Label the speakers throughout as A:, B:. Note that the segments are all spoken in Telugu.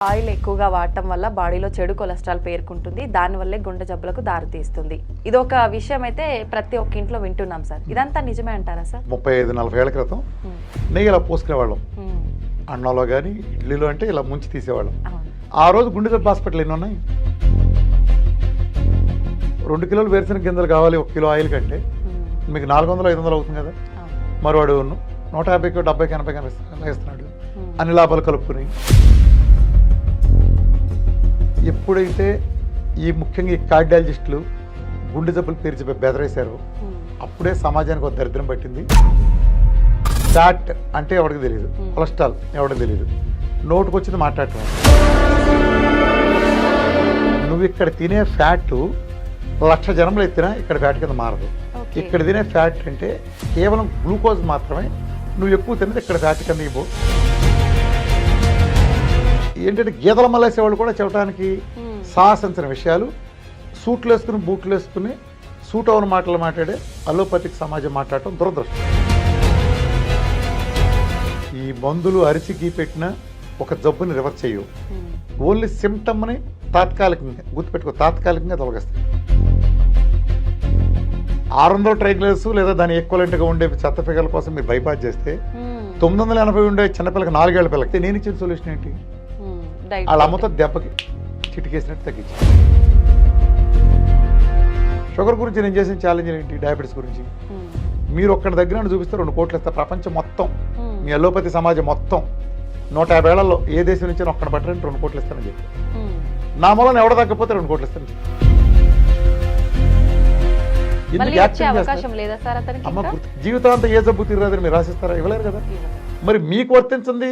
A: ఆయిల్ ఎక్కువగా వాడటం వల్ల బాడీలో చెడు కొలెస్ట్రాల్ పేరుకుంటుంది. దానివల్లే గుండె జబ్బులకు దారితీస్తుంది. ఇదొక విషయం అయితే ప్రతి ఒక్క ఇంట్లో వింటున్నాం సార్. ఇదంతా నిజమే అంటారా సార్?
B: 35-40 ఏళ్ల క్రితం నెయ్యి ఇలా పోసుకునేవాళ్ళం. అన్నంలో కానీ ఇడ్లీలో అంటే ఇలా ముంచి తీసేవాళ్ళం. ఆ రోజు గుండె జబ్బు హాస్పిటల్ ఎన్ని ఉన్నాయి? 2 కిలోలు వేరుశనగ గింజలు కావాలి 1 కిలో ఆయిల్ కంటే మీకు 400-500 అవుతుంది కదా. మరి వాడు 150, 70, 80 ఇస్తున్నాడు అన్ని లాభాలు కలుపుకుని. ఎప్పుడైతే ఈ ముఖ్యంగా ఈ కార్డియాలజిస్టులు గుండె జబ్బులు పేరు చెప్పి బెదరేశారో అప్పుడే సమాజానికి ఒక దరిద్రం పట్టింది. ఫ్యాట్ అంటే ఎవరికి తెలియదు, కొలెస్ట్రాల్ ఎవరికి తెలియదు, నోటుకు వచ్చింది మాట్లాడటం. నువ్వు ఇక్కడ తినే ఫ్యాట్ 1,00,000 జనంలో ఎత్తినా ఇక్కడ ఫ్యాట్ కింద మారదు. ఇక్కడ తినే ఫ్యాట్ అంటే కేవలం గ్లూకోజ్ మాత్రమే. నువ్వు ఎక్కువ తిన్నది ఇక్కడ ఫ్యాట్ కింద ఇవ్వు. ఏంటంటే గీతల మల్లేసేవాళ్ళు కూడా చెప్పడానికి సాహసించిన విషయాలు, సూట్లు వేసుకుని బూట్లు వేసుకుని సూట్ అవున మాటలు మాట్లాడే అలోపతిక్ సమాజం మాట్లాడటం దురదృష్టం. ఈ మందులు అరిచి గీపెట్టిన ఒక జబ్బుని రివర్స్ చేయవు. ఓన్లీ సిమ్టమ్ని తాత్కాలికంగా గుర్తుపెట్టుకో, తాత్కాలికంగా తొలగిస్తాయి. 600 ట్రైగ్లర్స్ లేదా దాని ఈక్వలెంట్గా ఉండే చెత్త ఫిగర్ల కోసం మీరు బైపాస్ చేస్తే 980 ఉండే చిన్నపిల్లకి 4 ఏళ్ల పిల్లకి నేను ఇచ్చిన సొల్యూషన్ ఏంటి? వాళ్ళ అమ్మతో దెబ్బకి చిటికేసినట్టు తగ్గించి. షుగర్ గురించి నేను చేసిన ఛాలెంజ్ ఏంటి? డయాబెటీస్ గురించి మీరు ఒక్కడి దగ్గర చూపిస్తే 2 కోట్లు ఇస్తారు. ప్రపంచం మొత్తం మీ అలోపతి సమాజం మొత్తం 150 ఏళ్లలో ఏ దేశం నుంచి ఒక్కడి పట్టడానికి 2 కోట్లు ఇస్తానని చెప్పి, నా మూలన ఎవడ తగ్గపోతే 2 కోట్లు ఇస్తానని చెప్పి. జీవితాంతం ఏ జబ్బు తీరదని మీరు రాసిస్తారా? ఇవ్వలేరు కదా. మరి మీకు వర్తించింది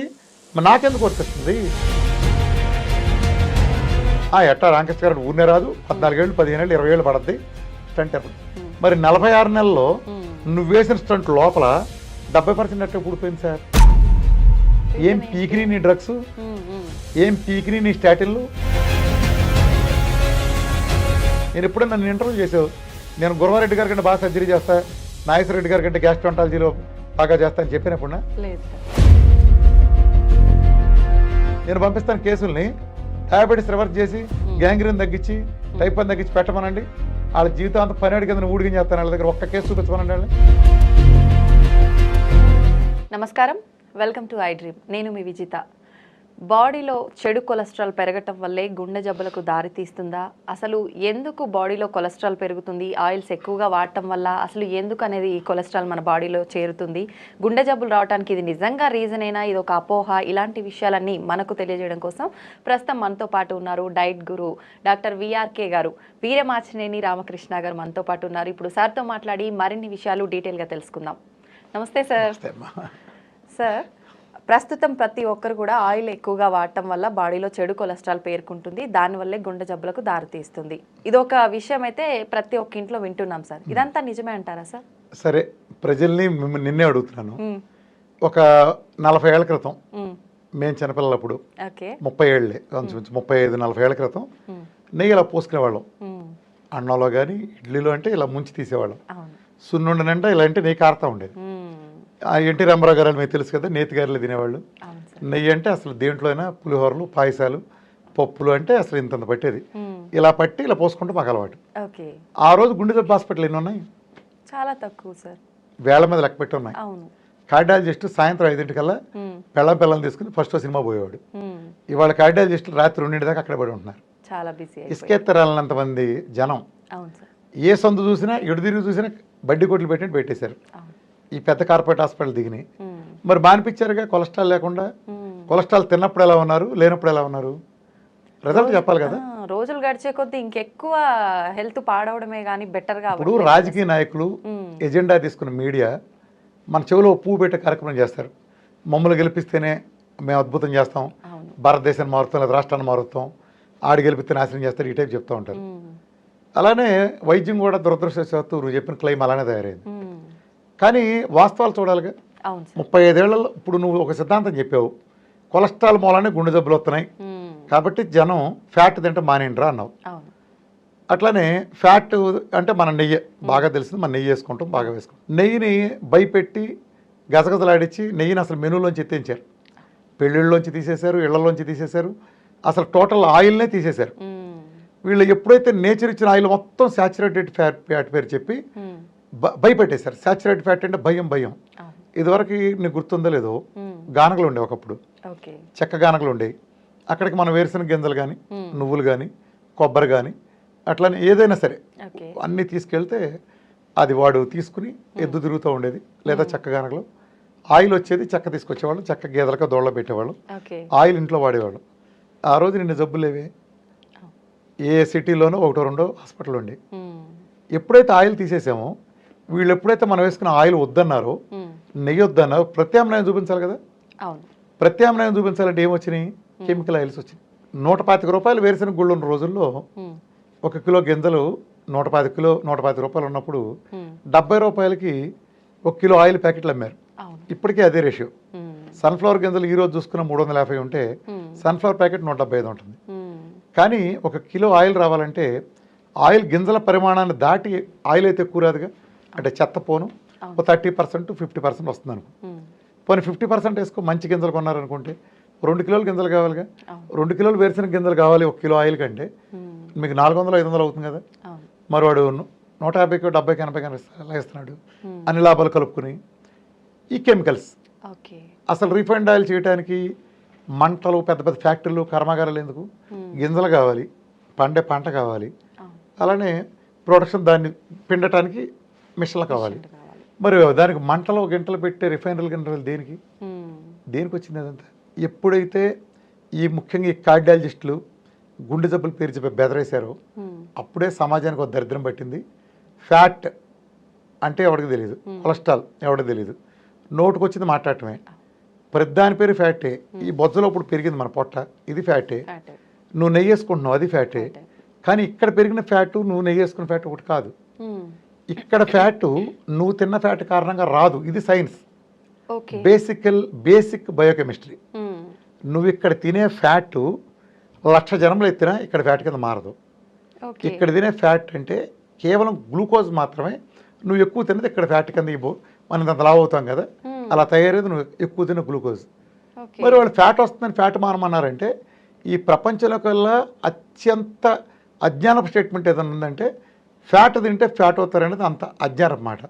B: నాకెందుకు వర్తిస్తుంది? ఎట్టా రామకృష్ణ గారు ఊరినే రాదు, 14 ఏళ్ళు 15 ఏళ్ళు 20 ఏళ్ళు పడద్ది స్టంట్ ఎప్పుడు. మరి 46 నెలల్లో నువ్వు వేసిన స్టంట్ లోపల 70% అట్టే పుడిపోయింది సార్. ఏం పీకిని నీ డ్రగ్స్, ఏం పీకిని నీ స్టాటిన్లు. నేను ఎప్పుడైనా నన్ను ఇంటర్వ్యూ చేసావు, నేను గురవారెడ్డి గారి కంటే బాగా సర్జరీ చేస్తా, నాగేశ్వరరెడ్డి గారి కంటే గ్యాస్ట్రాంటాలజీలో బాగా చేస్తా అని చెప్పినప్పుడు నేను పంపిస్తాను కేసుల్ని. డయాబెటీస్ రివర్స్ చేసి గ్యాంగ్రీన్ తగ్గించి టైప్ 1 తగ్గించి పెట్టమనండి. వాళ్ళ జీవితాంతం పనేడు కింద ఊడిగిన చేస్తాను. వాళ్ళ దగ్గర ఒక్క కేసు చూపించమనండి వాళ్ళని.
A: నమస్కారం, వెల్కమ్ టు ఐ డ్రీమ్. నేను మీ విజిత. బాడీలో చెడు కొలెస్ట్రాల్ పెరగటం వల్లే గుండె జబ్బులకు దారితీస్తుందా? అసలు ఎందుకు బాడీలో కొలెస్ట్రాల్ పెరుగుతుంది? ఆయిల్స్ ఎక్కువగా వాడటం వల్ల అసలు ఎందుకు అనేది ఈ కొలెస్ట్రాల్ మన బాడీలో చేరుతుంది? గుండె జబ్బులు రావడానికి ఇది నిజంగా రీజన్ అయినా ఇది ఒక అపోహ? ఇలాంటి విషయాలన్నీ మనకు తెలియజేయడం కోసం ప్రస్తుతం మనతో పాటు ఉన్నారు డైట్ గురు డాక్టర్ విఆర్కే గారు. వీరమాచినేని రామకృష్ణ గారు మనతో పాటు ఉన్నారు. ఇప్పుడు సార్తో మాట్లాడి మరిన్ని విషయాలు డీటెయిల్గా తెలుసుకుందాం. నమస్తే సార్. సార్, ప్రస్తుతం ప్రతి ఒక్కరు కూడా ఆయిల్ ఎక్కువగా వాడటం వల్ల బాడీలో చెడు కొలెస్ట్రాల్ పేరుకుంటుంది. దానివల్లే గుండె జబ్బులకు దారితీస్తుంది. ఇదొక విషయం అయితే ప్రతి ఒక్క ఇంట్లో వింటున్నాం సార్. ఇదంతా నిజమే అంటారా సార్?
B: సరే, ప్రజల్ని నిన్నే అడుగుతున్నాను. ఒక 40 ఏళ్ల క్రితం మేము చిన్నపిల్లలప్పుడు 30 ఏళ్ళే 35-40 ఏళ్ల క్రితం నెయ్యి ఇలా పోసుకునేవాళ్ళం. అన్నంలో కానీ ఇడ్లీలో అంటే ఇలా ముంచి తీసేవాళ్ళం. సున్నుండనంటే ఇలా అంటే నెయ్యి కారుతూ ఉండేది. ఎన్టీ రామారావు గారు మీకు తెలుసు కదా, నేతి గారెలు తినేవాళ్ళు. నెయ్యి అంటే అసలు దేంట్లో అయినా పులిహోరలు, పాయసాలు, పప్పులు అంటే అసలు ఇంతంత పట్టేది. ఇలా పట్టి ఇలా పోసుకుంటూ మాకు అలవాటు. ఆ రోజు గుండె జబ్బు హాస్పిటల్ ఎన్ని ఉన్నాయి? చాలా తక్కువ సార్, వేళ్ల మీద లెక్క పెట్టి ఉన్నాయి. కార్డియాలజిస్ట్ సాయంత్రం 5 పిల్లల్ని తీసుకుని ఫస్ట్ సినిమా పోయేవాడు. ఇవాళ కార్డియాలజిస్టులు రాత్రి 2 దాకా అక్కడ పడి ఉంటున్నారు. చాలా బిజీ, ఇసుకెత్తరాలంత మంది జనం. ఏ సందు చూసినా ఎడుదిరిగి చూసినా బడ్డీ కొట్లు పెట్టి పెట్టేశారు. ఈ పెద్ద కార్పొరేట్ హాస్పిటల్ దిగినాయి. మరి మానిపించారుగా కొలెస్ట్రాల్ లేకుండా. కొలెస్ట్రాల్ తిన్నప్పుడు ఎలా ఉన్నారు, లేనప్పుడు ఎలా ఉన్నారు? రిజల్ట్ చెప్పాలి కదా.
A: రోజులు గడిచే కొద్దీ ఇంకెక్కువ హెల్త్ పాడవడమే కానీ బెటర్ గా.
B: ఇప్పుడు రాజకీయ నాయకులు ఎజెండా తీసుకున్న మీడియా మన చెవిలో పువ్వు పెట్టే కార్యక్రమం చేస్తారు. మమ్మల్ని గెలిపిస్తేనే మేము అద్భుతం చేస్తాం, భారతదేశాన్ని మారుతాం, లేదా రాష్ట్రాన్ని మారుతాం, ఆడి గెలిపిస్తే నాశనం చేస్తారు, ఈ టైప్ చెప్తూ ఉంటారు. అలానే వైద్యం కూడా దురదృష్టవశాత్తు నువ్వు చెప్పిన క్లెయిమ్ అలానే తయారైంది. కానీ వాస్తవాలు చూడాలిగా. 35 ఏళ్లలో ఇప్పుడు నువ్వు ఒక సిద్ధాంతం చెప్పావు, కొలెస్ట్రాల్ మూలానే గుండె జబ్బులు వస్తున్నాయి కాబట్టి జనం ఫ్యాట్ తింటే మానేండ్రా అన్నావు. అట్లానే ఫ్యాట్ అంటే మన నెయ్యి బాగా తెలిసింది, మన నెయ్యి వేసుకుంటాం, బాగా వేసుకుంటాం. నెయ్యిని భయపెట్టి గజగజలాడించి నెయ్యిని అసలు మెనూలోంచి ఎత్తించారు. పెళ్ళిళ్ళలోంచి తీసేశారు, ఇళ్లలోంచి తీసేశారు. అసలు టోటల్ ఆయిల్నే తీసేశారు. వీళ్ళు ఎప్పుడైతే నేచర్ ఇచ్చిన ఆయిల్ మొత్తం సాచురేటెడ్ ఫ్యాట్ పేరు చెప్పి భయపెట్టేశారు. సాచురేటెడ్ ఫ్యాట్ అంటే భయం. ఇదివరకు నీకు గుర్తుందో లేదో, గానగలు ఉండేవి ఒకప్పుడు, చెక్క గానగలు ఉండేవి. అక్కడికి మనం వేరుశనగ గింజలు కానీ, నువ్వులు కానీ, కొబ్బరి కానీ, అట్లనే ఏదైనా సరే అన్నీ తీసుకెళ్తే అది వాడు తీసుకుని ఎద్దు తిరుగుతూ ఉండేది. లేదా చెక్క గానగలు ఆయిల్ వచ్చేది, చెక్క తీసుకొచ్చేవాళ్ళు, చెక్క గేదెలకు దోళ్ళ పెట్టేవాళ్ళు, ఆయిల్ ఇంట్లో వాడేవాళ్ళు. ఆ రోజు నిన్న జబ్బులేవే, ఏ సిటీలోనో ఒకటో రెండో హాస్పిటల్ ఉండి. ఎప్పుడైతే ఆయిల్ తీసేసామో, వీళ్ళు ఎప్పుడైతే మనం వేసుకున్న ఆయిల్ వద్దన్నారో, నెయ్యి వద్దన్నారో, ప్రత్యామ్నాయం చూపించాలి కదా. ప్రత్యామ్నాయం చూపించాలంటే ఏమొచ్చినాయి? కెమికల్ ఆయిల్స్ వచ్చినాయి. 125 రూపాయలు వేరుశనగ గుళ్ళు ఉన్న రోజుల్లో 1 కిలో గింజలు 125 రూపాయలు ఉన్నప్పుడు 70 రూపాయలకి 1 కిలో ఆయిల్ ప్యాకెట్లు అమ్మారు. ఇప్పటికీ అదే రేషియో. సన్ఫ్లవర్ గింజలు ఈ రోజు చూసుకున్న 350 ఉంటే సన్ఫ్లవర్ ప్యాకెట్ 175 ఉంటుంది. కానీ 1 కిలో ఆయిల్ రావాలంటే ఆయిల్ గింజల పరిమాణాన్ని దాటి ఆయిల్ అయితే ఎక్కువ రాదుగా. అంటే చెత్త పోను 30% 50% వస్తుంది అనుకో. పోనీ 50% వేసుకో, మంచి గింజలు కొన్నారనుకుంటే 2 కిలోల గింజలు కావాలిగా. 2 కిలోలు వేరుశనగ గింజలు కావాలి 1 కిలో ఆయిల్ కంటే. మీకు 400-500 అవుతుంది కదా. మరి వాడు 150, 70, 80 ఎలా ఇస్తున్నాడు? అన్ని లాభాలు కలుపుకుని ఈ కెమికల్స్. అసలు రిఫైండ్ ఆయిల్ చేయడానికి మంటలు, పెద్ద పెద్ద ఫ్యాక్టరీలు, కర్మాగారాలు ఎందుకు? గింజలు కావాలి, పండే పంట కావాలి, అలానే ప్రొడక్షన్ దాన్ని పిండటానికి మిషన్లు కావాలి. మరి దానికి మంటలు గంటలు పెట్టే రిఫైనరీలు గింటలు దేనికి వచ్చింది అదంతా? ఎప్పుడైతే ఈ ముఖ్యంగా ఈ కార్డియాలజిస్టులు గుండె జబ్బులు పేరు చెప్పి బెదరేశారో అప్పుడే సమాజానికి ఒక దరిద్రం పట్టింది. ఫ్యాట్ అంటే ఎవరికి తెలియదు, కొలెస్ట్రాల్ ఎవరికి తెలియదు, నోటుకు వచ్చింది మాట్లాడటమే. ప్రతిదాని పేరు ఫ్యాటే. ఈ బొజ్జలో ఇప్పుడు పెరిగింది మన పొట్ట, ఇది ఫ్యాటే. నువ్వు నెయ్యి వేసుకుంటున్నావు, అది ఫ్యాటే. కానీ ఇక్కడ పెరిగిన ఫ్యాటు నువ్వు నెయ్యి వేసుకున్న ఫ్యాట్ ఒకటి కాదు. ఇక్కడ ఫ్యాటు నువ్వు తిన్న ఫ్యాట్ కారణంగా రాదు. ఇది సైన్స్, బేసిక్ బయోకెమిస్ట్రీ. నువ్వు ఇక్కడ తినే ఫ్యాటు 1,00,000 జనంలో ఎత్తినా ఇక్కడ ఫ్యాట్ కింద మారదు. ఇక్కడ తినే ఫ్యాట్ అంటే కేవలం గ్లూకోజ్ మాత్రమే. నువ్వు ఎక్కువ తిన్నది ఇక్కడ ఫ్యాట్ కింద మనం అంత లావు అవుతాం కదా, అలా తయారయ్యేది నువ్వు ఎక్కువ తిన్న గ్లూకోజ్. మరి వాళ్ళు ఫ్యాట్ వస్తుందని ఫ్యాట్ మానమన్నారంటే ఈ ప్రపంచంలో కల్లా అత్యంత అజ్ఞానపు స్టేట్మెంట్ ఏదైనా ఉందంటే ఫ్యాట్ తింటే ఫ్యాట్ అవుతారనేది అంత అజ్ఞానపు మాట.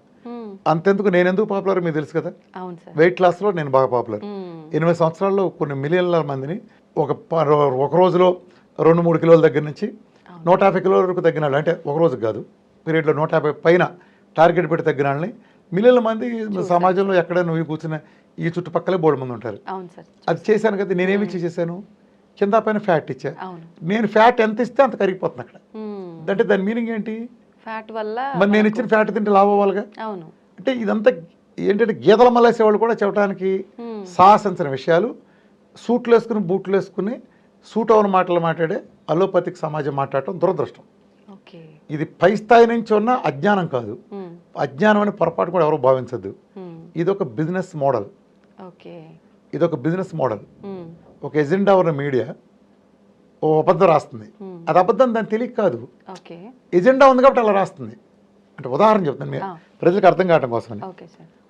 B: అంతెందుకు నేను ఎందుకు పాపులర్ మీకు తెలుసు కదా. వెయిట్ లాస్లో నేను బాగా పాపులర్. 8 సంవత్సరాల్లో కొన్ని మిలియన్ల మందిని ఒక రోజులో 2-3 కిలోల దగ్గర నుంచి 150 కిలోల వరకు తగ్గిన వాళ్ళు, అంటే ఒక రోజుకి కాదు, పీరియడ్లో 150 పైన టార్గెట్ పెట్టి తగ్గిన వాళ్ళని మిలియన్ల మంది సమాజంలో ఎక్కడ నువ్వు కూర్చున్న ఈ చుట్టుపక్కలే బోర్డు మంది ఉంటారు. అది చేశాను కదా. నేనేమి చేశాను? కింద పైన ఫ్యాట్ ఇచ్చా. నేను ఫ్యాట్ ఎంత ఇస్తే అంత కరిగిపోతుంది అక్కడ. అంటే దాని మీనింగ్ ఏంటి?
A: ఫ్యాట్ వల్ల
B: మరి నేను ఇచ్చిన ఫ్యాట్ తింటే లాభం అవ్వాలిగా. అంటే ఇదంతా ఏంటంటే గీతల మలేసే వాళ్ళు కూడా చెప్పడానికి సాహసించిన విషయాలు. సూట్లు వేసుకుని, బూట్లు వేసుకుని, సూట్ అవన మాటలు మాట్లాడే అలోపతిక్ సమాజం మాట్లాడటం దురదృష్టం. ఇది పై స్థాయి నుంచి ఉన్న అజ్ఞానం కాదు. అజ్ఞానం అని పొరపాటు కూడా ఎవరు భావించద్దు. ఇదొక బిజినెస్ మోడల్. ఇదొక బిజినెస్ మోడల్. ఒక ఎజెండా ఉన్న మీడియా ఓ అబద్ధం రాస్తుంది. అది అబద్ధం దాన్ని తెలియక కాదు, ఎజెండా ఉంది కాబట్టి అలా రాస్తుంది. అంటే ఉదాహరణ చెప్తాను ప్రజలకు అర్థం కావడం కోసమని.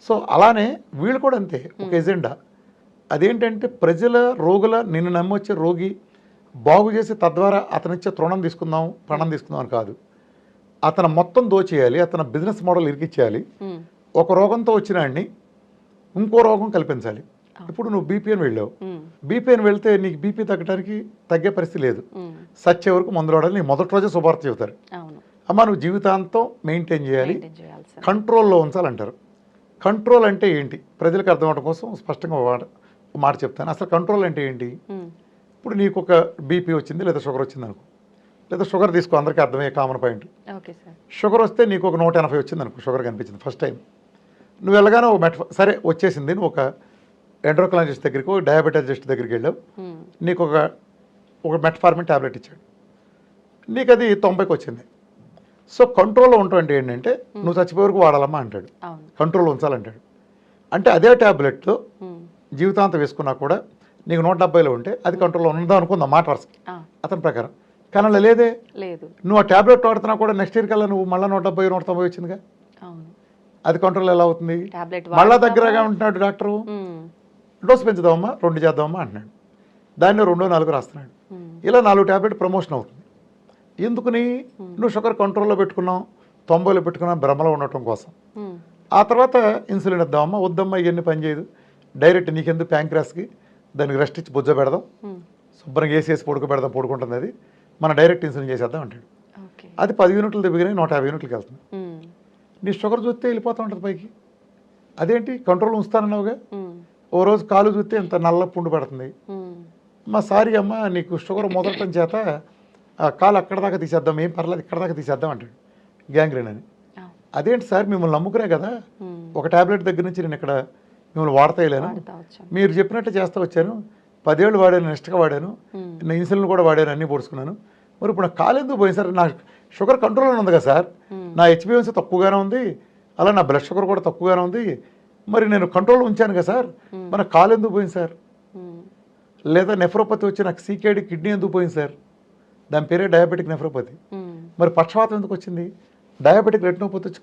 B: సో అలానే వీళ్ళు కూడా అంతే, ఒక ఎజెండా. అదేంటంటే ప్రజల, రోగుల, నిన్ను నమ్మొచ్చే రోగి బాగు చేసి తద్వారా అతనిచ్చే ప్రాణం తీసుకుందాం అని కాదు. అతను మొత్తం దోచేయాలి, అతను బిజినెస్ మోడల్ ఇరికిచ్చేయాలి. ఒక రోగంతో వచ్చినాడిని ఇంకో రోగం కల్పించాలి. ఇప్పుడు నువ్వు బీపీఎన్ వెళ్ళావు, బీపీఎన్ వెళ్తే నీకు బీపీ తగ్గే పరిస్థితి లేదు. సచ్చే వరకు మందులు వాడాలి. నీ మొదటి రోజే శుభార్త చెబుతారు, అమ్మ నువ్వు జీవితాంతం మెయింటైన్ చేయాలి, కంట్రోల్లో ఉంచాలంటారు. కంట్రోల్ అంటే ఏంటి ప్రజలకు అర్థం అవడం కోసం స్పష్టంగా మాట చెప్తాను. అసలు కంట్రోల్ అంటే ఏంటి? ఇప్పుడు నీకు ఒక బీపీ వచ్చింది లేదా షుగర్ వచ్చింది అనుకో, లేదా షుగర్ తీసుకో, అందరికీ అర్థమయ్యే కామన్ పాయింట్. షుగర్ వస్తే నీకు ఒక 180 వచ్చింది అనుకో, షుగర్ కనిపించింది ఫస్ట్ టైం. నువ్వు వెళ్ళగానే ఒక సరే వచ్చేసింది, నువ్వు ఒక ఎండ్రోక్రాలజిస్ట్ దగ్గరికి, ఒక డయాబెటాలజిస్ట్ దగ్గరికి వెళ్ళావు. నీకు ఒక మెట్ఫార్మిన్ ట్యాబ్లెట్ ఇచ్చాడు, నీకు అది 90కి వచ్చింది. సో కంట్రోల్లో ఉండటం అంటే ఏంటంటే నువ్వు చచ్చిపోయే వరకు వాడాలమ్మా అంటాడు, కంట్రోల్లో ఉంచాలంటాడు. అంటే అదే ట్యాబ్లెట్తో జీవితాంతం వేసుకున్నా కూడా నీకు 170లో ఉంటే అది కంట్రోల్లో ఉందా అనుకుందాం మాట వరుసకి అతని ప్రకారం. కానీ అలా లేదే, నువ్వు ఆ ట్యాబ్లెట్ వాడుతున్నా కూడా నెక్స్ట్ ఇయర్ కల్లా నువ్వు మళ్ళీ 170, 190 వచ్చిందిగా. అది కంట్రోల్ ఎలా అవుతుంది? మళ్ళా దగ్గరగా ఉంటున్నాడు డాక్టరు, డోసు పెంచుదామమ్మా, 2 చేద్దామమ్మా అంటున్నాడు, దాన్ని 2, 4 రాస్తున్నాడు. ఇలా 4 ట్యాబ్లెట్ ప్రమోషన్ అవుతుంది. ఎందుకని? నువ్వు షుగర్ కంట్రోల్లో పెట్టుకున్నావు, 90లో పెట్టుకున్నావు, భ్రమలో ఉండటం కోసం. ఆ తర్వాత ఇన్సులిన్ ఇద్దామమ్మా, వద్దమ్మా ఇవన్నీ పనిచేయదు, డైరెక్ట్ నీకెందుకు ప్యాంక్రాస్కి దానికి రెస్ట్ ఇచ్చి బుజ్జ పెడదాం, శుభ్రంగా వేసేసి పడుకుంటుంది, అది మనం డైరెక్ట్ ఇన్సులిన్ చేసేద్దాం అంటాడు. అది 10 యూనిట్లు దిగినాయి 150 యూనిట్లకి వెళ్తుంది. నీ షుగర్ చూస్తే వెళ్ళిపోతూ ఉంటుంది పైకి. అదేంటి కంట్రోల్ ఉంచుతానన్నావుగా. ఓ రోజు కాలు చూస్తే ఇంత నల్ల పుండు పడుతుంది. మా సారీ అమ్మ నీకు షుగర్ మొదలటం చేత ఆ కాలు అక్కడ దాకా తీసేద్దాం, ఏం పర్లేదు ఇక్కడ దాకా తీసేద్దాం అంటాడు, గ్యాంగ్రీన్ అని. అదేంటి సార్ మిమ్మల్ని నమ్ముకునే కదా ఒక ట్యాబ్లెట్ దగ్గర నుంచి నేను ఇక్కడ మిమ్మల్ని వాడతాయిలేను, మీరు చెప్పినట్టు చేస్తూ వచ్చాను, 10 ఏళ్ళు వాడాను, నెక్స్ట్గా వాడాను, నేను ఇన్సులిన్ కూడా వాడాను, అన్నీ పొడుచుకున్నాను, మరి ఇప్పుడు నా కాలు ఎందుకు పోయింది సార్? నా షుగర్ కంట్రోల్లో ఉంది కదా సార్, నా హెచ్బిఎన్సీ తక్కువగానే ఉంది, అలా నా బ్లడ్ షుగర్ కూడా తక్కువగానే ఉంది, మరి నేను కంట్రోల్లో ఉంచాను కదా సార్, మన కాలు ఎందుకు పోయింది సార్? లేదా నెఫ్రోపతి వచ్చి నాకు సీకేడి కిడ్నీ ఎందుకు పోయింది సార్? దాని పేరే డయాబెటిక్ నెఫ్రోపతి. మరి పక్షవాతం ఎందుకు వచ్చింది? డయాబెటిక్ రెటినోపతి వచ్చి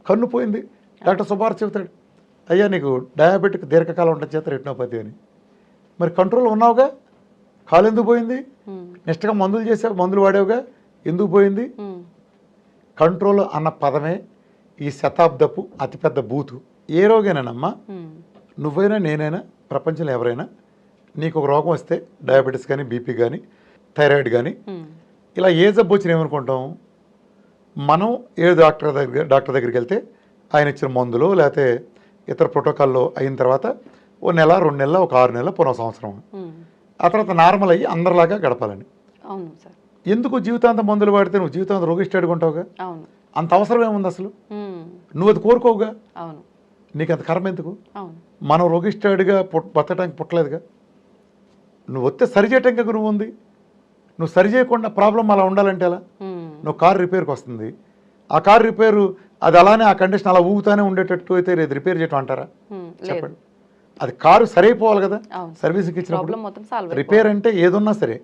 B: కన్ను పోయింది. డాక్టర్ సుబ్బారావు చెబుతాడు, అయ్యా నీకు డయాబెటిక్ దీర్ఘకాలం ఉండడం చేత రెటినోపతి అని. మరి కంట్రోల్ ఉన్నావుగా, కాలు ఎందుకు పోయింది? నెక్స్ట్గా మందులు చేసావు, మందులు వాడావుగా, ఎందుకు పోయింది? కంట్రోల్ అన్న పదమే ఈ శతాబ్దపు అతిపెద్ద బూతు. ఏ రోగేనానమ్మా, నువ్వైనా నేనైనా ప్రపంచంలో ఎవరైనా నీకు ఒక రోగం వస్తే, డయాబెటీస్ కానీ, బీపీ కానీ, థైరాయిడ్ కానీ, ఇలా ఏ జబ్బు వచ్చినా ఏమనుకుంటాం, మనం ఏ డాక్టర్ దగ్గరికి వెళ్తే ఆయన ఇచ్చిన మందులు లేకపోతే ఇతర ప్రోటోకాల్లో అయిన తర్వాత ఓ నెల 2 నెలలు, ఒక 6 నెలలు, పునః సంవత్సరం, ఆ తర్వాత నార్మల్ అయ్యి అందరిలాగా గడపాలని. ఎందుకు జీవితాంతం మందులు వాడితే నువ్వు జీవితాంతం రోగిష్టాడుగా ఉంటావుగా? అంత అవసరం ఏముంది అసలు? నువ్వు అది కోరుకోవుగా, నీకు అంత కర్మ ఎందుకు? మనం రోగిష్టాడుగా బతకడానికి పుట్టలేదుగా, నువ్వు వస్తే సరి చేయటానికి నువ్వు ఉంది, నువ్వు సరి చేయకుండా ప్రాబ్లం అలా ఉండాలంటే ఎలా? నువ్వు కారు రిపేర్కి వస్తుంది, ఆ కారు రిపేరు అది అలానే ఆ కండిషన్ అలా ఊగుతానే ఉండేటట్టు అయితే ఇది రిపేర్ చేయటం అంటారా? చెప్పండి. అది కారు సరైపోవాలి కదా సర్వీసింగ్కి ఇచ్చినప్పుడు. రిపేర్ అంటే ఏదున్నా సరే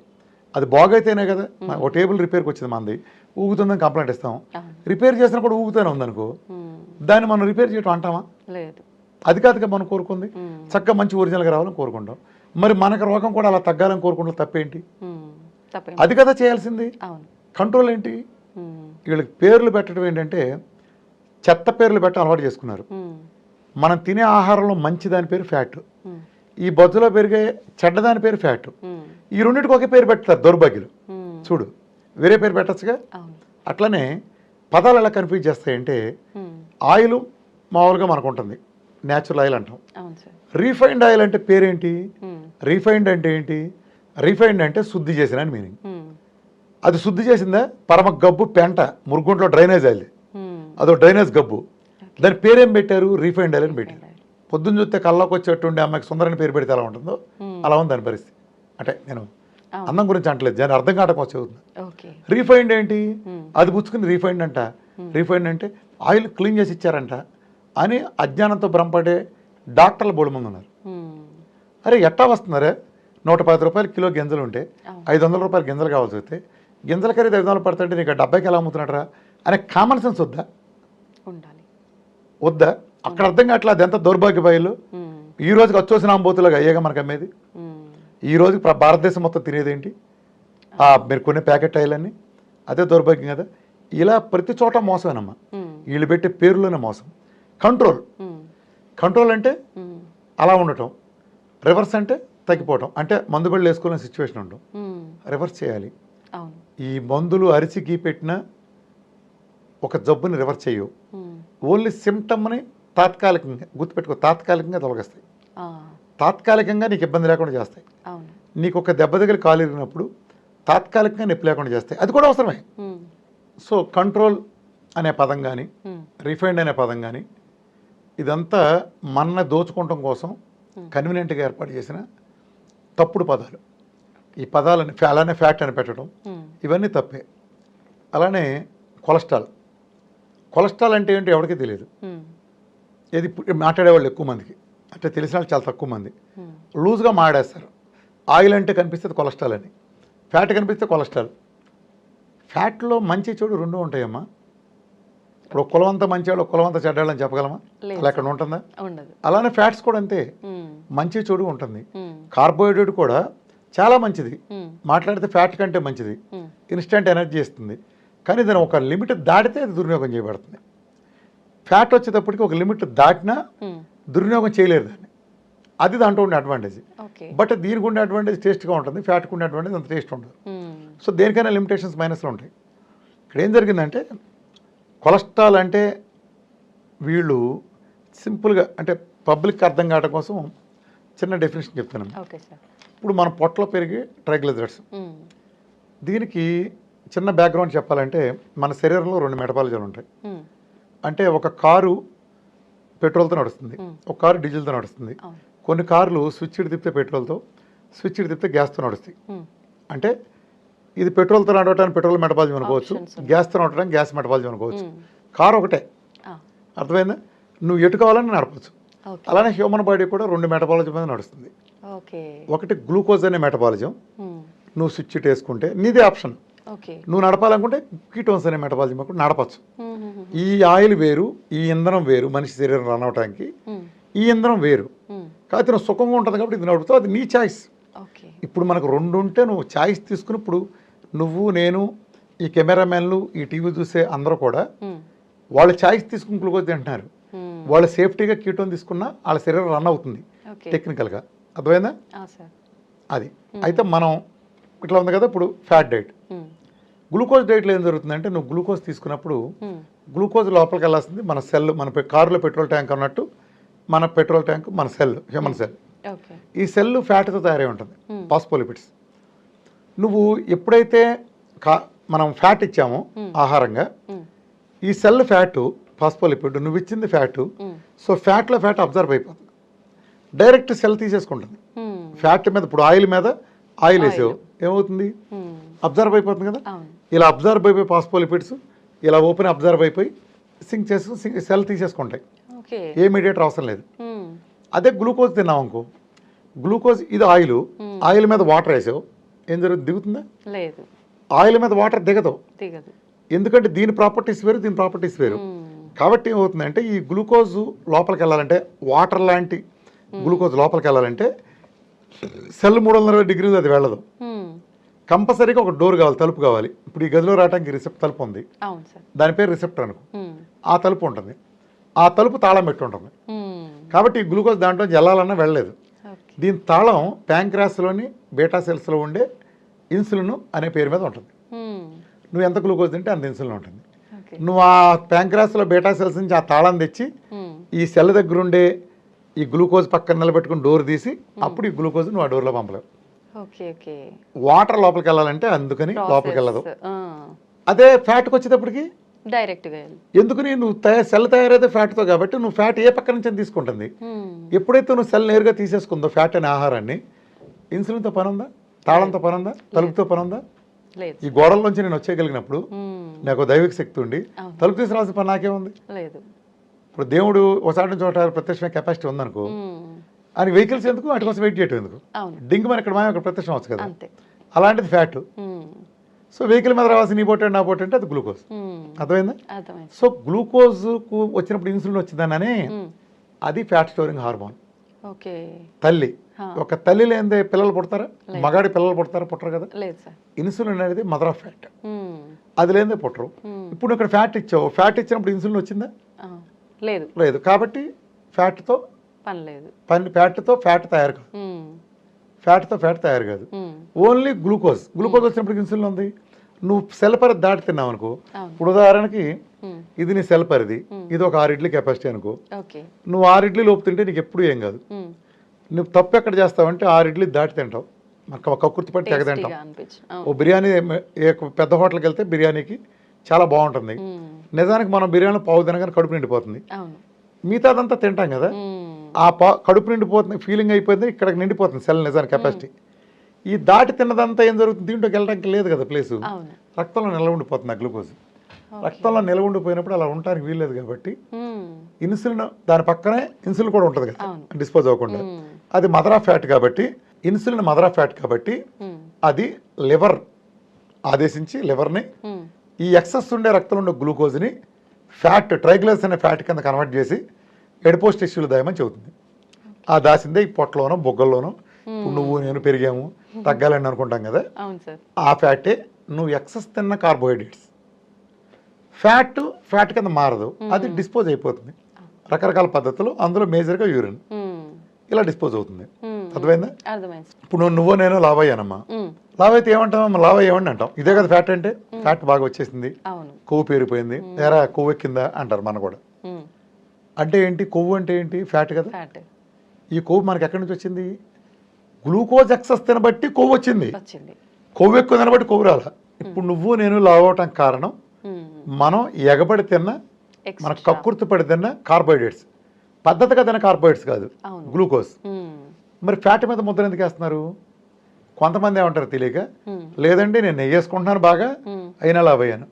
B: అది బాగైతేనే కదా. ఒక టేబుల్ రిపేర్కి వచ్చింది మంది, ఊగుతుందని కంప్లైంట్ ఇస్తాం, రిపేర్ చేసినప్పుడు ఊగుతూనే ఉందనుకో, దాన్ని మనం రిపేర్ చేయటం అంటామా? అది కాదుగా మనం కోరుకుంది, చక్కగా మంచి ఒరిజినల్గా రావాలని కోరుకుంటాం. మరి మనకు రోగం కూడా అలా తగ్గాలని కోరుకుంటాం, తప్పేంటి? అది కదా చేయాల్సింది. కంట్రోల్ ఏంటి? వీళ్ళకి పేర్లు పెట్టడం ఏంటంటే చెత్త పేర్లు పెట్టడం అలవాటు చేసుకున్నారు. మనం తినే ఆహారంలో మంచి దాని పేరు ఫ్యాట్, ఈ బొజ్జులో పెరిగే చెడ్డదాని పేరు ఫ్యాట్. ఈ రెండింటికి ఒకే పేరు పెడతారు దౌర్భాగ్యులు. చూడు, వేరే పేరు పెట్టచ్చుగా. అట్లనే పదాలు ఎలా కన్ఫ్యూజ్ చేస్తాయంటే, ఆయిల్ మామూలుగా మనకు ఉంటుంది, న్యాచురల్ ఆయిల్ అంటాం. రీఫైండ్ ఆయిల్ అంటే పేరేంటి? రీఫైండ్ అంటే ఏంటి? రీఫైండ్ అంటే శుద్ధి చేసిన అని మీనింగ్. అది శుద్ధి చేసిందా? పరమ గబ్బు పెంట మురుగుంట్లో డ్రైనేజ్ ఆయిల్, అదో డ్రైనేజ్ గబ్బు, దాని పేరేం పెట్టారు? రీఫైండ్ ఆయిల్ అని పెట్టారు. పొద్దున్న చూస్తే కళ్ళకు వచ్చేటుండే అమ్మాయికి సుందరని పేరు పెడితే ఎలా ఉంటుందో అలా ఉంది దాని పరిస్థితి. అంటే నేను అందం గురించి అంటలేదు, దాని అర్థం కావడం వచ్చేది. రీఫైండ్ ఏంటి? అది పుచ్చుకుని రీఫైండ్ అంట. రీఫైండ్ అంటే ఆయిల్ క్లీన్ చేసి ఇచ్చారంట అని అజ్ఞానంతో భ్రమపడే డాక్టర్ల బోడు మంది ఉన్నారు. అరే ఎట్టా వస్తున్నారే, 110 రూపాయలు కిలో గింజలు ఉంటే 500 రూపాయలు గింజలు కావాల్సి వస్తే గింజల ఖరీదు 500 పడుతుంటే నీకు 70కి ఎలా అమ్ముతున్నాడరా అనే కామన్ సెన్స్ వద్దా? వద్దా? అక్కడ అర్థం కావట్లేదు. అది ఎంత దౌర్భాగ్య బయలు. ఈ రోజుకి వచ్చేసిన అంబోతులుగా అయ్యేగా మనకు అమ్మేది. ఈ రోజుకి భారతదేశం మొత్తం తినేదేంటి? మీరు కొనే ప్యాకెట్ ఆయిలన్నీ అదే దౌర్భాగ్యం కదా. ఇలా ప్రతి చోట మోసమేనమ్మా, వీళ్ళు పెట్టే పేర్లోనే మోసం. కంట్రోల్ అంటే అలా ఉండటం, రివర్స్ అంటే తగ్గిపోవటం, అంటే మందు బళ్ళు వేసుకోవాలని సిచ్యువేషన్ ఉండటం. రివర్స్ చేయాలి. ఈ మందులు అరిచికి పెట్టిన ఒక జబ్బుని రివర్స్ చేయవు, ఓన్లీ సిమ్టమ్ని తాత్కాలికంగా గుర్తుపెట్టుకో, తాత్కాలికంగా తొలగిస్తాయి, తాత్కాలికంగా నీకు ఇబ్బంది లేకుండా చేస్తాయి. నీకు ఒక దెబ్బ దగ్గర కాలు ఇరిగినప్పుడు తాత్కాలికంగా నొప్పి లేకుండా చేస్తాయి, అది కూడా అవసరమే. సో కంట్రోల్ అనే పదం కానీ, రిఫైండ్ అనే పదం కానీ, ఇదంతా మన దోచుకోవటం కోసం కన్వీనియంట్గా ఏర్పాటు చేసిన తప్పుడు పదాలు. ఈ పదాలని అలానే ఫ్యాట్ అని పెట్టడం, ఇవన్నీ తప్పే. అలానే కొలెస్ట్రాల్ అంటే ఏంటో ఎవరికీ తెలియదు. ఇది మాట్లాడేవాళ్ళు ఎక్కువ మందికి, అంటే తెలిసిన వాళ్ళు చాలా తక్కువ మంది. లూజ్గా మాడేస్తారు. ఆయిల్ అంటే కనిపిస్తుంది కొలెస్ట్రాల్ అని, ఫ్యాట్ కనిపిస్తే కొలెస్ట్రాల్. ఫ్యాట్లో మంచి చెడు రెండు ఉంటాయమ్మా. ఇప్పుడు కులవంత మంచివాళ్ళు కులవంత చెడ్డాళ్ళు అని చెప్పగలమా? అలా ఎక్కడ ఉంటుందా? అలానే ఫ్యాట్స్ కూడా అంతే, మంచి చెడు ఉంటుంది. కార్బోహైడ్రేట్ కూడా చాలా మంచిది, మాట్లాడితే ఫ్యాట్ కంటే మంచిది, ఇన్స్టెంట్ ఎనర్జీ ఇస్తుంది. కానీ దాని ఒక లిమిట్ దాటితే అది దుర్వినియోగం చేయబడుతుంది. ఫ్యాట్ వచ్చేటప్పటికి ఒక లిమిట్ దాటినా దుర్వినియోగం చేయలేరు దాన్ని. అది దాంట్లో ఉండే అడ్వాంటేజ్. బట్ దీనికి ఉండే అడ్వాంటేజ్ టేస్ట్గా ఉంటుంది, ఫ్యాట్కి ఉండే అడ్వాంటేజ్ అంత టేస్ట్ ఉండదు. సో దేనికైనా లిమిటేషన్స్ మైనస్లో ఉంటాయి. ఇక్కడ ఏం జరిగిందంటే కొలెస్ట్రాల్ అంటే వీళ్ళు సింపుల్గా అంటే పబ్లిక్ అర్థం కావడం కోసం చిన్న డెఫినేషన్ చెప్తున్నాను. ఇప్పుడు మన పొట్టలో పెరిగే ట్రైగ్లిజరైడ్స్, దీనికి చిన్న బ్యాక్గ్రౌండ్ చెప్పాలంటే మన శరీరంలో 2 మెటబాలిజాలు ఉంటాయి. అంటే ఒక కారు పెట్రోల్తో నడుస్తుంది, ఒక కారు డీజిల్తో నడుస్తుంది. కొన్ని కార్లు స్విచ్ తిప్పితే పెట్రోల్తో, స్విచ్ తిప్పితే గ్యాస్తో నడుస్తాయి. అంటే ఇది పెట్రోల్తో నడవడానికి పెట్రోల్ మెటబాలిజం అనుకోవచ్చు, గ్యాస్తో నడవడానికి గ్యాస్ మెటబాలిజం అనుకోవచ్చు. కారు ఒకటే, అర్థమైందా? నువ్వు ఎటు కావాలని నడపచ్చు. అలానే హ్యూమన్ బాడీ కూడా 2 మెటబాలిజం మీద నడుస్తుంది. ఒకటి గ్లూకోజ్ అనే మెటబాలిజం, నువ్వు స్విచ్ వేసుకుంటే నీదే ఆప్షన్. నువ్వు నడపాలనుకుంటే కీటోన్స్ అనే మెటబాలిజం కూడా నడపచ్చు. ఈ ఆయిల్ వేరు, ఈ ఇంధనం వేరు. మనిషి శరీరం రన్ అవడానికి ఈ ఇంధనం వేరు. కాబట్టి నువ్వు సుఖంగా ఉంటుంది కాబట్టి ఇది నడుపుతావు, అది నీ ఛాయిస్. ఇప్పుడు మనకు 2 ఉంటే నువ్వు ఛాయిస్ తీసుకుని, ఇప్పుడు నువ్వు నేను ఈ కెమెరామెన్లు ఈ టీవీ చూసే అందరూ కూడా వాళ్ళ ఛాయిస్ తీసుకుని గ్లూకోజ్ తింటున్నారు. వాళ్ళ సేఫ్టీగా కీటోన్ తీసుకున్నా వాళ్ళ శరీరం రన్ అవుతుంది టెక్నికల్గా. అర్థమైందా? అది అయితే మనం ఇట్లా ఉంది కదా. ఇప్పుడు ఫ్యాట్ డైట్, గ్లూకోజ్ డైట్లో ఏం జరుగుతుందంటే నువ్వు గ్లూకోజ్ తీసుకున్నప్పుడు గ్లూకోజ్ లోపలికి వెళ్ళాల్సింది మన సెల్. మన కారులో పెట్రోల్ ట్యాంక్ అన్నట్టు మన పెట్రోల్ ట్యాంక్ మన సెల్, హ్యూమన్ సెల్. ఈ సెల్ ఫ్యాట్తో తయారై ఉంటుంది, ఫాస్ఫోలిపిడ్స్. నువ్వు ఎప్పుడైతే మనం ఫ్యాట్ ఇచ్చామో ఆహారంగా, ఈ సెల్ ఫ్యాటు ఫాస్ఫోలిపిడ్, నువ్వు ఇచ్చింది ఫ్యాటు. సో ఫ్యాట్లో ఫ్యాట్ అబ్జర్వ్ అయిపోతుంది, డైరెక్ట్ సెల్ తీసేసుకుంటుంది. ఫ్యాట్ మీద ఇప్పుడు ఆయిల్ మీద ఆయిల్ వేసావు, ఏమవుతుంది? అబ్జర్వ్ అయిపోతుంది కదా. ఇలా అబ్జర్వ్ అయిపోయి ఫాస్ఫోలిపిడ్స్ ఇలా ఓపెన్ అబ్జర్వ్ అయిపోయి సింక్ చేసి సెల్ తీసేసుకుంటాయి, ఏ మీడియేటర్ అవసరం లేదు. అదే గ్లూకోజ్ తిన్నావు అనుకో, గ్లూకోజ్ ఇది ఆయిల్, ఆయిల్ మీద వాటర్ వేసావు, ఏం జరుగుతుంది? దిగుతుందా? లేదు. ఆయిల్ మీద వాటర్ దిగదు, ఎందుకంటే దీని ప్రాపర్టీస్ వేరు, దీని ప్రాపర్టీస్ వేరు. కాబట్టి ఏమవుతుందంటే ఈ గ్లూకోజ్ లోపలికి వెళ్ళాలంటే, వాటర్ లాంటి గ్లూకోజ్ లోపలికి వెళ్ళాలంటే సెల్ 360 డిగ్రీలు అది వెళ్ళదు. కంపల్సరీగా ఒక డోర్ కావాలి, తలుపు కావాలి. ఇప్పుడు ఈ గదిలో రావడానికి తలుపు ఉంది, దాని పేరు రిసెప్టర్ అనుకో. ఆ తలుపు ఉంటుంది, ఆ తలుపు తాళం పెట్టి ఉంటుంది. కాబట్టి ఈ గ్లూకోజ్ దాంట్లో వెళ్ళాలన్నా వెళ్ళలేదు. దీని తాళం ప్యాంక్రాస్లోని బీటా సెల్స్లో ఉండే ఇన్సులిన్ అనే పేరు మీద ఉంటుంది. నువ్వు ఎంత గ్లూకోజ్ తింటే అంత ఇన్సులిన్ ఉంటుంది. నువ్వు ఆ ప్యాంక్రాస్లో బీటా సెల్స్ నుంచి ఆ తాళం తెచ్చి ఈ సెల్ దగ్గర ఉండే ఈ గ్లూకోజ్ పక్కన నిలబెట్టుకుని డోర్ తీసి అప్పుడు ఈ గ్లూకోజ్ నువ్వు ఆ డోర్లో పంపలేవు. వాటర్ లోపలికి వెళ్ళాలంటే అందుకని లోపలికి వెళ్ళదు. అదే ఫ్యాట్కి వచ్చేటప్పటికి
A: డైరెక్ట్గా
B: ఎందుకని నువ్వు సెల్ తయారైతే ఫ్యాట్తో, కాబట్టి నువ్వు ఫ్యాట్ ఏ పక్క నుంచి తీసుకుంటుంది. ఎప్పుడైతే నువ్వు సెల్ నేరుగా తీసేసుకుందో ఫ్యాట్ అనే ఆహారాన్ని, ఇన్సులిన్తో పని ఉందా? తాళంతో పని ఉందా? తలుపుతో పని ఉందా? ఈ గోడల్లోంచి నేను వచ్చేయగలిగినప్పుడు నాకు దైవిక శక్తి ఉండి తలుపు తీసి రాసిన పని నాకేముంది? ఇప్పుడు దేవుడు ఒకసారి నుంచి ఒకటి ప్రత్యక్షమైన కెపాసిటీ ఉందనుకో, అని వెహికల్స్ ఎందుకు, వాటి కోసం వెయిట్ చేయటం ఎందుకు? డింగ్ మన ఇక్కడ మనం ప్రత్యక్షం అవచ్చు కదా. అలాంటిది ఫ్యాట్. సో వెహికల్ మీద రావాల్సిన నీ పోటీ నా పోటీ అంటే అది గ్లూకోజ్. అర్థమైందా? సో గ్లూకోజ్కు వచ్చినప్పుడు ఇన్సులిన్ వచ్చిందనని అది ఫ్యాట్ స్టోరింగ్ హార్మోన్. తల్లి, ఒక తల్లి లేనిదే పిల్లలు పుడతారా? మగాడి పిల్లలు పుడతారా? పుట్టరు కదా. ఇన్సులిన్ అనేది మదర్ ఆఫ్ ఫ్యాట్, అది లేనిదే పుట్టరు. ఇప్పుడు ఇక్కడ ఫ్యాట్ ఇచ్చావు, ఫ్యాట్ ఇచ్చినప్పుడు ఇన్సులిన్ వచ్చిందా? లేదు. కాబట్టి ఫ్యాట్తో పని లేదు, ఫ్యాట్తో ఫ్యాట్ తయారు కాదు, ఫ్యాట్తో ఫ్యాట్ తయారు కాదు. Only glucose. గ్లూకోజ్ వచ్చినప్పుడు ఇన్సులిన్ ఉంది. నువ్వు సెల్ పరిధి దాటి తిన్నావు అనుకో, ఇప్పుడు ఉదాహరణకి ఇది నీ సెల్ పరిధి, ఇది ఒక 6 ఇడ్లీ కెపాసిటీ అనుకో. నువ్వు 6 ఇడ్లీ లోపు తింటే నీకు ఎప్పుడు ఏం కాదు. నువ్వు తప్పు ఎక్కడ చేస్తావంటే 6 ఇడ్లీ దాటి తింటావు, కక్కుర్తి పట్టి తెగ తింటావు. ఓ బిర్యానీ పెద్ద హోటల్కి వెళ్తే బిర్యానీకి చాలా బాగుంటుంది, నిజానికి మనం బిర్యానీ పావు తినగానే కడుపు నిండిపోతుంది. మిగతాదంతా తింటాం కదా, ఆ కడుపు నిండిపోతుంది, ఫీలింగ్ అయిపోతుంది, ఇక్కడ నిండిపోతుంది సెల్ నిజానికి కెపాసిటీ. ఈ దాటి తిన్నదంతా ఏం జరుగుతుంది? దీంట్లోకి వెళ్ళడానికి లేదు కదా ప్లేసు, రక్తంలో నిల్వ ఉండిపోతుంది ఆ గ్లూకోజ్. రక్తంలో నిల్వ ఉండిపోయినప్పుడు అలా ఉండడానికి వీల్లేదు కాబట్టి ఇన్సులిన్ దాని పక్కనే ఇన్సులిన్ కూడా ఉంటుంది కదా డిస్పోజ్ అవ్వకుండా. అది మదర్ ఆఫ్ ఫ్యాట్ కాబట్టి, ఇన్సులిన్ మదర్ ఆఫ్ ఫ్యాట్ కాబట్టి అది లివర్ ఆదేశించి లివర్ని ఈ ఎక్సెస్ ఉండే రక్తంలో ఉండే గ్లూకోజ్ని ఫ్యాట్, ట్రైగ్లిజరైడ్స్ అనే ఫ్యాట్ కింద కన్వర్ట్ చేసి ఎడిపోస్ టిష్యూలు దాయమని చెబుతుంది. ఆ దాసిందే ఈ పొట్టలోనో బొగ్గల్లోనో ఇప్పుడు నువ్వు నేను పెరిగాము, తగ్గాలని అనుకుంటాం కదా,
A: అవును సార్.
B: ఆ ఫ్యాటే నువ్వు ఎక్సెస్ తిన్న కార్బోహైడ్రేట్స్. ఫ్యాట్ కింద మారదు, అది డిస్పోజ్ అయిపోతుంది రకరకాల పద్ధతులు, అందులో మేజర్గా యూరిన్ ఇలా డిస్పోజ్ అవుతుంది. అర్థమైందా?
A: అర్థమైంది.
B: ఇప్పుడు నువ్వు నేను లావ్ అయ్యానమ్మా, లావ్ అయితే ఏమంటాం, లావ్ అయ్యామని అంటాం. ఇదే కదా ఫ్యాట్ అంటే, ఫ్యాట్ బాగా వచ్చేసింది,
A: అవును.
B: కొవ్వు పేరిపోయింది, ఎరా కొవ్వు ఎక్కిందా అంటారు మన కూడా. అంటే ఏంటి కొవ్వు అంటే ఏంటి, ఫ్యాట్ కదా.
A: ఫ్యాట్
B: ఈ కొవ్వు మనకి ఎక్కడి నుంచి వచ్చింది, గ్లూకోజ్ ఎక్సెస్ తినబట్టి కొవ్వు వచ్చింది,
A: వచ్చింది.
B: కొవ్వు ఎక్కువ తినబట్టి కొవ్వు రాలా. ఇప్పుడు నువ్వు నేను లావ్ అవటానికి కారణం మనం ఎగబడి తిన్న, మన కక్కుర్తి పడి తిన్న కార్బోహైడ్రేట్స్, పద్ధతిగా తిన్న కార్బోహైడ్రేట్స్ కాదు, గ్లూకోజ్. మరి ఫ్యాట్ మీద ముద్ర ఎందుకు వేస్తున్నారు? కొంతమంది ఏమంటారు తెలియక, లేదండి నేను నెయ్యి వేసుకుంటున్నాను బాగా అయినా లావ్ అయ్యాను.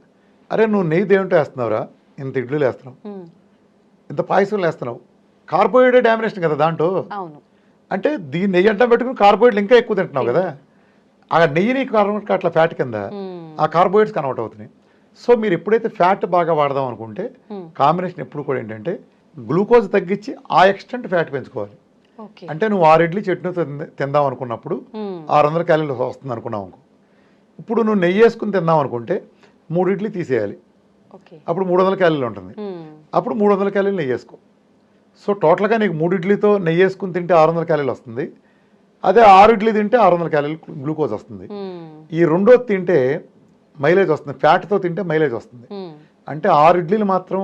B: అరే నువ్వు నెయ్యి దేంటో వేస్తున్నావురా, ఇంత ఇడ్లీలు వేస్తున్నావు, ఇంత పాయసం వేస్తున్నావు, కార్బోహైడ్రేట్ డామినేషన్ కదా దాంట్లో. అంటే దీన్ని నెయ్యి అడ్డం పెట్టుకుని కార్బోహైడ్రేట్లు ఇంకా ఎక్కువ తింటున్నావు కదా, ఆ నెయ్యిని కన్వర్ట్ అట్లా ఫ్యాట్ కింద ఆ కార్బోహైడ్రేట్స్ కన్వర్ట్ అవుతున్నాయి. సో మీరు ఎప్పుడైతే ఫ్యాట్ బాగా వాడదాం అనుకుంటే కాంబినేషన్ ఎప్పుడు కూడా ఏంటంటే గ్లూకోజ్ తగ్గించి ఆ ఎక్స్టెంట్ ఫ్యాట్ పెంచుకోవాలి. అంటే నువ్వు 6 ఇడ్లీ చట్నీ తిందాం అనుకున్నప్పుడు 600 క్యాలరీలు వస్తుంది అనుకున్నావు అనుకో, ఇప్పుడు నువ్వు నెయ్యి వేసుకుని తిందాం అనుకుంటే 3 ఇడ్లీ తీసేయాలి, అప్పుడు 300 క్యాలరీలు ఉంటుంది, అప్పుడు 300 క్యాలరీలు నెయ్యి వేసుకో. సో టోటల్గా నీకు 3 ఇడ్లీతో నెయ్యి వేసుకుని తింటే 600 క్యాలరీలు వస్తుంది, అదే 6 ఇడ్లీ తింటే 600 క్యాలరీలు గ్లూకోజ్ వస్తుంది. ఈ రెండోది తింటే మైలేజ్ వస్తుంది, ఫ్యాట్తో తింటే మైలేజ్ వస్తుంది. అంటే 6 ఇడ్లీలు మాత్రం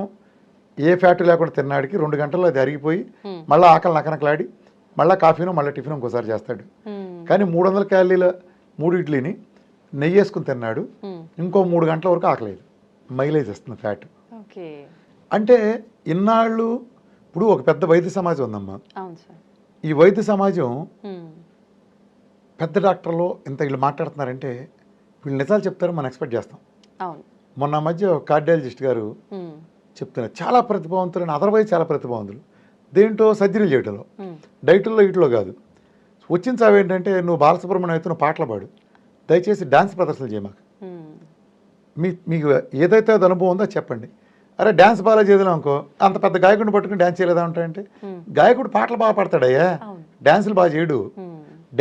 B: ఏ ఫ్యాట్ లేకుండా తిన్నాడికి 2 గంటల్లో అది అరిగిపోయి మళ్ళీ ఆకలి నకనకలాడి మళ్ళీ కాఫీనో మళ్ళీ టిఫిన్ ఇంకోసారి చేస్తాడు. కానీ 300 క్యాలరీల 3 ఇడ్లీని నెయ్యి వేసుకుని తిన్నాడు, ఇంకో 3 గంటల వరకు ఆకలేదు, మైలేజ్ వస్తుంది ఫ్యాట్. అంటే ఇన్నాళ్ళు ఇప్పుడు ఒక పెద్ద వైద్య సమాజం ఉందమ్మా, ఈ వైద్య సమాజం పెద్ద డాక్టర్లు ఇంత వీళ్ళు మాట్లాడుతున్నారంటే వీళ్ళు నిజాలు చెప్తారో మనం ఎక్స్పెక్ట్ చేస్తాం. మొన్న మధ్య కార్డియాలజిస్ట్ గారు చెప్తున్నారు, చాలా ప్రతిభావంతులు, అదర్వైజ్ చాలా ప్రతిభావంతులు దేంట్లో సర్జరీలు చేయడంలో, డైట్లో వీటిలో కాదు. వచ్చిన చావు ఏంటంటే నువ్వు బాలసుబ్రహ్మణ్యం అయితే నువ్వు పాటలు పాడు, దయచేసి డ్యాన్స్ ప్రదర్శనలు చేయమాక, మీకు ఏదైతే అది అనుభవం ఉందో చెప్పండి. అరే డ్యాన్స్ బాగా చేయలేం అనుకో, అంత పెద్ద గాయకుడిని పట్టుకుని డ్యాన్స్ చేయలేదా ఉంటాయంటే, గాయకుడు పాటలు బాగా పాడతాడయ్యా, డ్యాన్సులు బాగా చేయడు.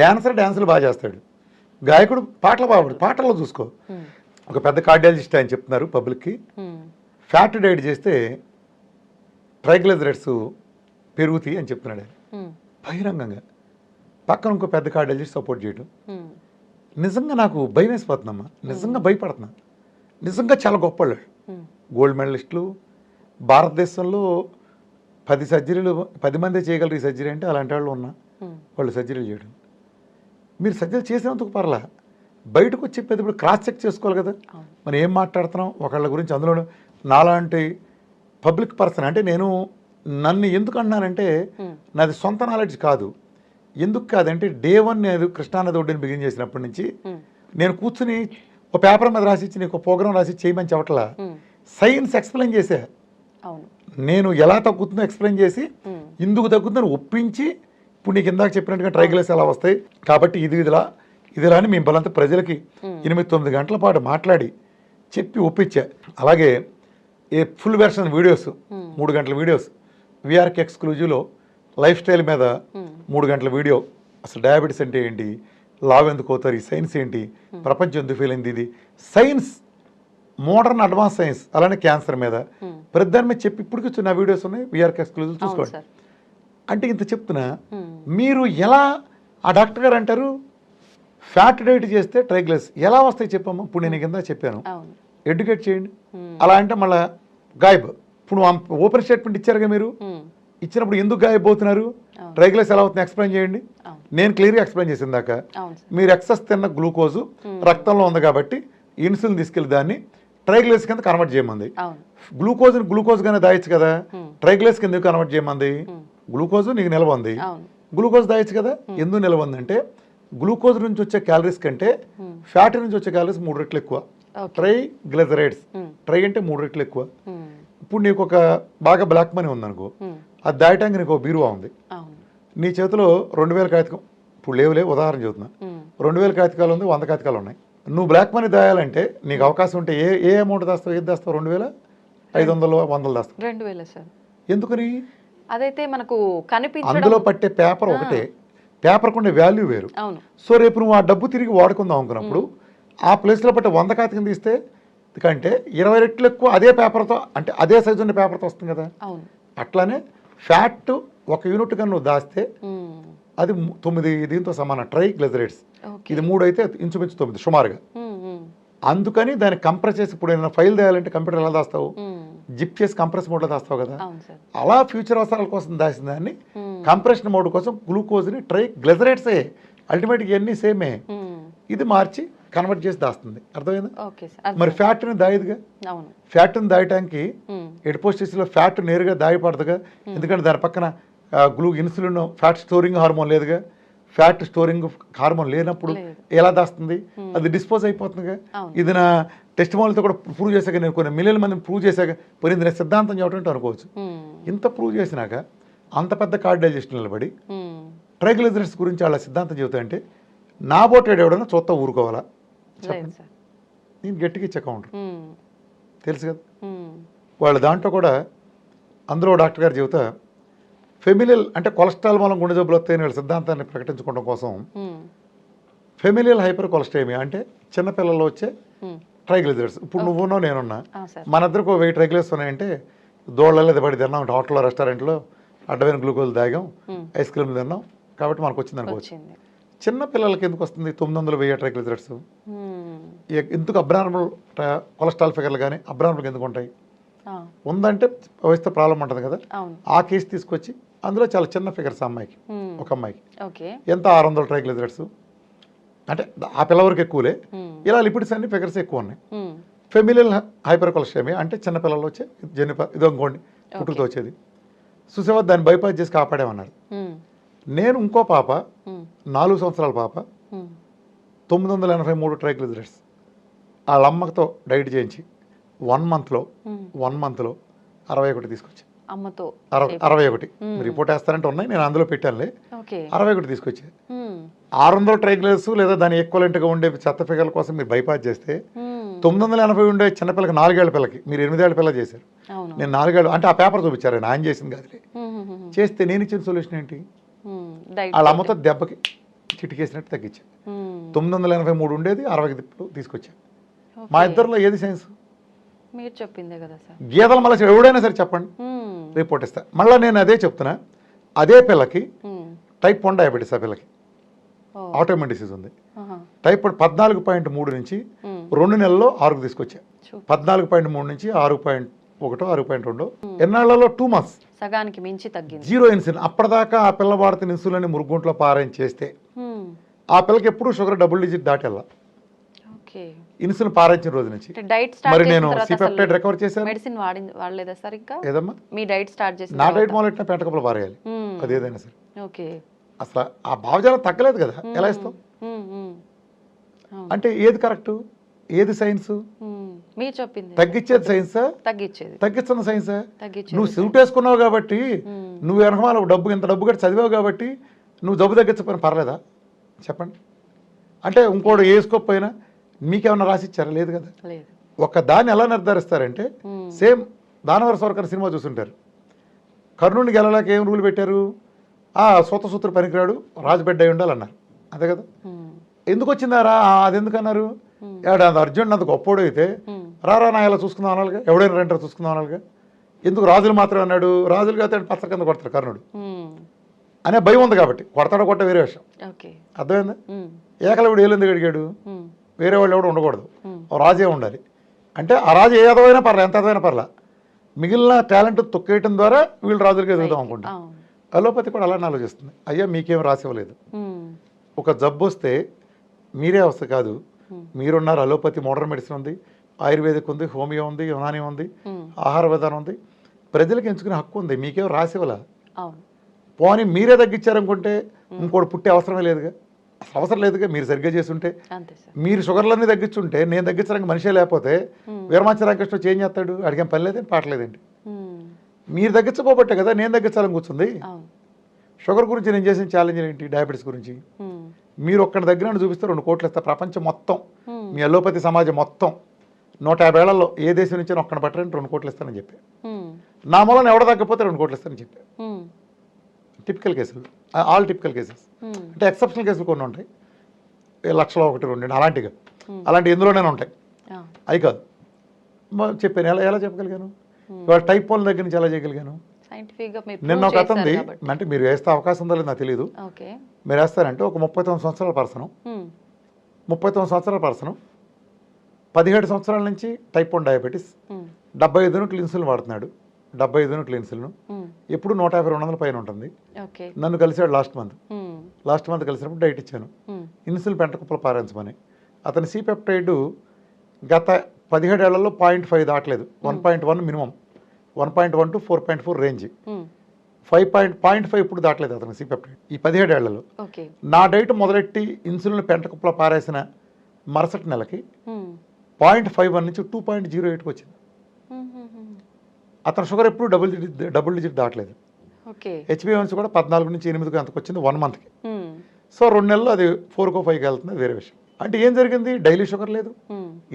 B: డ్యాన్సులు బాగా చేస్తాడు, గాయకుడు పాటలు బాగా పాడు, పాటల్లో చూసుకో. ఒక పెద్ద కార్డియాలజిస్ట్ ఆయన చెప్తున్నారు పబ్లిక్కి, ఫ్యాట్ డైట్ చేస్తే ట్రైగ్లిజరైడ్స్ పెరుగుతాయి అని చెప్తున్నాడు ఆయన బహిరంగంగా. పక్కన ఇంకో పెద్ద కార్డియాలజిస్ట్ సపోర్ట్ చేయడం. నిజంగా నాకు భయం వేసిపోతుందమ్మా, నిజంగా భయపడుతున్నా. నిజంగా చాలా గొప్ప వాళ్ళు, గోల్డ్ మెడలిస్టులు, భారతదేశంలో 10 సర్జరీలు 10 మందే చేయగలరు ఈ సర్జరీ అంటే, అలాంటి వాళ్ళు ఉన్నా వాళ్ళు సర్జరీలు చేయడం. మీరు సర్జరీ చేసినందుకు పర్లా, బయటకు వచ్చి చెప్పేది ఇప్పుడు క్రాస్ చెక్ చేసుకోవాలి కదా, మనం ఏం మాట్లాడుతున్నాం ఒకళ్ళ గురించి. అందులో నాలాంటి పబ్లిక్ పర్సన్ అంటే నన్ను ఎందుకు అన్నానంటే నాది సొంత నాలెడ్జ్ కాదు. ఎందుకు కాదంటే డే 1 నేను కృష్ణానది ఒడ్డుని బిగిన్ చేసినప్పటి నుంచి నేను కూర్చుని ఒక పేపర్ మీద రాసిచ్చి నీకు ప్రోగ్రామ్ రాసి చేయమని చెప్పట్లా, సైన్స్ ఎక్స్ప్లెయిన్ చేసా. నేను ఎలా తగ్గుతుందో ఎక్స్ప్లెయిన్ చేసి ఇందుకు తగ్గుతుందని ఒప్పించి, ఇప్పుడు నీకు ఇందాక చెప్పినట్టుగా ట్రైగ్లిసరైడ్స్ ఎలా వస్తాయి కాబట్టి ఇదిలా అని మేము బలంతా ప్రజలకి 8-9 గంటల పాటు మాట్లాడి చెప్పి ఒప్పించా. అలాగే ఫుల్ వెర్షన్ వీడియోస్ 3 గంటల వీడియోస్ విఆర్కే ఎక్స్క్లూజివ్లో లైఫ్ స్టైల్ మీద 3 గంటల వీడియో, అసలు డయాబెటీస్ అంటే ఏంటి, లావ్ ఎందుకు అవుతారు, ఈ సైన్స్ ఏంటి, ప్రపంచం ఎందుకు ఫెయిల్ అయింది, ఇది సైన్స్, మోడర్న్ అడ్వాన్స్ సైన్స్, అలానే క్యాన్సర్ మీద ప్రతిదాని మీద చెప్పి ఇప్పటికి నా వీడియోస్ ఉన్నాయి విఆర్కే ఎక్స్క్లూజివ్ చూసుకోండి. అంటే ఇంత చెప్తున్నా, మీరు ఎలా ఆ డాక్టర్ గారు అంటారు ఫ్యాట్ డైట్ చేస్తే ట్రైగ్లిస్ ఎలా వస్తాయి చెప్పమ్మా. ఇప్పుడు నేను కింద చెప్పాను, ఎడ్యుకేట్ చేయండి. అలా అంటే మళ్ళీ గాయబ్. ఇప్పుడు ఓపెన్ స్టేట్మెంట్ ఇచ్చారుగా మీరు, ఇచ్చినప్పుడు ఎందుకు గాయపోతున్నారు, ట్రైగ్లిస్ ఎలా అవుతుంది ఎక్స్ప్లెయిన్ చేయండి. నేను క్లియర్గా ఎక్స్ప్లెయిన్ చేసిన దాకా మీరు ఎక్సెస్ తిన్న గ్లూకోజు రక్తంలో ఉంది కాబట్టి ఇన్సులిన్ తీసుకెళ్ళి దాన్ని ట్రైగ్లిస్ కింద కన్వర్ట్ చేయమంది. గ్లూకోజ్ గానే దాయచ్చు కదా, ట్రైగ్లిస్ కింద కన్వర్ట్ చేయమంది. గ్లూకోజ్ నీకు నిల్వ ఉంది, గ్లూకోజ్ దాయచ్చు కదా. ఎందుకు నిల్వ ఉందంటే గ్లూకోజ్ నుంచి వచ్చే క్యాలరీస్ కంటే ఫ్యాట్ నుంచి వచ్చే క్యాలరీస్ 3 రెట్లు ఎక్కువ. ట్రైగ్లిజరైడ్స్, ట్రై అంటే 3 రెట్లు ఎక్కువ. ఇప్పుడు నీకు ఒక బాగా బ్లాక్ మనీ ఉందనుకో, అది దాయటానికి నీకు బీరువా ఉంది, నీ చేతిలో 2000 కాగితం ఇప్పుడు లేవులే, ఉదాహరణ చెబుతున్నా, 2000 కాగితాలు ఉంది, 100 కాగితాలు ఉన్నాయి. నువ్వు బ్లాక్ మనీ దాయాలంటే నీకు అవకాశం ఉంటే ఏ అమౌంట్ దాస్తావు, ఏది దాస్తావు, 2500 100 దాస్తావు.
A: 2000 సార్.
B: ఎందుకని,
A: అదైతే మనకు కనిపించడం,
B: అందులో పట్టే పేపర్ ఒకటే, పేపర్కు ఉండే వాల్యూ వేరు.
A: అవును.
B: సో రేపు నువ్వు ఆ డబ్బు తిరిగి వాడుకుందాం అనుకున్నప్పుడు ఆ ప్లేస్లో బట్టి 100 కాగితం తీస్తే కంటే 20 రెట్లు ఎక్కువ అదే పేపర్తో, అంటే అదే సైజు ఉన్న పేపర్తో వస్తుంది కదా.
A: అవును.
B: అట్లానే ఫ్యాట్ 1 యూనిట్ కన్నా నువ్వు దాస్తే అది 9 దీంతో సమానం, ట్రైగ్లిజరైడ్స్. ఇది 3 అయితే ఇంచుమించు 9 సుమారుగా. అందుకని దాన్ని కంప్రెస్ చేసి, ఇప్పుడు ఏదైనా ఫైల్ చేయాలంటే కంప్యూటర్ ఎలా దాస్తావు, జిప్ చేసి కంప్రెస్ మోడ్లో దాస్తావు కదా. అలా ఫ్యూచర్ అవసరాల కోసం దాసిన దాన్ని కంప్రెషన్ మోడ్ కోసం గ్లూకోజ్ని ట్రైగ్లిజరైడ్సే, అల్టిమేట్గా ఇవన్నీ సేమే, ఇది మార్చి కన్వర్ట్ చేసి దాస్తుంది. అర్థమైందా? మరి ఫ్యాట్ని దాయదుగా. ఫ్యాట్ని దాయటానికి ఎడిపోస్టిస్లో ఫ్యాట్ నేరుగా దాయపడదుగా, ఎందుకంటే దాని పక్కన ఇన్సులిన్ ఫ్యాట్ స్టోరింగ్ హార్మోన్ లేదుగా. ఫ్యాట్ స్టోరింగ్ హార్మోన్ లేనప్పుడు ఎలా దాస్తుంది, అది డిస్పోజ్ అయిపోతుందిగా. ఇది నా టెస్ట్ మోల్తో కూడా ప్రూవ్ చేశాక, నేను కొన్ని మిలియన్ మందిని ప్రూవ్ చేశాక పోయింది, నేను సిద్ధాంతం చెప్పడం అనుకోవచ్చు. ఇంత ప్రూవ్ చేసినాక అంత పెద్ద కార్డ్ డైజెషన్ నిలబడి ట్రైగ్లిజరైడ్స్ గురించి వాళ్ళ సిద్ధాంతం చెబుతాయంటే నాబోటేడు ఎవడన్నా చూస్తా ఊరుకోవాలా? నేను గట్టిగా ఇచ్చే కౌంటర్ తెలుసు కదా. వాళ్ళ దాంట్లో కూడా అందులో డాక్టర్ గారు చెబుతా, ఫెమిలియల్ అంటే కొలెస్ట్రాల్ మూలం గుండె జబ్బులు వస్తాయని వీళ్ళ సిద్ధాంతాన్ని ప్రకటించుకోవడం కోసం ఫెమిలియల్ హైపర్ కొలెస్ట్రేమియా అంటే చిన్నపిల్లల్లో వచ్చే ట్రైగ్లిజరైడ్స్. ఇప్పుడు నువ్వునో నేనున్నా, మన ఇద్దరికి 1000 ట్రైగ్లిజరైడ్స్ ఉన్నాయంటే దోళ్ళలో పడి తిన్నాం, హోటల్లో రెస్టారెంట్లో అడ్డమైన గ్లూకోజ్ తాగాం, ఐస్ క్రీమ్ తిన్నాం కాబట్టి మనకు వచ్చింది అనుకోవచ్చు. చిన్న పిల్లలకి ఎందుకు వస్తుంది 900 1000 ట్రైగ్లిజరైడ్స్? ఎందుకు అబ్నార్మల్ కొలెస్ట్రాల్ ఫిగర్లు కానీ అబ్నార్మల్గా ఎందుకు ఉంటాయి? ఉందంటే వయసుతో ప్రాబ్లం ఉంటుంది కదా. ఆ కేసు తీసుకొచ్చి అందులో చాలా చిన్న ఫిగర్స్ అమ్మాయికి, ఒక అమ్మాయికి ఎంత 600 ట్రైగ్లిజరైడ్స్, అంటే ఆ పిల్ల వరకు ఎక్కువలే. ఇలా లిపిడ్స్ అన్ని ఫిగర్స్ ఎక్కువ ఉన్నాయి. ఫెమిలియల్ హైపర్ కొలెస్ట్రేమియా అంటే చిన్న పిల్లలు వచ్చే ఇది అనుకోండి, పుట్టుకతో వచ్చేది. సుసేవా దాన్ని బైపాస్ చేసి కాపాడేమన్నారు. నేను ఇంకో పాప 4 సంవత్సరాల పాప 983 ట్రైగ్లిజరైడ్స్ వాళ్ళ అమ్మతో డైట్ చేయించి 1 మంత్లో 61 తీసుకొచ్చి, అమ్మతో 61 రిపోర్ట్ వేస్తారంటే ఉన్నాయి, నేను అందులో పెట్టానులే. 61 తీసుకొచ్చి 600 ట్రైగ్లిజరైడ్స్ లేదా దాని ఈక్వలెంట్గా ఉండే చెత్త ఫిగర్ల కోసం మీరు బైపాస్ చేస్తే 980 ఉండే చిన్నపిల్లకి 4 ఏళ్ల పిల్లకి మీరు 8 ఏళ్ల పిల్ల చేశారు. నేను 4 ఏళ్ళు అంటే ఆ పేపర్ చూపించారు, ఆయన చేసింది కాదులే. చేస్తే నేను ఇచ్చిన సొల్యూషన్ ఏంటి? వాళ్ళ అమ్మతో దెబ్బకి చిటికేసినట్టు తగ్గించాను. 983 ఉండేది 60 తీసుకొచ్చాను. మా ఇద్దరిలో ఏది సైన్స్?
A: మీరు చెప్పిందే కదా సార్.
B: గీతల మళ్ళీ ఎవడైనా సరే చెప్పండి, రిపోర్ట్ ఇస్తా. మళ్ళీ నేను అదే చెప్తున్నా, అదే పిల్లకి టైప్ 1 డయాబెటీస్, ఆ పిల్లకి ఆటోఇమ్యూన్ డిసీజ్ ఉంది. టైప్ 14.3 నుంచి 2 నెలల్లో 6 తీసుకొచ్చా. 14.3 నుంచి 6.1 6.2 ఎన్నాళ్లలో 2 months
A: సగానికి మించి తగ్గింది.
B: 0 ఇన్సులిన్. అప్పటిదాకా ఆ పిల్ల వాడుతున్న ఇన్సులిన్ మురుగుంట్లో పారాయణ చేస్తే ఆ పిల్లకి ఎప్పుడు షుగర్ డబుల్ డిజిట్ దాటెల్లా. ఇన్సులిన్ పారాయించిన రోజు నుంచి మరి నేను సిపెప్టైడ్ రికవర్ చేశాను.
A: మెడిసిన్ వాడలేదా సార్ ఇంకా?
B: ఏదమ్మా
A: మీ డైట్ స్టార్ట్ చేసి
B: నా డైట్ మొదలెట్టిన పెంట కప్పులు పారేయాలి, అది ఏదైనా సరే. అసలు ఆ భావజాలం తగ్గలేదు కదా, ఎలా ఇస్తావు? అంటే ఏది కరెక్ట్, ఏది సైన్స్?
A: మీరు చెప్పింది
B: తగ్గించేది సైన్సా, తగ్గించిన సైన్సా? నువ్వు సూట్ వేసుకున్నావు కాబట్టి, నువ్వు వెనకమాల ఇంత డబ్బు కట్టి చదివావు కాబట్టి నువ్వు జబ్బు తగ్గించకపోయినా పర్లేదా చెప్పండి? అంటే ఇంకోటి వేసుకోకపోయినా మీకేమన్నా రాసిచ్చారా? లేదు కదా. ఒక దాన్ని ఎలా నిర్ధారిస్తారంటే సేమ్ దానవర సవర్కర్ సినిమా చూసుంటారు. కర్ణుడికి గెలలేక ఏం రూల్ పెట్టారు? సూత్ర పనికిరాడు, రాజుబిడ్డ అయి ఉండాలన్నారు, అంతే కదా. ఎందుకు వచ్చిందారా? అది ఎందుకన్నారు? అర్జునుడు అంత గొప్పోడు అయితే రారా నా ఇలా చూసుకుందాం అనాలిగా, ఎవడైనా రెంటర్ చూసుకుందాం అనాలిగా. ఎందుకు రాజులు మాత్రమే అన్నాడు? రాజులు కాదు పచ్చల కింద కొడతాడు కర్ణుడు అనే భయం ఉంది కాబట్టి. కొడతాడో కొట్ట వేరే విషయం, అర్థమైందా? ఏకలవుడు ఏలెందుకు అడిగాడు? వేరే వాళ్ళు ఎవడు ఉండకూడదు, రాజే ఉండాలి. అంటే ఆ రాజు ఏ అదవైనా పర్లే, ఎంత అదవైనా పర్లే, మిగిలిన టాలెంట్ తొక్కేయటం ద్వారా వీళ్ళు రాజులకి ఎదుగుదాం అనుకుంటాం. అలోపతి కూడా అలానే ఆలోచిస్తుంది. అయ్యా మీకేం రాసి ఇవ్వలేదు, ఒక జబ్బు వస్తే మీరే అవస్థ కాదు, మీరున్నారు. అలోపతి మోడర్న్ మెడిసిన్ ఉంది, ఆయుర్వేదిక్ ఉంది, హోమియో ఉంది, యునాని ఉంది, ఆహార విధానం ఉంది, ప్రజలకు ఎంచుకునే హక్కు ఉంది, మీకేం రాసి ఇవ్వాల. పోనీ మీరే తగ్గించారనుకుంటే ఇంకోటి పుట్టే అవసరమే లేదుగా, అసలు అవసరం లేదుగా. మీరు సరిగ్గా చేస్తుంటే, మీరు షుగర్లన్నీ తగ్గించుంటే, నేను తగ్గించడానికి మనిషే లేకపోతే వీరమాచి రామకృష్ణ చేంజ్ చేస్తాడు, అడిగేం పని లేదేంటి, పాటలేదేంటి? మీరు తగ్గించబోబట్టే కదా నేను తగ్గించాలని కూర్చుంది. షుగర్ గురించి నేను చేసిన ఛాలెంజ్ ఏంటి? డయాబెటీస్ గురించి మీరు ఒక్కడి దగ్గర చూపిస్తే 2 కోట్లు ఇస్తా. ప్రపంచం మొత్తం మీ అలోపతి సమాజం మొత్తం 150 ఏళ్లలో ఏ దేశం నుంచి ఒక్కడిని పట్టరని 2 కోట్లు ఇస్తానని చెప్పి, నా మూలన ఎవడ తగ్గపోతే 2 కోట్లు ఇస్తానని చెప్పి. టిపికల్ కేసులు, ఆల్ టిపికల్ కేసెస్. అంటే ఎక్సెప్షనల్ కేసులు కొన్ని ఉంటాయి, లక్షలో 1, 2 అలాంటివి, అలాంటి ఎందులోనే ఉంటాయి, అవి కాదు. చెప్పాను ఎలా ఎలా చెప్పగలిగాను, ఇవాళ టైప్ 1 దగ్గర నుంచి ఎలా చేయగలిగాను. నిన్న ఒక అతనిది, అంటే మీరు వేస్తే అవకాశం ఉందో లేదు నాకు తెలియదు, మీరు వేస్తారంటే ఒక 39 సంవత్సరాల పర్సను, 39 సంవత్సరాల పర్సను 17 సంవత్సరాల నుంచి టైప్ 1 డయాబెటీస్, 75 యూనిట్లు ఇన్సులిన్ వాడుతున్నాడు, 75 యూనిట్లు ఇన్సులిన్, ఎప్పుడు 150-200 పైన ఉంటుంది. నన్ను కలిసాడు లాస్ట్ మంత్ కలిసినప్పుడు డైట్ ఇచ్చాను, ఇన్సులిన్ పెంటకుప్పలు పారించమని. అతని సిపెప్టైడ్ గత 17 ఏళ్లలో 0.5 దాటలేదు, 1.1 మినిమం, 1.1 to 4.4 రేంజ్, 0.5 ఇప్పుడు దాటలేదు అతను సిపెప్టైడ్ ఈ 17 ఏళ్లలో. నా డైట్ మొదలెట్టి ఇన్సులిన్ పెంటకుప్పలో పారేసిన మరుసటి నెలకి 0.51 నుంచి 2.08 వచ్చింది. అతను షుగర్ ఎప్పుడు డబుల్ డిజిట్ దాటలేదు. హెచ్బిఎన్సీ కూడా 14 నుంచి 8 అంతకు వచ్చింది 1 మంత్కి. సో 2 నెలలు అది 4కో 5కి వెళ్తుంది, వేరే విషయం. అంటే ఏం జరిగింది, డైలీ షుగర్ లేదు,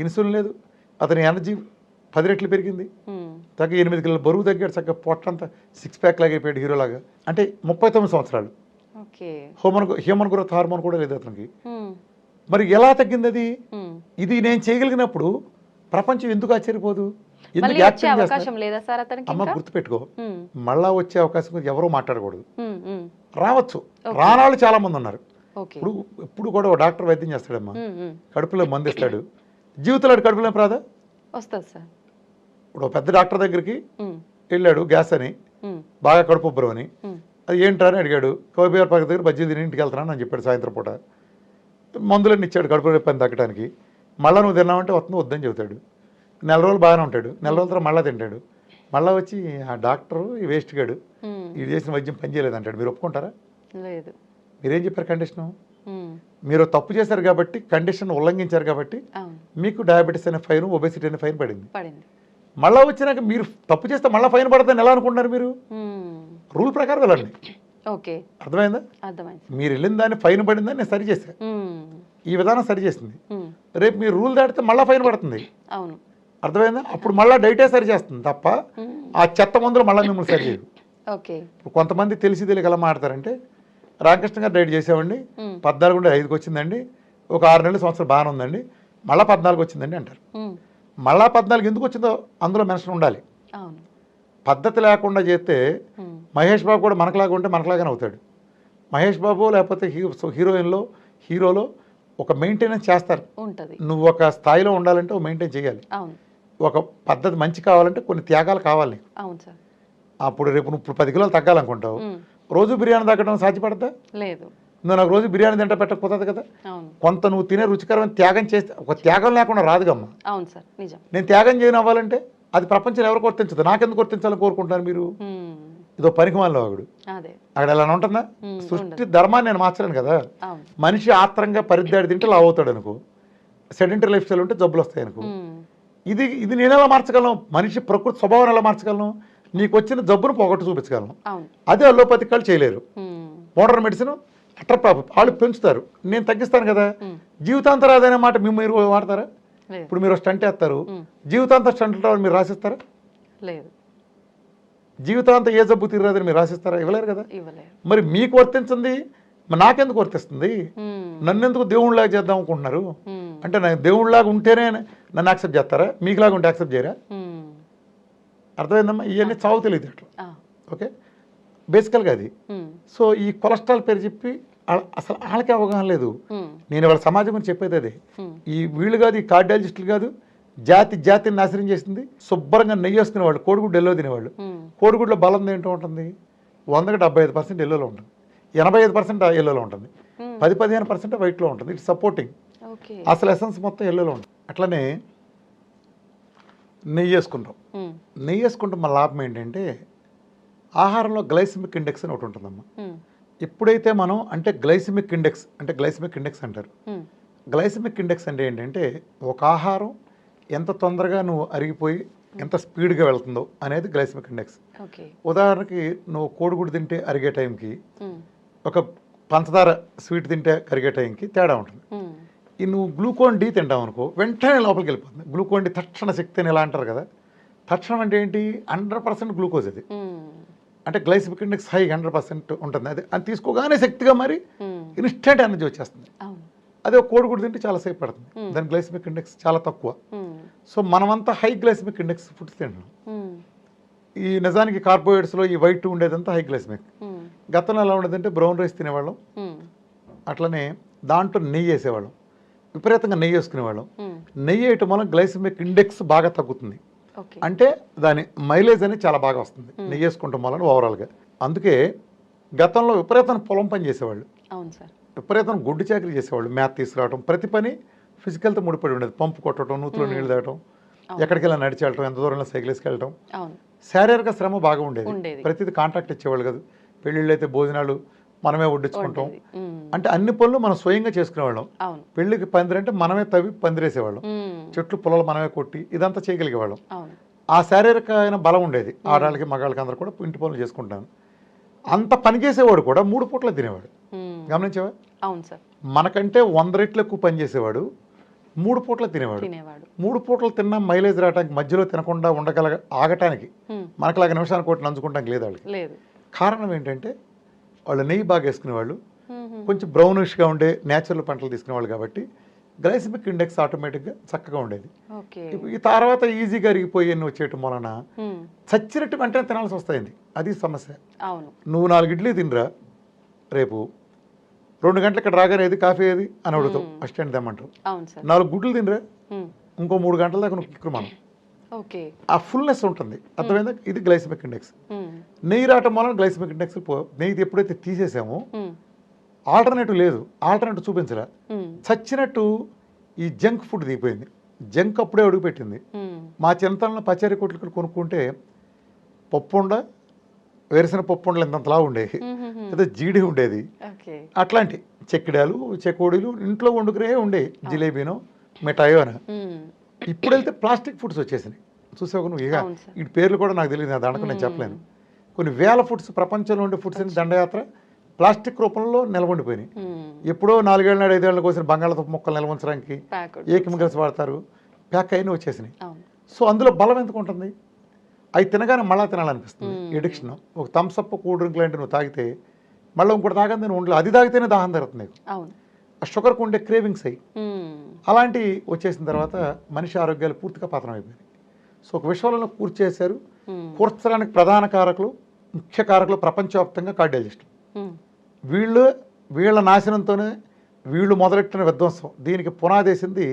B: ఇన్సులిన్ లేదు, అతని ఎనర్జీ 10 రెట్లు పెరిగింది, తగ్గ 8 కిలోల బరువు తగ్గాడు, చక్కగా పొట్టంతా 6 ప్యాక్ లాగా అయిపోయాడు హీరోలాగా. అంటే 39 సంవత్సరాలు, హ్యూమన్ గ్రోత్ హార్మోన్ కూడా లేదు అతనికి. మరి ఎలా తగ్గింది అది? ఇది నేను చేయగలిగినప్పుడు ప్రపంచం ఎందుకు ఆశ్చర్యపోదు, ఎందుకు యాక్టింగ్ చేస్తారు? అమ్మ గుర్తుపెట్టుకో, మళ్ళా వచ్చే అవకాశం గురించి ఎవరూ మాట్లాడకూడదు. రావచ్చు, రానాళ్ళు చాలా మంది ఉన్నారు. ఇప్పుడు కూడా ఒక డాక్టర్ వైద్యం చేస్తాడమ్మా, కడుపులో మందు ఇస్తాడు, జీవితంలో కడుపులో ప్రాదా
A: వస్తుంది సార్.
B: ఇప్పుడు పెద్ద డాక్టర్ దగ్గరికి వెళ్ళాడు, గ్యాస్ అని, బాగా కడుపు ఉబ్బరం అని, అది ఏంటని అడిగాడు. కోబీఆర్ పార్క్ దగ్గర బజ్జీ తిని ఇంటికి వెళ్తున్నాను అని చెప్పాడు. సాయంత్రం పూట మందులన్నీ ఇచ్చాడు కడుపు పని తగ్గడానికి. మళ్ళీ నువ్వు తిన్నావంటే వద్దని చెబుతాడు. 4 రోజులు బాగానే ఉంటాడు, 4 రోజుల తర్వాత మళ్ళీ తింటాడు. మళ్ళీ వచ్చి ఆ డాక్టరు ఈ వేస్ట్ గాడు ఇది చేసిన వైద్యం పని చేయలేదు అంటాడు. మీరు ఒప్పుకుంటారా?
A: లేదు.
B: మీరేం చెప్పారు కండిషను? మీరు తప్పు చేశారు కాబట్టి, కండిషన్ ఉల్లంఘించారు కాబట్టి మీకు డయాబెటీస్ అనే ఫైన్, ఒబేసిటీ అనే ఫైన్ పడింది. మళ్ళీ వచ్చినాక మీరు తప్పు చేస్తే మళ్ళీ ఫైన్ పడుతుందని ఎలా అనుకుంటున్నారు మీరు? రూల్ ప్రకారం వెళ్ళండి. అర్థమైందా? మీరు వెళ్ళిన దాన్ని ఫైన్ పడిందని నేను సరి చేశాను, ఈ విధానం సరి చేసింది. రేపు మీరు రూల్ దాటితే మళ్ళీ ఫైన్ పడుతుంది. అర్థమైందా? అప్పుడు మళ్ళీ డైటే సరి చేస్తుంది తప్ప ఆ చెత్త మందులు మళ్ళీ మిమ్మల్ని సరి చేయదు. కొంతమంది తెలిసి తెలియక ఎలా మాడతారంటే, రామకృష్ణ గారు డైట్ చేసేవాడిని 14 నుండి 5కి వచ్చిందండి, ఒక 6 నెలలు సంవత్సరం బాగానే ఉందండి, మళ్ళీ 14 వచ్చిందండి అంటారు. మళ్ళా 14 ఎందుకు వచ్చిందో అందులో మెన్షన్ ఉండాలి. పద్ధతి లేకుండా చేస్తే మహేష్ బాబు కూడా మనకులాగా ఉంటే మనకులాగానే అవుతాడు. మహేష్ బాబు లేకపోతే హీరోలో ఒక మెయింటెనెన్స్ చేస్తారు. నువ్వు ఒక స్థాయిలో ఉండాలంటే ఒక మెయింటైన్ చేయాలి. ఒక పద్ధతి మంచి కావాలంటే కొన్ని త్యాగాలు కావాలి. అప్పుడు రేపు నువ్వు 10 కిలోలు తగ్గాలనుకుంటావు, రోజు బిర్యానీ తగ్గడం సాధ్యపడతా? లేదు. నువ్వు నాకు రోజు బిర్యానీ తింటా పెట్టకపోతుంది కదా. కొంత నువ్వు తినే రుచికరమైన త్యాగం చేస్తే, ఒక త్యాగం లేకుండా రాదుగమ్మా. నేను త్యాగం చేయని అవ్వాలంటే అది ప్రపంచం ఎవరు గుర్తించదు, నాకెందుకు గుర్తించాలని కోరుకుంటాను మీరు? ఇదో పనికిమాలిన వాడు అక్కడ ఎలా ఉంటుందా? సృష్టి ధర్మాన్ని నేను మార్చలేను కదా. మనిషి ఆత్రంగా పరిద్దాడి తింటే లావు అవుతాడు అనుకో, సెడెంటరీ లైఫ్ స్టైల్ ఉంటే జబ్బులు వస్తాయి అనుకో. ఇది నేను ఎలా మార్చగలను? మనిషి ప్రకృతి స్వభావం ఎలా మార్చగలను? నీకు వచ్చిన జబ్బును పోగొట్టు చూపించగలను. అదే అలోపతిక్ వాళ్ళు చేయలేరు. మోడర్న్ మెడిసిన్ వాళ్ళు పెంచుతారు, నేను తగ్గిస్తాను కదా. జీవితాంతం రాదనే మాట మీరు వాడతారా? ఇప్పుడు మీరు స్టంట్ వేస్తారు, జీవితాంతం స్టంట్ మీరు రాసిస్తారా? లేదు. జీవితాంతం ఏ జబ్బు తీరదని మీరు రాసిస్తారా? ఇవ్వలేరు కదా. మరి మీకు వర్తించింది నాకెందుకు వర్తిస్తుంది? నన్నెందుకు దేవుళ్ళలాగా చేద్దాం అనుకుంటున్నారు? అంటే నేను దేవుళ్ళలాగా ఉంటేనే నన్ను యాక్సెప్ట్ చేస్తారా? మీకులాగా ఉంటే యాక్సెప్ట్ చేయరా? అర్థమైందమ్మా? ఇవన్నీ చావు తెలియదు అట్లా. ఓకే, బేసికల్గా అది. సో ఈ కొలెస్ట్రాల్ పేరు చెప్పి అసలు వాళ్ళకి అవగాహన లేదు. నేను వాళ్ళ సమాజం గురించి చెప్పేది అదే. ఈ వీళ్ళు కాదు, ఈ కార్డియాలజిస్టులు కాదు, జాతిని నాశనం చేసింది. శుభ్రంగా నెయ్యి వేసుకునేవాళ్ళు, కోడిగుడ్డు ఎల్లో తినేవాళ్ళు. కోడిగుడ్లో బలం ఏంటో ఉంటుంది, 100కి 75% ఎల్లోలో ఉంటుంది, 85% ఎల్లోలో ఉంటుంది, 10-15% వైట్లో ఉంటుంది. It's supporting. అసలు ఎసెన్స్ మొత్తం ఎల్లోలో ఉంటుంది. అట్లనే నెయ్యి వేసుకుంటాం. నెయ్యి వేసుకుంటే మన లాభం ఏంటంటే, ఆహారంలో గ్లైసిమిక్ ఇండెక్స్ అని ఒకటి ఉంటుందమ్మా. ఎప్పుడైతే మనం అంటే గ్లైసిమిక్ ఇండెక్స్ అంటారు. గ్లైసిమిక్ ఇండెక్స్ అంటే ఏంటంటే, ఒక ఆహారం ఎంత తొందరగా నువ్వు అరిగిపోయి ఎంత స్పీడ్గా వెళ్తుందో అనేది గ్లైసిమిక్ ఇండెక్స్. ఉదాహరణకి నువ్వు కోడిగుడ్డు తింటే అరిగే టైంకి, ఒక పంచదార స్వీట్ తింటే కరిగే టైంకి తేడా ఉంటుంది. ఈ నువ్వు గ్లూకోన్ డి తింటావు అనుకో, వెంటనే లోపలికి వెళ్ళిపోతుంది. గ్లూకోన్ డి తక్షణ శక్తి అని ఇలా అంటారు కదా. తక్షణం అంటే ఏంటి? 100% గ్లూకోజ్. అది అంటే గ్లైసిమిక్ ఇండెక్స్ హై 100% ఉంటుంది. అది తీసుకోగానే శక్తిగా మరి ఇన్స్టెంట్ ఎనర్జీ వచ్చేస్తుంది.
A: అవును.
B: అదే ఒక కోడిగుడ్డు తింటే చాలాసేపు పడుతుంది, దాని గ్లైసమిక్ ఇండెక్స్ చాలా తక్కువ. సో మనమంతా హై గ్లైసమిక్ ఇండెక్స్ ఫుడ్స్ తింటున్నాం. ఈ నిజానికి కార్బోహైడ్రేట్స్లో ఈ వైట్ ఉండేదంతా హై గ్లైసమిక్. గతంలో ఎలా ఉండేదంటే బ్రౌన్ రైస్ తినేవాళ్ళం, అట్లనే దాంట్లో నెయ్యి వేసేవాళ్ళం, విపరీతంగా నెయ్యి వేసుకునేవాళ్ళం. నెయ్యి వేయటం వల్ల గ్లైసమిక్ ఇండెక్స్ బాగా తగ్గుతుంది, అంటే దాని మైలేజ్ అనేది చాలా బాగా వస్తుంది నెయ్యి వేసుకుంటాం వలన ఓవరాల్గా. అందుకే గతంలో విపరీతం పొలం పని చేసేవాళ్ళు,
A: అవును సార్,
B: విపరీతం గుడ్డు చాకరీ చేసేవాళ్ళు. మ్యాథ్ తీసుకురావడం, ప్రతి పని ఫిజికల్తో ముడిపడి ఉండేది. పంపు కొట్టడం, నూతులో నీళ్ళు తాగటం, ఎక్కడికి వెళ్ళి నడిచి వెళ్ళటం, ఎంత దూరంలో సైకిల్ వేసుకెళ్ళటం, శారీరక శ్రమ బాగా ఉండేది. ప్రతిదీ కాంట్రాక్ట్ ఇచ్చేవాళ్ళు కాదు. పెళ్ళిళ్ళు అయితే భోజనాలు మనమే వడ్డించుకుంటాం, అంటే అన్ని పనులు మనం స్వయంగా చేసుకునేవాళ్ళం. పెళ్లికి పందిరి అంటే మనమే తవ్వి పందిరేసేవాళ్ళం, చెట్లు పొలాలు మనమే కొట్టి ఇదంతా చేయగలిగేవాళ్ళం. ఆ శారీరకమైన బలం ఉండేది. ఆడవాళ్ళకి మగాళ్ళకి అందరూ కూడా ఇంటి పనులు చేసుకుంటాను. అంత పని చేసేవాడు కూడా 3 పూటలు తినేవాడు. గమనించావా?
A: అవును సార్.
B: మనకంటే 100 రెట్లు ఎక్కువ పని చేసేవాడు, 3 పూటలు తినేవాడు. 3 పూటలు తిన్నా మైలేజ్ రావడానికి, మధ్యలో తినకుండా ఆగటానికి మనకులాగా నిమిషానికి ఒకటి నంచుకుంటానికి లేదు వాళ్ళకి. కారణం ఏంటంటే వాళ్ళు నెయ్యి బాగా వేసుకునేవాళ్ళు, కొంచెం బ్రౌనిష్గా ఉండే న్యాచురల్ పంటలు తీసుకునేవాళ్ళు కాబట్టి గ్లైసమిక్ ఇండెక్స్ ఆటోమేటిక్గా చక్కగా ఉండేది. ఈ తర్వాత ఈజీగా అరిగిపోయి ఎన్ని వచ్చేయటం వలన చచ్చినట్టు వెంటనే తినాల్సి వస్తాయింది. అది సమస్య. నువ్వు 4 ఇడ్లీ తినరా, రేపు 2 గంటలు ఇక్కడ రాగానే ఏది కాఫీ ఏది అని అడుగుతావు, అసిస్టెంట్ తెమ్మంటావు. 4 గుడ్లు తినరా, ఇంకో 3 గంటల దాకా నువ్వు కిక్కుమాను. ఆ ఫుల్నెస్ ఉంటుంది, అర్థమైందా? ఇది గ్లైసమిక్ ఇండెక్స్. నెయ్యి రావటం వలన గ్లైసమిక్ ఇండెక్స్ నెయ్యి ఎప్పుడైతే తీసేసామో ఆల్టర్నేటివ్ లేదు, ఆల్టర్నేటివ్ చూపించరా. చచ్చినట్టు ఈ జంక్ ఫుడ్ దిగిపోయింది, జంక్ అప్పుడే అడుగుపెట్టింది. మా చిన్నతనంలో పచారీ కొట్లు కొనుక్కుంటే పప్పుండ, వేరుసిన పప్పుండలు ఇంతంతలా ఉండేవి, ఏదో జీడి ఉండేది, అట్లాంటి చెక్కిడాలు చెకోడీలు ఇంట్లో వండుకునే ఉండేవి, జిలేబీనో మిఠాయో అని. ఇప్పుడు వెళ్తే ప్లాస్టిక్ ఫుడ్స్ వచ్చేసినాయి. చూసావు నువ్వు? ఇక ఈ పేర్లు కూడా నాకు తెలియదు, దాంట్లో నేను చెప్పలేను. కొన్ని వేల ఫుడ్స్, ప్రపంచంలో ఉండే ఫుడ్స్ దండయాత్ర ప్లాస్టిక్ రూపంలో నిలబడిపోయినాయి. ఎప్పుడో 4 ఏళ్ళ నాడు 5 ఏళ్ళ కోసిన బంగాళదుంప మొక్కలు నిల్వంచడానికి ఏ కెమికల్స్ వాడతారు, ప్యాక్ అయినా వచ్చేసినాయి. సో అందులో బలం ఎందుకు ఉంటుంది? అవి తినగానే మళ్ళీ తినాలనిపిస్తుంది, ఎడిక్షన్. ఒక థమ్స్అప్ కూల్ డ్రింక్ లాంటి నువ్వు తాగితే మళ్ళీ ఇంకోటి తాగని నేను ఉండలేదు, అది తాగితేనే దాహం తీరుతుంది నీకు. ఆ షుగర్కు ఉండే క్రేవింగ్స్ అయ్యి అలాంటివి వచ్చేసిన తర్వాత మనిషి ఆరోగ్యాలు పూర్తిగా పతనం అయిపోయింది. సో ఒక విషయంలో కూర్చేశారు. కూర్చడానికి ప్రధాన కారకులు, ముఖ్య కారకులు ప్రపంచవ్యాప్తంగా కార్డియాలజిస్టులు. వీళ్ళ నాశనంతోనే వీళ్ళు మొదలెట్టిన విధ్వంసం. దీనికి పునాదేసింది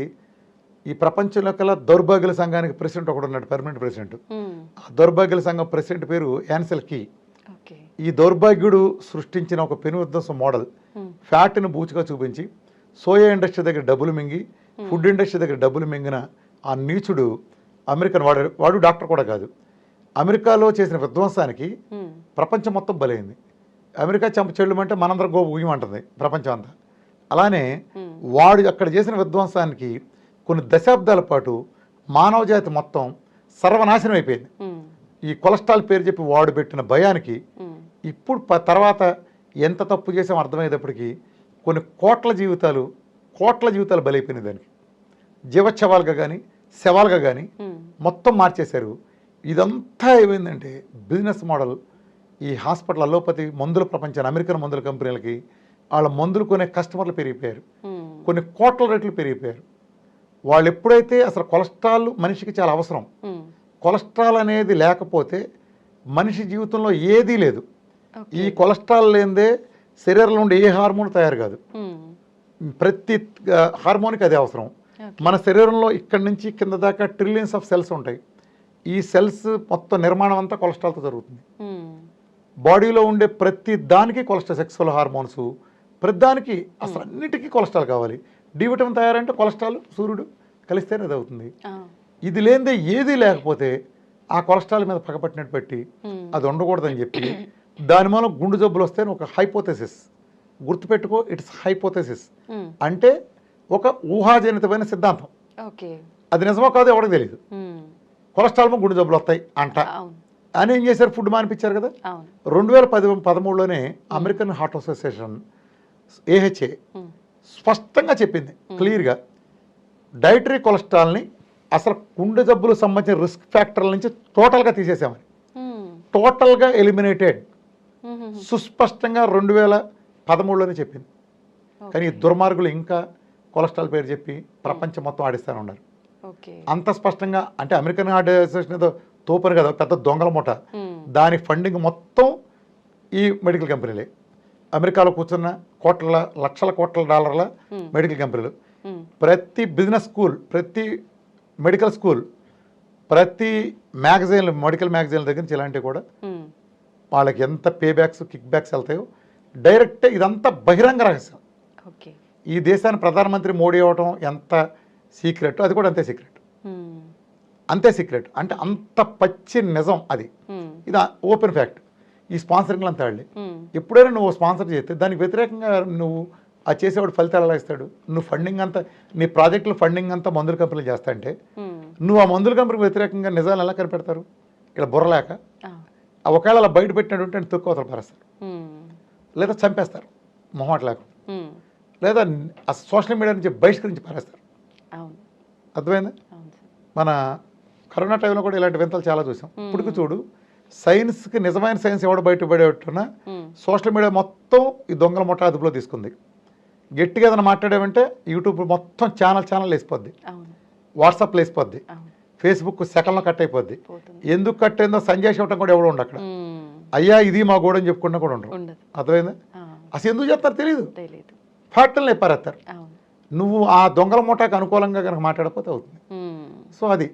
B: ఈ ప్రపంచంలో కల్లా దౌర్భాగ్యుల సంఘానికి ప్రెసిడెంట్ ఒకడు ఉన్నాడు, పర్మనెంట్ ప్రెసిడెంట్. ఆ దౌర్భాగ్యుల సంఘం ప్రెసిడెంట్ పేరు యాన్సెల్ కీ. ఈ దౌర్భాగ్యుడు సృష్టించిన ఒక పెను విధ్వంసం మోడల్, ఫ్యాట్ని బూచిగా చూపించి సోయా ఇండస్ట్రీ దగ్గర డబ్బులు మింగి, ఫుడ్ ఇండస్ట్రీ దగ్గర డబ్బులు మింగిన ఆ నీచుడు అమెరికన్. వాడు డాక్టర్ కూడా కాదు. అమెరికాలో చేసిన విధ్వంసానికి ప్రపంచం మొత్తం బలైంది. అమెరికా చెంపచెళ్ళమంటే మనందరం గోపు ఊయమంటుంది ప్రపంచం అంతా. అలానే వాడు అక్కడ చేసిన విధ్వంసానికి కొన్ని దశాబ్దాల పాటు మానవ జాతి మొత్తం సర్వనాశనం అయిపోయింది. ఈ కొలెస్ట్రాల్ పేరు చెప్పి వాడు పెట్టిన భయానికి ఇప్పుడు తర్వాత ఎంత తప్పు చేసామో అర్థమయ్యేటప్పటికీ కొన్ని కోట్ల జీవితాలు బలైపోయినాయి. దానికి జీవోత్సవాలుగా కానీ శవాలుగా కానీ మొత్తం మార్చేశారు. ఇదంతా ఏమైందంటే బిజినెస్ మోడల్. ఈ హాస్పిటల్ అలోపతి మందుల ప్రపంచాన్ని, అమెరికన్ మందుల కంపెనీలకి వాళ్ళ మందులు కొనే కస్టమర్లు పెరిగిపోయారు, కొన్ని కోట్ల రేట్లు పెరిగిపోయారు. వాళ్ళు ఎప్పుడైతే అసలు కొలెస్ట్రాల్ మనిషికి చాలా అవసరం, కొలెస్ట్రాల్ అనేది లేకపోతే మనిషి జీవితంలో ఏదీ లేదు. ఈ కొలెస్ట్రాల్ లేనిదే శరీరంలో ఉండే ఏ హార్మోన్ తయారు కాదు. ప్రతి హార్మోన్కి అదే అవసరం. మన శరీరంలో ఇక్కడి నుంచి కింద దాకా ట్రిలియన్స్ ఆఫ్ సెల్స్ ఉంటాయి. ఈ సెల్స్ మొత్తం నిర్మాణం అంతా కొలెస్ట్రాల్తో జరుగుతుంది. బాడీలో ఉండే ప్రతి దానికి కొలెస్ట్రాల్, సెక్సువల్ హార్మోన్స్, ప్రతి దానికి అసలు అన్నిటికీ కొలెస్ట్రాల్ కావాలి. డి విటమిన్ తయారంటే కొలెస్ట్రాల్ సూర్యుడు కలిస్తేనే అది అవుతుంది. ఇది లేనిదే ఏదీ లేకపోతే ఆ కొలెస్ట్రాల్ మీద పగపట్టినట్టు పెట్టి అది ఉండకూడదని చెప్పి దాని మూలం గుండె జబ్బులు వస్తే ఒక హైపోథెసిస్ గుర్తుపెట్టుకో. ఇట్స్ హైపోథెసిస్ అంటే ఒక ఊహాజనితమైన సిద్ధాంతం. అది నిజమో కాదో ఎవరికి తెలియదు. కొలెస్ట్రాల్ గుండె జబ్బులు వస్తాయి అంట అని ఏం చేశారు, ఫుడ్ మానిపించారు కదా. 2013లోనే అమెరికన్ హార్ట్ అసోసియేషన్ AHA స్పష్టంగా చెప్పింది క్లియర్గా, డైటరీ కొలెస్ట్రాల్ని అసలు గుండె జబ్బులకు సంబంధించిన రిస్క్ ఫ్యాక్టర్ల నుంచి టోటల్గా తీసేసామని, టోటల్గా ఎలిమినేటెడ్, సుస్పష్టంగా 2013లోనే చెప్పింది. కానీ ఈ దుర్మార్గులు ఇంకా కొలెస్ట్రాల్ పేరు చెప్పి ప్రపంచం మొత్తం ఆడిస్తూనే ఉన్నారు. అంత స్పష్టంగా అంటే అమెరికన్ హార్ట్ అసోసియేషన్ ఏదో తోపరు కదా, పెద్ద దొంగల మూట. దాని ఫండింగ్ మొత్తం ఈ మెడికల్ కంపెనీలే. అమెరికాలో కూర్చున్న లక్షల కోట్ల డాలర్ల మెడికల్ కంపెనీలు. ప్రతి బిజినెస్ స్కూల్, ప్రతి మెడికల్ స్కూల్, ప్రతి మ్యాగజైన్లు, మెడికల్ మ్యాగజైన్ల దగ్గర నుంచి ఇలాంటివి కూడా వాళ్ళకి ఎంత పే బ్యాక్స్, కిక్ బ్యాక్స్ వెళ్తాయో డైరెక్ట్. ఇదంతా బహిరంగ రహస్యం. ఈ దేశాన్ని ప్రధానమంత్రి మోడీ అవ్వటం ఎంత సీక్రెట్, అది కూడా అంతే సీక్రెట్. అంతే సీక్రెట్ అంటే అంత పచ్చి నిజం అది. ఇది ఓపెన్ ఫ్యాక్ట్. ఈ స్పాన్సరింగ్లు అంతా వాళ్ళే. ఎప్పుడైనా నువ్వు స్పాన్సర్ చేస్తే దానికి వ్యతిరేకంగా నువ్వు ఆ చేసేవాడు ఫలితాలు ఎలా ఇస్తాడు? నువ్వు ఫండింగ్ అంతా, నీ ప్రాజెక్టులు ఫండింగ్ అంతా మందుల కంపెనీలు చేస్తా అంటే నువ్వు ఆ మందుల కంపెనీకి వ్యతిరేకంగా నిజాలు ఎలా కనిపెడతారు? ఇక్కడ బుర్రలేక ఒకవేళ అలా బయట పెట్టినట్టు తొక్కువతలు పారేస్తారు, లేదా చంపేస్తారు మొహమాట లేకుండా, లేదా సోషల్ మీడియా నుంచి బహిష్కరించి పారేస్తారు. అర్థమైందా? మన కరోనా టైంలో కూడా ఇలాంటి వింతలు చాలా చూసాం. ఇప్పటికి చూడు, సైన్స్కి నిజమైన సైన్స్ ఎవడ బయటపడేట్టున్నా సోషల్ మీడియా మొత్తం ఈ దొంగల ముఠా అదుపులో తీసుకుంది. గట్టిగా ఏదైనా మాట్లాడేమంటే యూట్యూబ్ మొత్తం ఛానల్ వేసిపోద్ది, వాట్సాప్లో వేసిపోద్ది, ఫేస్బుక్ సెకండ్లో కట్ అయిపోద్ది. ఎందుకు కట్ అయిందో సంజయ్ చెప్పడం కూడా ఎవడో ఉండు అక్కడ. అయ్యా ఇది మా గోడ అని చెప్పుకున్నా కూడా ఉండరు. అర్థమైందా? అసలు ఎందుకు చెప్తారు తెలియదు, ఫ్యాక్టర్లు ఎప్పారేస్తారు. నువ్వు ఆ దొంగల ముఠాకు అనుకూలంగా కనుక మాట్లాడకపోతే అవుతుంది. సో అది.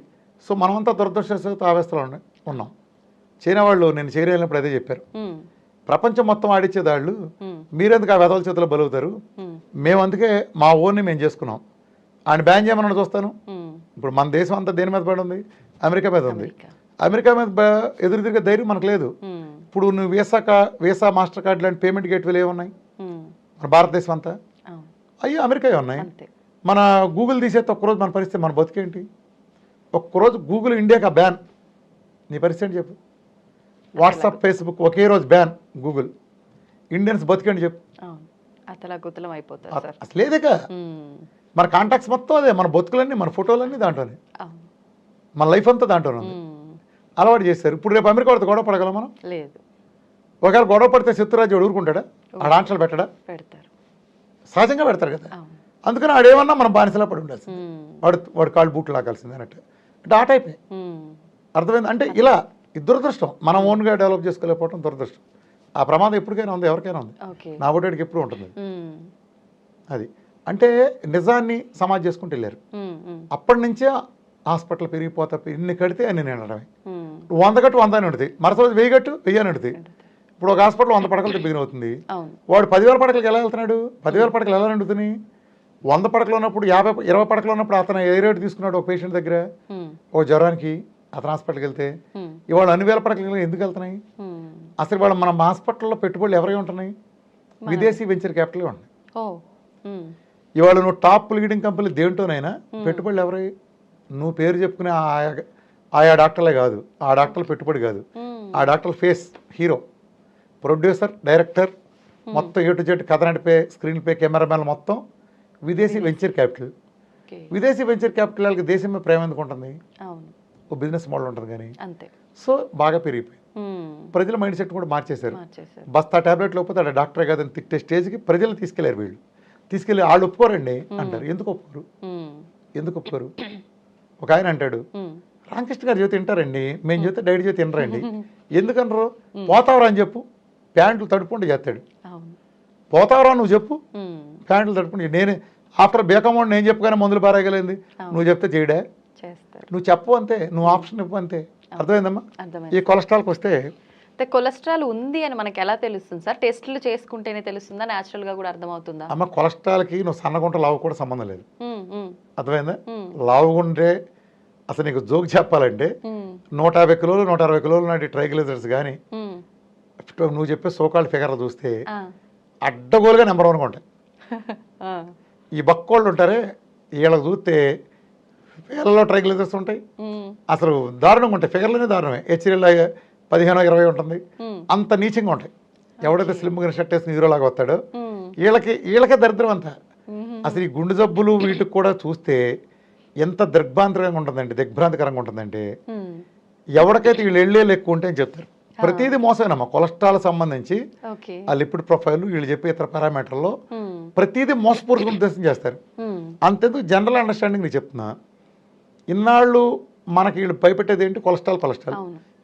B: సో మనమంతా దురదృష్టవశాత్తు ఆవేశంలో ఉన్నాం. చైనా వాళ్ళు నేను చైనా వెళ్ళినప్పుడు అదే చెప్పారు. ప్రపంచం మొత్తం ఆడిచ్చేదాళ్ళు మీరెందుకు ఆ వెదల చేతిలో బలవుతారు? మేము అందుకే మా ఓన్ని మేము చేసుకున్నాం. ఆయన బ్యాన్ చేయమని చూస్తాను. ఇప్పుడు మన దేశం అంతా దేని మీద పడి ఉంది? అమెరికా మీద ఉంది. అమెరికా మీద ఎదురు తిరిగే ధైర్యం మనకు లేదు. ఇప్పుడు నువ్వు వీసా మాస్టర్ కార్డు లాంటి పేమెంట్ గేట్వేలు ఏమున్నాయి మన భారతదేశం అంతా? అయ్యో అమెరికా ఉన్నాయి. మన గూగుల్ తీసేస్తే ఒక్కరోజు మన పరిస్థితి, మన బతికేంటి? ఒక్కరోజు గూగుల్ ఇండియాకి బ్యాన్, నీ పరిస్థితి ఏంటి చెప్పు? వాట్సాప్, ఫేస్బుక్ ఒకే రోజు బ్యాన్, గూగుల్, ఇండియన్స్ బతికేంటి చెప్పు? అసలు లేదేగా. మన కాంటాక్ట్స్ మొత్తం అదే, మన బతుకులన్నీ, మన ఫోటోలన్నీ దాంట్లోనే, మన లైఫ్ అంతా దాంట్లోనే ఉంది. అలవాటు చేశారు. ఇప్పుడు రేపు అమెరికా పడితే గొడవ పడగలం మనం? లేదు. ఒకవేళ గొడవ పడితే శత్రురాజ్యం ఊరుకుంటాడా? ఆడ ఆంక్షలు పెట్టడా? సహజంగా పెడతారు కదా. అందుకని ఆడేమన్నా మనం బానిసలా పడి ఉండాల్సింది, వాడు కాళ్ళు బూట్లు లాగాల్సింది అన్నట్టు. అంటే ఆ టైపే. అర్థమైంది? అంటే ఇలా ఇది దురదృష్టం. మనం ఓన్గా డెవలప్ చేసుకోలేకపోవడం దురదృష్టం. ఆ ప్రమాదం ఎప్పటికైనా ఉంది, ఎవరికైనా ఉంది, నా బోటేడికి ఎప్పుడు ఉంటుంది. అది అంటే నిజాన్ని సమాజ్ చేసుకుంటూ వెళ్ళారు. అప్పటి నుంచే హాస్పిటల్ పెరిగిపోతా, ఇన్ని కడితే అన్ని నిండడమే. 100 కట్టు 100 అని ఉంటుంది, మరుసటి రోజు 1000 కట్టు 1000 అని ఉంటుంది. ఇప్పుడు ఒక హాస్పిటల్ 100 పడకలతో బిగిన్ అవుతుంది. వాడు 10,000 పడకలకి ఎలా వెళ్తున్నాడు? 10,000 పడకలు ఎలా నిండుతున్నాయి? 100 పడకలు ఉన్నప్పుడు 20 పడకలు ఉన్నప్పుడు అతను ఏ రేటు తీసుకున్నాడు ఒక పేషెంట్ దగ్గర? ఓ జ్వరానికి అతను హాస్పిటల్కి వెళ్తే ఇవాళ అన్ని వేల పడకలు ఎందుకు వెళ్తున్నాయి? అసలు ఇవాళ మన హాస్పిటల్లో పెట్టుబడులు ఎవరై ఉంటున్నాయి? విదేశీ వెంచర్ క్యాపిటల్ ఉన్నాయి. ఇవాళ నువ్వు టాప్ లీడింగ్ కంపెనీ దేంటోనైనా పెట్టుబడులు ఎవరై? నువ్వు పేరు చెప్పుకునే ఆయా డాక్టర్లే కాదు, ఆ డాక్టర్లు పెట్టుబడి కాదు, ఆ డాక్టర్ల ఫేస్ హీరో, ప్రొడ్యూసర్, డైరెక్టర్, మొత్తం ఏ టు జెడ్, కథ నడిపే, స్క్రీన్ పే, కెమెరామెన్ మొత్తం విదేశీ వెంచర్ క్యాపిటల్. విదేశీ వెంచర్ క్యాపిటల్ వాళ్ళకి దేశం మీద ప్రేమ ఎందుకు ఉంటుంది? ఓ బిజినెస్ మోడల్ ఉంటుంది కానీ. సో బాగా పెరిగిపోయింది. ప్రజల మైండ్ సెట్ కూడా మార్చేశారు. బస్తా ట్యాబ్లెట్ లేకపోతే ఆడ డాక్టరే కాదని తిట్టే స్టేజ్కి ప్రజలు తీసుకెళ్లారు. వీళ్ళు తీసుకెళ్ళి వాళ్ళు ఒప్పుకోరండి అంటారు. ఎందుకు ఒప్పుకోరు? ఎందుకు ఒప్పుకోరు? ఒక ఆయన అంటాడు, రామకృష్ణ గారు జ్యోతి తింటారండి, మేము జ్యోతి డైట్ జ్యోతి తినరండి. ఎందుకనరు? పోతావరా అని చెప్పు, ప్యాంట్లు తడుపుకుంటూ చేస్తాడు. పోతావరా నువ్వు చెప్పు, ప్యాంట్లు తడుపుకుంటూ. నేనే ఆఫ్టర్ బేకమౌంట్ నేను చెప్పగానే మందులు బారాగలింది, నువ్వు చెప్తే చేయడా? నువ్వు చెప్పు అంతే, నువ్వు ఆప్షన్ ఇవ్వు అంతే. అర్థమైందమ్మా? ఈ కొలెస్ట్రాల్కి వస్తే,
A: కొలెస్ట్రాల్ ఉంది అని మనకి ఎలా తెలుస్తుంది సార్? టెస్టులు చేసుకుంటేనే తెలుస్తుందా, న్యాచురల్ గా కూడా అర్థమవుతుందా?
B: అమ్మ, కొలెస్ట్రాల్కి నువ్వు సన్నగుంట లావు కూడా సంబంధం లేదు. అర్థమైందా? లావుగుంటే అసలు నీకు జోక్ చెప్పాలంటే 150 కిలోలు 160 కిలోలు నాటి ట్రైగ్లిజరైడ్స్ కానీ నువ్వు చెప్పే సోకాల్డ్ ఫిగర్ చూస్తే అడ్డగోలుగా నెంబర్ 1గా ఉంటాయి. ఈ బక్కోళ్ళు ఉంటారే, వీళ్ళకి చూస్తే ఫిగర్లో ట్రైగ్లిజరైడ్స్ ఉంటాయి, అసలు దారుణంగా ఉంటాయి. ఫిగర్లోనే దారుణమే. హెచ్ఎల్ 15-20 ఉంటుంది, అంత నీచంగా ఉంటాయి. ఎవడైతే స్లిమ్గా షర్ట్ వేసుకుని హీరోలాగా వస్తాడో వీళ్ళకే దరిద్రం అంతా. అసలు ఈ గుండె జబ్బులు వీటికి కూడా చూస్తే ఎంత దిగ్భ్రాంతికరంగా ఉంటుందంటే ఎవరికైతే వీళ్ళు వెళ్ళేళ్ళు ఎక్కువ ఉంటే అని చెప్తారు. ప్రతిదీ మోసమేనమ్మా. కొలెస్ట్రాల్ సంబంధించి ఆ లిపిడ్ ప్రొఫైల్, వీళ్ళు చెప్పే ఇతర పారామీటర్లో ప్రతిదీ మోసపూరిత ఉద్దేశం చేస్తారు. అంతెందుకు జనరల్ అండర్స్టాండింగ్ నేను చెప్తున్నా, ఇన్నాళ్ళు మనకి వీళ్ళు భయపెట్టేది ఏంటి? కొలెస్ట్రాల్.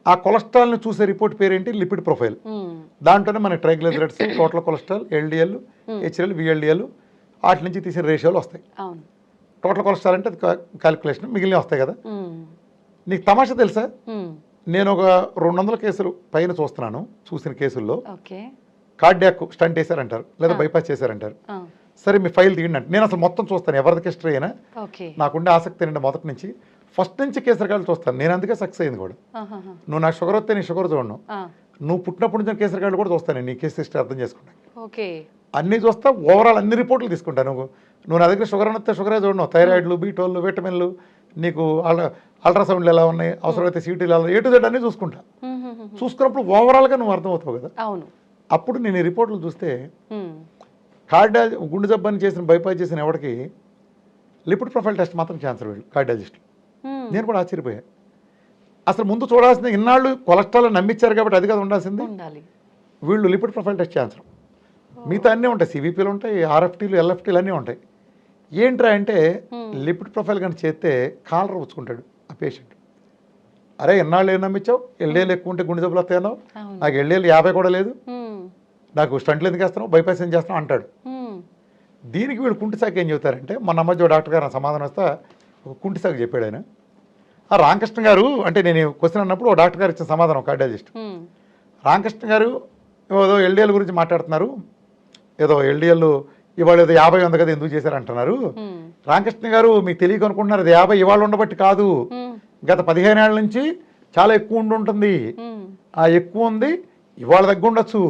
B: ఆ కొలెస్ట్రాల్ని చూసే రిపోర్ట్ పేరేంటి? Lipid profile. దాంట్లోనే మన triglycerides, total cholesterol, LDL, HL, VLDL వాటి నుంచి తీసిన రేషియోలు వస్తాయి. టోటల్ కొలెస్ట్రాల్ అంటే క్యాలిక్యులేషన్, మిగిలిన వస్తాయి కదా. నీకు తమాషా తెలుసా, నేను ఒక 200 కేసులు పైన చూసిన కేసుల్లో కార్డియాక్ స్టంట్ వేశారంటారు, లేదా బైపాస్ చేశారంటారు. సరే మీ ఫైల్ తీయండి అంటే నేను అసలు మొత్తం చూస్తాను, ఎవరికి హిస్టరీ అయినా. నాకుండే ఆసక్తి ఏంటంటే మొదటి నుంచి ఫస్ట్ నుంచి కేసు రకాలు చూస్తాను. నేను అందుకే సక్సెస్ అయింది కూడా. నువ్వు నాకు షుగర్ వస్తే నీ షుగర్ చూడను, నువ్వు పుట్టినప్పటి నుంచి కేసు రకాలు కూడా చూస్తాను, నీ కేసు హిస్టరీ అర్థం చేసుకుంటాను. అన్నీ చూస్తా, ఓవరాల్ అన్ని రిపోర్ట్లు తీసుకుంటాను. నువ్వు నా దగ్గర షుగర్ వస్తే షుగరే చూడను, థైరాయిడ్లు, బీటోళ్ళు, విటమిన్లు, నీకు అల్ట్రాసౌండ్లు ఎలా ఉన్నాయి, అవసరమైతే సీటీలు ఎలా, ఏ టు జెడ్ అన్నీ చూసుకుంటా. చూసుకున్నప్పుడు ఓవరాల్గా నువ్వు అర్థమవుతావు కదా. అప్పుడు నేను ఈ రిపోర్ట్లు చూస్తే గుండె జబ్బని చేసిన, బైపాస్ చేసిన ఎవరికి లిపిడ్ ప్రొఫైల్ టెస్ట్ మాత్రం క్యాన్సర్ వీళ్ళు కార్డియాలజిస్టులు. నేను కూడా ఆశ్చర్యపోయా. అసలు ముందు చూడాల్సింది, ఇన్నాళ్ళు కొలెస్ట్రాల్ నమ్మించారు కాబట్టి అది కదా ఉండాల్సింది. వీళ్ళు లిపిడ్ ప్రొఫైల్ టెస్ట్ క్యాన్సర్, మిగతా అన్నీ ఉంటాయి, సివిపీలు ఉంటాయి, ఆర్ఎఫ్టీలు, ఎల్ఎఫ్టీలు అన్నీ ఉంటాయి. ఏంట్రా అంటే లిపిడ్ ప్రొఫైల్ కానీ చేస్తే కాలర్ వచ్చుకుంటాడు ఆ పేషెంట్. అరే ఎన్నాళ్ళు ఏం నమ్మించావు, ఎల్డీఎల్ ఎక్కువ ఉంటే గుండె జబ్బులు వస్తాయన్నావు, నాకు ఎల్డీఎల్ 50 కూడా లేదు, నాకు స్టంట్లు ఎందుకు వేస్తున్నావు, బైపాస్ ఏం చేస్తున్నావు అంటాడు. దీనికి వీళ్ళు కుంటిసాకి ఏం చెబుతారంటే, మన మధ్య డాక్టర్ గారు సమాధానం వస్తే ఒక కుంటిసాకి చెప్పాడు ఆయన. రామకృష్ణ గారు అంటే నేను క్వశ్చన్ అన్నప్పుడు ఒక డాక్టర్ గారు ఇచ్చిన సమాధానం, కార్డియాలజిస్ట్. రామకృష్ణ గారు ఏదో ఎల్డీఎల్ గురించి మాట్లాడుతున్నారు, ఏదో ఎల్డీఎల్ ఇవాళ ఏదో 50 ఉంది కదా ఎందుకు చేశారంటున్నారు. రామకృష్ణ గారు మీకు తెలియక అనుకుంటున్నారు, అది 50 ఇవాళ ఉండబట్టి కాదు, గత 15 ఏళ్ళ నుంచి చాలా ఎక్కువ ఉంటుంది. ఆ ఎక్కువ ఉంది ఇవాళ దగ్గర ఉండొచ్చు,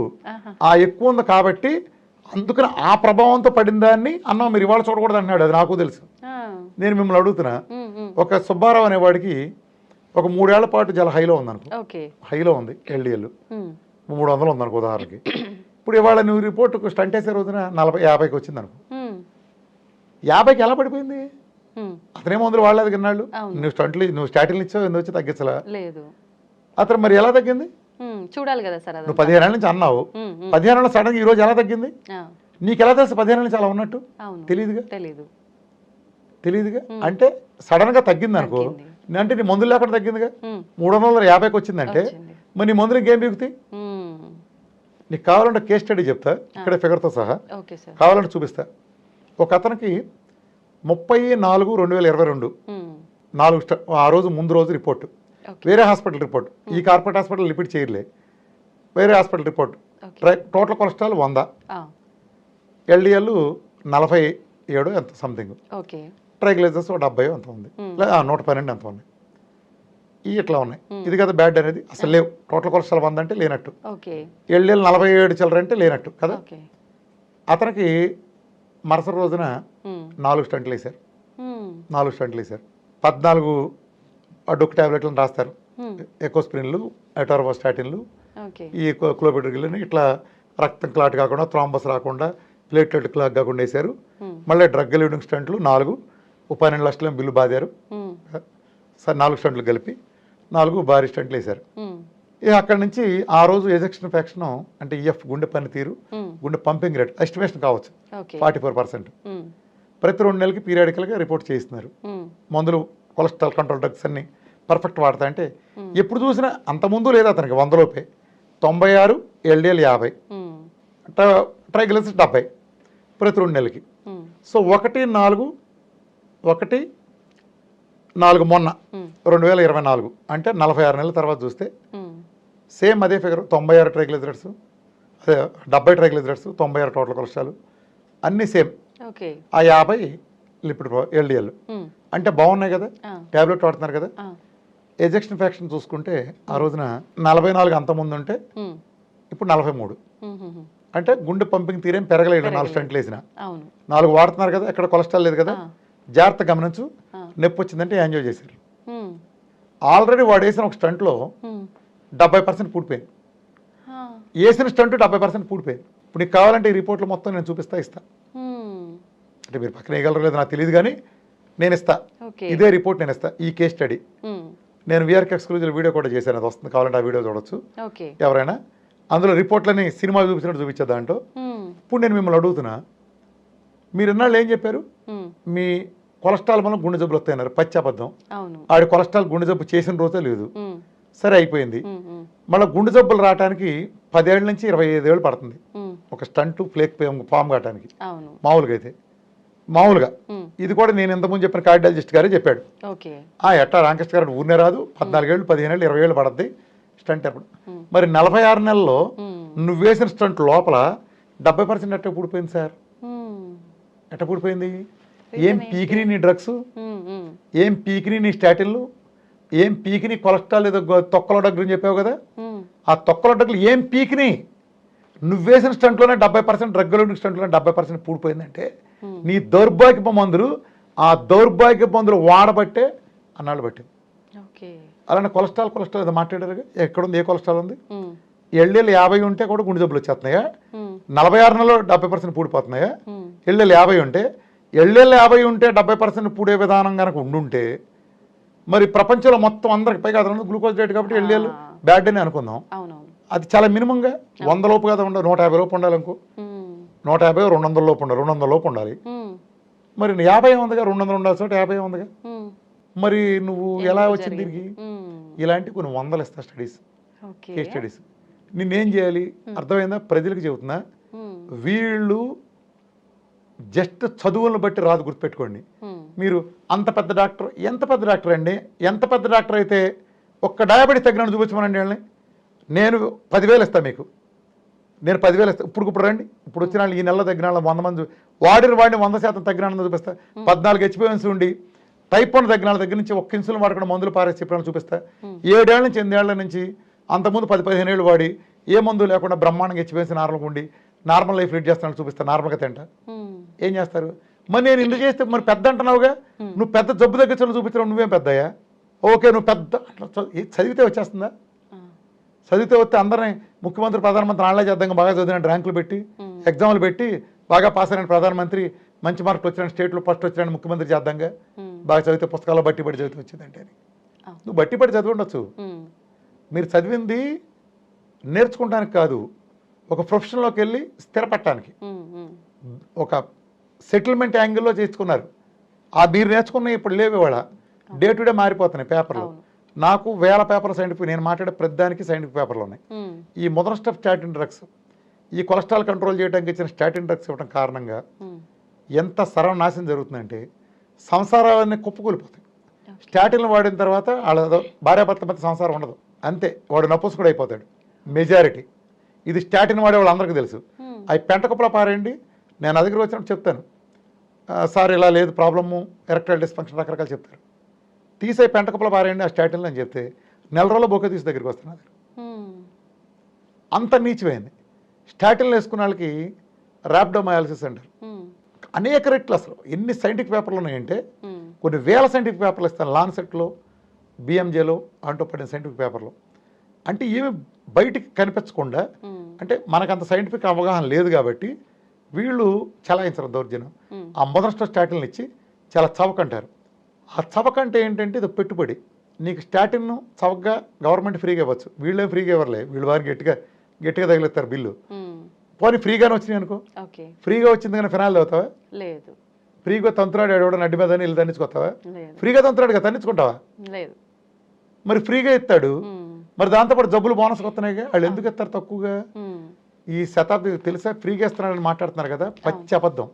B: ఆ ఎక్కువ ఉంది కాబట్టి అందుకని ఆ ప్రభావంతో పడిన దాన్ని అన్న మీరు ఇవాళ చూడకూడదు అన్నాడు. అది నాకు తెలుసు. నేను మిమ్మల్ని అడుగుతున్నా, ఒక సుబ్బారావు అనేవాడికి ఒక 3 ఏళ్ల పాటు చాలా హైలో ఉంది అనుకో, హైలో ఉంది ఎల్డిఎల్ 300 ఉంది అనుకో ఉదాహరణకి. ఇప్పుడు ఇవాళ నువ్వు రిపోర్ట్ స్టంట్ వేసే రోజున 40-50కి వచ్చింది అనుకో, 50కి ఎలా పడిపోయింది? అతనే మందులు వాడలేదు కన్నాళ్ళు, నువ్వు స్టాటిన్లు ఇచ్చావు, ఎందుకు వచ్చి తగ్గించలా లేదు. అతను మరి ఎలా తగ్గింది
A: చూడాలి కదా సార్.
B: నువ్వు 15 ఏళ్ళ నుంచి అన్నావు, 15 ఏళ్ళ సడన్గా ఈ రోజు ఎలా తగ్గింది? నీకు ఎలా తెలుసు 15 ఏళ్ళ నుంచి అలా ఉన్నట్టు? తెలియదుగా. అంటే సడన్ గా తగ్గింది అనుకో, అంటే నీ మందులు లేకుండా తగ్గిందిగా. 350కి వచ్చిందంటే మరి నీ మందులు ఇంకేం బిగుతాయి? నీకు కావాలంటే కేస్ స్టడీ చెప్తా, ఇక్కడ ఫిగర్తో సహా కావాలంటే చూపిస్తా. ఒక అతనికి 30/4/2022 ఆ రోజు ముందు రోజు రిపోర్ట్, వేరే హాస్పిటల్ రిపోర్ట్, ఈ కార్పొరేట్ హాస్పిటల్ లిపిడ్ చేయలే, వేరే hospital report. Total cholesterol 100, LDL 47 ఎంత సంథింగ్, ట్రైగ్లిజరైడ్స్ 70 ఎంత ఉంది, 112 ఎంత ఉంది. ఇట్లా ఉన్నాయి. ఇది కదా బ్యాడ్ అనేది, అసలు లేవు. టోటల్ కొలెస్ట్రాల్ 100 అంటే లేనట్టు, ఎల్డిఎల్ 47 చిల్లర అంటే లేనట్టు కదా. అతనికి మరుసటి రోజున 4 స్టంట్లు వేశారు. 14 డొక్కు టాబ్లెట్లను రాస్తారు, ఎకోస్ప్రిన్లు, ఎటార్వాస్టాటిన్లు, ఈ క్లోబెట్రిగిల్ని, ఇట్లా రక్తం క్లాట్ కాకుండా, థ్రాంబస్ రాకుండా, ప్లేట్లెట్ క్లాట్ కాకుండా వేశారు. మళ్ళీ డ్రగ్ ఎలివిడింగ్ స్టంట్లు 4, 12 లక్షల బిల్లు బాదారు. 4 స్టంట్లు కలిపి 4 భారీ స్టంట్లు వేశారు. అక్కడి నుంచి ఆ రోజు ఎజెక్షన్ ఫ్యాక్షన్ అంటే ఈఎఫ్ గుండె పనితీరు, గుండె పంపింగ్ రేట్ ఎస్టిమేషన్ కావచ్చు 44%. ప్రతి 2 నెలలకి పీరియాడికల్గా రిపోర్ట్ చేస్తున్నారు. మందులు, కొలెస్ట్రాల్ కంట్రోల్ డ్రగ్స్ అన్ని పర్ఫెక్ట్ వాడతా అంటే ఎప్పుడు చూసినా అంతకుముందు లేదా అతనికి 100 లోపే, 96, ఎల్డిఎల్ 50, ట్రైగ్లిజరైడ్స్ 70 ప్రతి 2 నెలలకి. సో 1/4 మొన్న 2024 అంటే 46 నెలల తర్వాత చూస్తే సేమ్ అదే ఫిగర్, 96 ట్రైగ్లిజరైడ్స్, అదే 70 ట్రైగ్లిజరైడ్స్, 96 టోటల్ కొలెస్ట్రాల్ అన్నీ సేమ్. ఆ 50 లిపిడ్ ఎల్డిఎల్ అంటే బాగున్నాయి కదా, ట్యాబ్లెట్ వాడుతున్నారు కదా. ఎజెక్షన్ ఫ్యాక్షన్ చూసుకుంటే ఆ రోజున 44 అంత ముందు ఉంటే ఇప్పుడు 43. అంటే గుండె పంపింగ్ తీరేం పెరగలేదు. 4 స్టంట్లు వేసిన 4 వాడుతున్నారు కదా, ఎక్కడ కొలెస్ట్రాల్ లేదు కదా. జాగ్రత్త గమనించు, నొప్పి వచ్చిందంటే యాంజియో చేశారు. ఆల్రెడీ వాడు వేసిన ఒక స్టంట్లో 70% పూడిపోయింది. వేసిన స్టంట్ 70% పూడిపోయింది. ఇప్పుడు నీకు కావాలంటే ఈ రిపోర్ట్లు మొత్తం నేను చూపిస్తా, ఇస్తా. అంటే మీరు పక్కన వేయగలరు లేదు నాకు తెలియదు, కానీ నేను ఇస్తా. ఇదే రిపోర్ట్ నేను ఇస్తా, ఈ కేస్ స్టడీ. నేను వీఆర్కే ఎక్స్క్లూజివ్ వీడియో కూడా చేశాను, అది వస్తుంది, కావాలంటే ఆ వీడియో చూడొచ్చు ఎవరైనా. అందులో రిపోర్ట్లని సినిమా చూపించినట్టు చూపించే దాంట్లో. ఇప్పుడు నేను మిమ్మల్ని అడుగుతున్నా, మీరు ఇన్నాళ్ళు ఏం చెప్పారు? మీ కొలెస్ట్రాల్ వల్ల గుండె జబ్బులు వస్తాయన్నారు. పచ్చి అబద్ధం. ఆడి కొలెస్ట్రాల్ గుండె జబ్బు చేసిన రోజే లేదు. సరే అయిపోయింది. మళ్ళీ గుండె జబ్బులు రావడానికి 10 ఏళ్ళ నుంచి 25 ఏళ్ళు పడుతుంది ఒక స్టంట్ ఫ్లేక్ ఫామ్ కావడానికి. మామూలుగా అయితే మామూలుగా ఇది కూడా నేను ఇంతకుముందు చెప్పిన కార్డియాలజిస్ట్ గారే చెప్పాడు. ఎట్టా రామకృష్ణ గారు ఊరినే రాదు, 14 ఏళ్ళు 15 ఏళ్ళు 20 ఏళ్ళు పడుద్ది స్టంట్ ఎప్పుడు. మరి 46 నెలల్లో నువ్వు వేసిన స్టంట్ లోపల 70% ఎట్ట పూడిపోయింది సార్? ఎట్ట పూడిపోయింది? ఏం పీకిని నీ డ్రగ్స్, ఏం పీకిని నీ స్టాటిన్లు, ఏం పీకిని కొలెస్ట్రాల్ ఏదో తొక్కల డగ్గులు అని చెప్పావు కదా, ఆ తొక్కల డగ్గులు ఏం పీకిని? నువ్వేసిన స్టంట్లోనే 70%, డ్రగ్గుల స్టంట్లోనే 70% పూడిపోయిందంటే నీ దౌర్భాగ్యపు మందులు, ఆ దౌర్భాగ్యపు మందులు వాడబట్టే అన్నాళ్ళు పట్టింది. అలానే కొలెస్ట్రాల్ ఏదో మాట్లాడారు, ఎక్కడుంది? ఏ కొలెస్ట్రాల్ ఉంది? ఎళ్ళేళ్ళు 50 ఉంటే కూడా గుండె జబ్బులు వచ్చేస్తున్నాయా? 46 నెలలో 70% పూడిపోతున్నాయా? ఎళ్ళేళ్ళు 50 ఉంటే, ఎళ్ళేళ్ళు 50 ఉంటే 70% పూడే విధానం కనుక ఉండుంటే మరి ప్రపంచంలో మొత్తం అందరికి పైగా అది గ్లూకోజ్ రేట్ కాబట్టి ఎళ్ళేళ్ళు బ్యాడ్ అని అనుకుందాం. అది చాలా మినిమంగా 100 లోపు కదా ఉండాలి, 150 లోపు ఉండాలి. అనుకో 150 200 లోపు ఉండాలి, 200 లోపు ఉండాలి. మరి 50 ఉందిగా, 200 ఉండాల్సి 50 ఉందిగా. మరి నువ్వు ఎలా వచ్చింది తిరిగి? ఇలాంటి కొన్ని వందలు ఇస్తా స్టడీస్, కేస్ స్టడీస్. నిన్నేం చేయాలి అర్థమైందా? ప్రజలకు చెబుతున్నా, వీళ్ళు జస్ట్ చదువులను బట్టి రాదు, గుర్తుపెట్టుకోండి. మీరు అంత పెద్ద డాక్టర్, ఎంత పెద్ద డాక్టర్ అండి? ఎంత పెద్ద డాక్టర్ అయితే ఒక్క డయాబెటీస్ తగ్గినట్టు చూపించమనండి వాళ్ళని. నేను 10,000 ఇస్తాను మీకు, నేను 10,000 ఇస్తాను. ఇప్పుడు రండి, ఇప్పుడు వచ్చిన వాళ్ళు ఈ నెలలో తగ్గిన వాళ్ళు 100 మంది, వాడిని 100% తగ్గిన చూపిస్తా. 14 హెచ్బిఎన్స్ ఉండి టైప్ 1 తగ్గిన వాళ్ళ దగ్గర నుంచి ఒక్క ఇన్సులిన్ వాడకుండా మందులు పారేసి చెప్పిన చూపిస్తా. 7 ఏళ్ళ నుంచి 8 ఏళ్ల నుంచి, అంతకుముందు 10-15 ఏళ్ళు వాడి ఏ మందు లేకుండా బ్రహ్మాండంగా హెచ్బిఎన్స్ నార్మల్గా ఉండి నార్మల్ లైఫ్ లీడ్ చేస్తాను చూపిస్తా. నార్మల్గా తింటా. ఏం చేస్తారు? మరి నేను ఇందుకు చేస్తే మరి పెద్ద అంటున్నావుగా, నువ్వు పెద్ద జబ్బు తగ్గించాలని చూపించడం నువ్వేం పెద్దయ్యా? ఓకే, నువ్వు పెద్ద చదివితే వచ్చేస్తుందా? చదివితే వస్తే అందరినీ ముఖ్యమంత్రి ప్రధానమంత్రి నాళ్ళే చేద్దాం, బాగా చదివిన ర్యాంకులు పెట్టి ఎగ్జామ్లు పెట్టి బాగా పాస్ అయిన ప్రధానమంత్రి, మంచి మార్కులు వచ్చిన స్టేట్లో ఫస్ట్ వచ్చిన ముఖ్యమంత్రి చేద్దాంగా. బాగా చదివితే పుస్తకాల్లో బట్టి చదివితే వచ్చిందంటే నువ్వు బట్టి చదివి ఉండొచ్చు. మీరు చదివింది నేర్చుకోవడానికి కాదు, ఒక ప్రొఫెషన్లోకి వెళ్ళి స్థిరపడటానికి, ఒక సెటిల్మెంట్ యాంగిల్లో చేసుకున్నారు. ఆ మీరు నేర్చుకున్న ఇప్పుడు లేవు, ఇవాళ డే టు డే మారిపోతున్నాయి పేపర్లు. నాకు 1000 పేపర్లు సైంటిఫిక్, నేను మాట్లాడే ప్రతిదానికి సైంటిఫిక్ పేపర్లు ఉన్నాయి. ఈ మొదటి స్టెప్ స్టాటిన్ డ్రగ్స్, ఈ కొలెస్ట్రాల్ కంట్రోల్ చేయడానికి ఇచ్చిన స్టాటిన్ డ్రగ్స్ ఇవ్వడం కారణంగా ఎంత సర్వనాశనం జరుగుతుందంటే సంసారాలన్నీ కుప్పకూలిపోతాయి. స్టాటిన్లు వాడిన తర్వాత వాళ్ళ భార్యాభర్త మధ్య సంసారం ఉండదు, అంతే. వాడు నపుంసకుడు అయిపోతాడు మెజారిటీ. ఇది స్టాటిన్ వాడే వాళ్ళు అందరికీ తెలుసు. అవి పెంటకుప్పలా పారేయండి, నేను నా దగ్గర వచ్చినప్పుడు చెప్తాను, సార్ ఇలా లేదు ప్రాబ్లము, ఎరెక్టైల్ డిస్ఫంక్షన్ రకరకాలు చెప్తారు. తీసే పెంటకుప్పలా పారేయండి ఆ స్టాటిన్లు అని చెప్తే నెల రోజుల్లో బొక్క తీసి దగ్గరికి వస్తాను. అది అంత నీచమైంది. స్టాటిన్లు వేసుకున్న వాళ్ళకి ర్యాప్డోమయాలసిస్ అంటారు. అనేక రెట్లు, అసలు ఎన్ని సైంటిఫిక్ పేపర్లు ఉన్నాయంటే కొన్ని వేల సైంటిఫిక్ పేపర్లు ఇస్తాను. లాన్సెట్లో, బిఎంజేలో అంటూ పడిన సైంటిఫిక్ పేపర్లు. అంటే ఏమి బయటికి కనిపించకుండా, అంటే మనకంత సైంటిఫిక్ అవగాహన లేదు కాబట్టి వీళ్ళు చలాయించరు దౌర్జన్యం. ఆ మొదటి స్టాటిన్లు ఇచ్చి చాలా చవకంటారు. ఆ చవకంటే ఏంటంటే ఇది పెట్టుబడి. నీకు స్టాటిన్ చవకగా గవర్నమెంట్ ఫ్రీగా ఇవ్వచ్చు, వీళ్ళేం ఫ్రీగా ఇవ్వలే, వీళ్ళు వారికి గట్టిగా తగిలేస్తారు బిల్లు. పోనీ ఫ్రీగానే వచ్చినాయి అనుకో, ఫ్రీగా వచ్చింది కానీ ఫినాయిల్ అవుతావా? లేదు. ఫ్రీగా తంతురాడు ఎవడో నడ్డి మీద ఇల్లు తన్నించుకొస్తావా? ఫ్రీగా తంతురాడుగా తన్నించుకుంటావా? లేదు. మరి ఫ్రీగా ఇస్తాడు, మరి దాంతోపాటు జబ్బులు బోనస్ వస్తున్నాయిగా, వాళ్ళు ఎందుకు ఇస్తారు తక్కువగా? ఈ శతాబ్ది తెలుసా, ఫ్రీగా ఇస్తున్నారని మాట్లాడుతున్నారు కదా, పచ్చి అబద్ధం.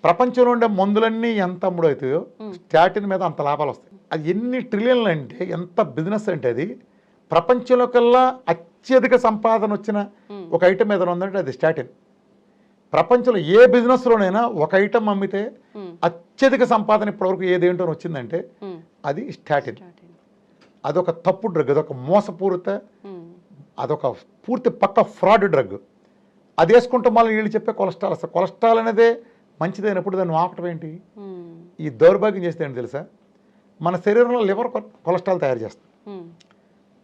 B: ప్రపంచంలో ఉండే మందులన్నీ ఎంత అమ్ముడు అవుతాయో స్టాటిన్ మీద అంత లాభాలు వస్తాయి. అది ఎన్ని ట్రిలియన్లు అంటే ఎంత బిజినెస్ అంటే, అది ప్రపంచంలో కల్లా అత్యధిక సంపాదన వచ్చిన ఒక ఐటమ్ మీద ఉందంటే అది స్టాటిన్. ప్రపంచంలో ఏ బిజినెస్లోనైనా ఒక ఐటమ్ అమ్మితే అత్యధిక సంపాదన ఇప్పటివరకు ఏదేంటో వచ్చిందంటే అది స్టాటిన్. అదొక తప్పు డ్రగ్, అదొక మోసపూరిత, అదొక పూర్తి పక్క ఫ్రాడ్ డ్రగ్. అది వేసుకుంటే మళ్ళీ వీళ్ళు చెప్పే కొలెస్ట్రాల్, అసలు కొలెస్ట్రాల్ అనేదే మంచిదైనప్పుడు దాన్ని ఆపటం ఏంటి? ఈ దౌర్భాగ్యం చేస్తే ఏంటి తెలుసా, మన శరీరంలో లివర్ కొలెస్ట్రాల్ తయారు చేస్తుంది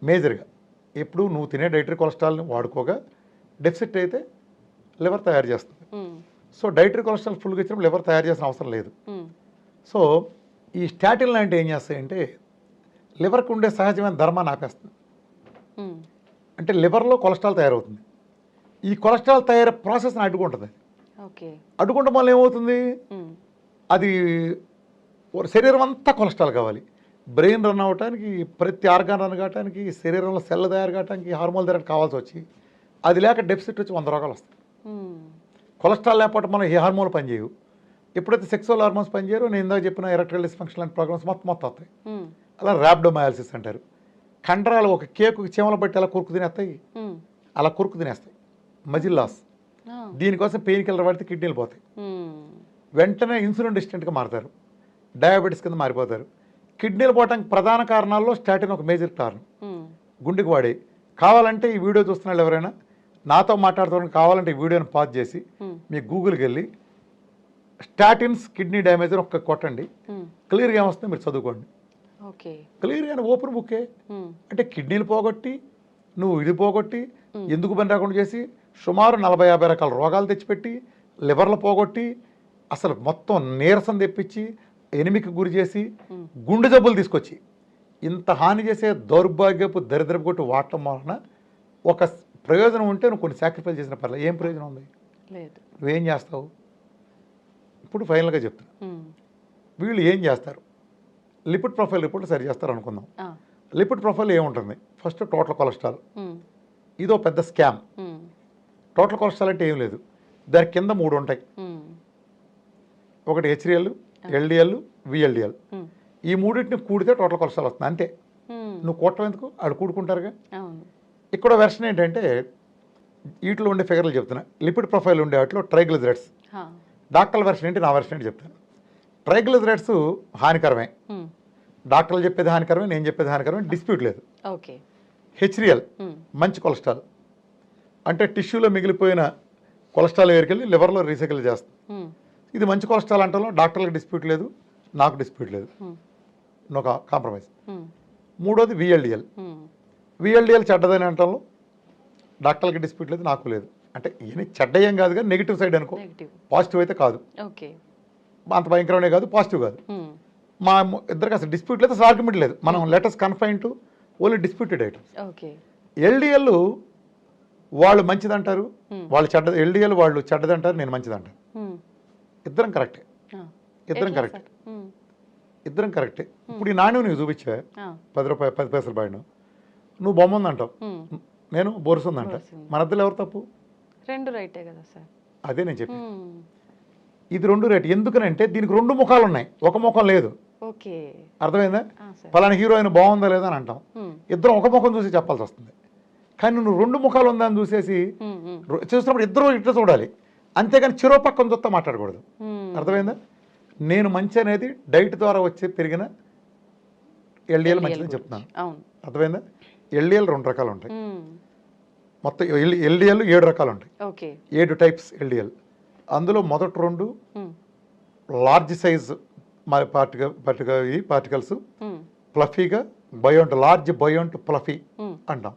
B: మేజర్గా. ఎప్పుడు నువ్వు తినే డైటరీ కొలెస్ట్రాల్ని వాడుకోగా డెఫిసిట్ అయితే లివర్ తయారు చేస్తుంది. సో డైటరీ కొలెస్ట్రాల్ ఫుల్గా ఇచ్చినప్పుడు లివర్ తయారు చేసిన అవసరం లేదు. సో ఈ స్టాటిన్ లాంటి ఏం చేస్తాయంటే లివర్కి ఉండే సహజమైన ధర్మాన్ని ఆపేస్తుంది. అంటే లివర్లో కొలెస్ట్రాల్ తయారవుతుంది, ఈ కొలెస్ట్రాల్ తయారయ్యే ప్రాసెస్ని అడ్డుకుంటుంది.
A: ఓకే.
B: అడ్డుకుంటే మళ్ళీ ఏమవుతుంది, అది శరీరం అంతా కొలెస్ట్రాల్ కావాలి. బ్రెయిన్ రన్ అవ్వటానికి, ప్రతి ఆర్గాన్ రన్ కావడానికి, శరీరంలో సెల్ తయారు కావడానికి, హార్మోన్ తయారు కావాల్సి వచ్చి అది లేక డెఫిసిట్ వచ్చి 100 రోగాలు వస్తాయి. కొలెస్ట్రాల్ లేకపోతే మనం ఏ హార్మోన్లు పనిచేయవు. ఎప్పుడైతే సెక్సువల్ హార్మోన్స్ పనిచేయరో నేను ఇందాక చెప్పిన ఎరెక్టైల్ డిస్ఫంక్షన్ లాంటి ప్రాబ్లమ్స్ మొత్తం వస్తాయి. అలా ర్యాబ్డోమయాలసిస్ అంటారు. కండరాలు ఒక కేకు చీమలు బట్టి అలా కురుకు తినేస్తాయి, అలా కురుకు తినేస్తాయి. Muscle loss. దీనికోసం పెయిన్ కిల్లర్ వాడితే కిడ్నీలు పోతాయి. వెంటనే ఇన్సులిన్ డిస్టెంట్గా మారుతారు, డయాబెటీస్ కింద మారిపోతారు. కిడ్నీలు పోవటానికి ప్రధాన కారణాల్లో స్టాటిన్ ఒక మేజర్ కారణం. గుండెకి వాడే. కావాలంటే ఈ వీడియో చూస్తున్న వాళ్ళు ఎవరైనా నాతో మాట్లాడుతున్న కావాలంటే ఈ వీడియోని పాజ్ చేసి మీ గూగుల్కి వెళ్ళి స్టాటిన్స్ కిడ్నీ డ్యామేజ్ అని ఒక్క కొట్టండి, క్లియర్గా ఏమొస్తుందో మీరు చదువుకోండి. క్లియర్గా ఓపెన్ బుక్కే. అంటే కిడ్నీలు పోగొట్టి, నువ్వు ఇది పోగొట్టి, ఎందుకు పని రాకుండా చేసి, సుమారు 40-50 రకాల రోగాలు తెచ్చిపెట్టి, లివర్లు పోగొట్టి, అసలు మొత్తం నీరసం తెప్పించి, ఎనిమికి గురి చేసి, గుండె జబ్బులు తీసుకొచ్చి, ఇంత హాని చేసే దౌర్భాగ్యపు దరిద్రపు కొట్టి వాడటం వలన ఒక ప్రయోజనం ఉంటే నువ్వు కొన్ని సాక్రిఫైస్ చేసిన పర్లేదు. ఏం ప్రయోజనం ఉంది? నువ్వేం చేస్తావు? ఇప్పుడు ఫైనల్గా చెప్తున్నా, వీళ్ళు ఏం చేస్తారు? లిపిడ్ ప్రొఫైల్ రిపోర్ట్ సరి చేస్తారు అనుకుందాం. లిపిడ్ ప్రొఫైల్ ఏముంటుంది? First total cholesterol. ఇదో పెద్ద స్కామ్. టోటల్ కొలెస్ట్రాల్ అంటే ఏం లేదు, దాని కింద 3 ఉంటాయి. ఒకటి హెచ్డిఎల్, ఎల్డిఎల్, విఎల్డిఎల్. ఈ మూడింటిని కూడితే టోటల్ కొలెస్ట్రాల్ వస్తుంది, అంతే. నువ్వు కూడటం ఎందుకు? ఆడు కూడుకుంటారుగా. ఇక్కడ వెర్షన్ ఏంటంటే వీటిలో ఉండే ఫిగర్లు చెప్తున్నా. లిపిడ్ ప్రొఫైల్ ఉండే వాటిలో ట్రైగ్లిజరైడ్స్. డాక్టర్ల వెర్షన్ ఏంటి, నా వెర్షన్ ఏంటి చెప్తాను. ట్రైగ్లిజరైడ్స్ హానికరమే, డాక్టర్లు చెప్పేది హానికరమే, నేను చెప్పేది హానికరమే, డిస్ప్యూట్ లేదు. హెచ్డిఎల్ మంచి కొలెస్ట్రాల్, అంటే టిష్యూలో మిగిలిపోయిన కొలెస్ట్రాల్ వేరుకెళ్ళి లివర్లో రీసైకిల్ చేస్తుంది. ఇది మంచి కొలెస్ట్రాల్ అంటలో డాక్టర్లకు డిస్ప్యూట్ లేదు, నాకు డిస్ప్యూట్ లేదు, నో కాంప్రమైజ్. మూడోది విఎల్డిఎల్. విఎల్డిఎల్ చెడ్డదని అంటలో డాక్టర్లకి డిస్ప్యూట్ లేదు, నాకు లేదు. అంటే ఈయన చెడ్డయం కాదు కానీ నెగిటివ్ సైడ్ అనుకో, పాజిటివ్ అయితే కాదు, అంత భయంకరమే కాదు, పాజిటివ్ కాదు. మా ఇద్దరికి అసలు డిస్ప్యూట్ లేదు, అసలు ఆర్గ్యుమెంట్ లేదు. మనం letters confine to only disputed items. LDL వాళ్ళు మంచిదంటారు, వాళ్ళు చెడ్డ. ఎల్డిఎల్ వాళ్ళు చెడ్డదంటారు, నేను మంచిదంటారు. ఇద్దరం కరెక్టే, ఇద్దరం కరెక్టే, ఇద్దరం కరెక్టే. ఇప్పుడు ఈ నాణ్యం నీకు చూపించా, 10 పైసలు బాడిను, నువ్వు బొమ్మ ఉందంటావు, నేను బొరుసుందంట. మన ఇద్దరు ఎవరు తప్పు?
A: రెండు రైటే కదా సార్.
B: అదే నేను చెప్పి, ఇది 2 రైట్. ఎందుకనంటే దీనికి 2 ముఖాలు ఉన్నాయి, ఒక ముఖం లేదు. అర్థమైందా? ఫలానా హీరోయిన్ బాగుందా లేదా అని అంటాం, ఇద్దరం ఒక ముఖం చూసి చెప్పాల్సి వస్తుంది. కానీ నువ్వు 2 ముఖాలు ఉందని చూసేసి చూసినప్పుడు ఇద్దరు ఇట్లా చూడాలి, అంతేగాని చిరో పక్కన చూస్తా మాట్లాడకూడదు. అర్థమైందా? నేను మంచి అనేది డైట్ ద్వారా వచ్చి పెరిగిన ఎల్డిఎల్ మంచిదని చెప్తున్నాను. అర్థమైందా? ఎల్డిఎల్ 2 రకాలు ఉంటాయి, మొత్తం ఎల్డిఎల్ 7 రకాలు ఉంటాయి, 7 టైప్స్ ఎల్డిఎల్. అందులో మొదటి 2 లార్జ్ సైజ్ పార్టికల్స్, ఫ్లఫీగా బయోంట్, లార్జ్ బయోంట్ ఫ్లఫీ అంటాం,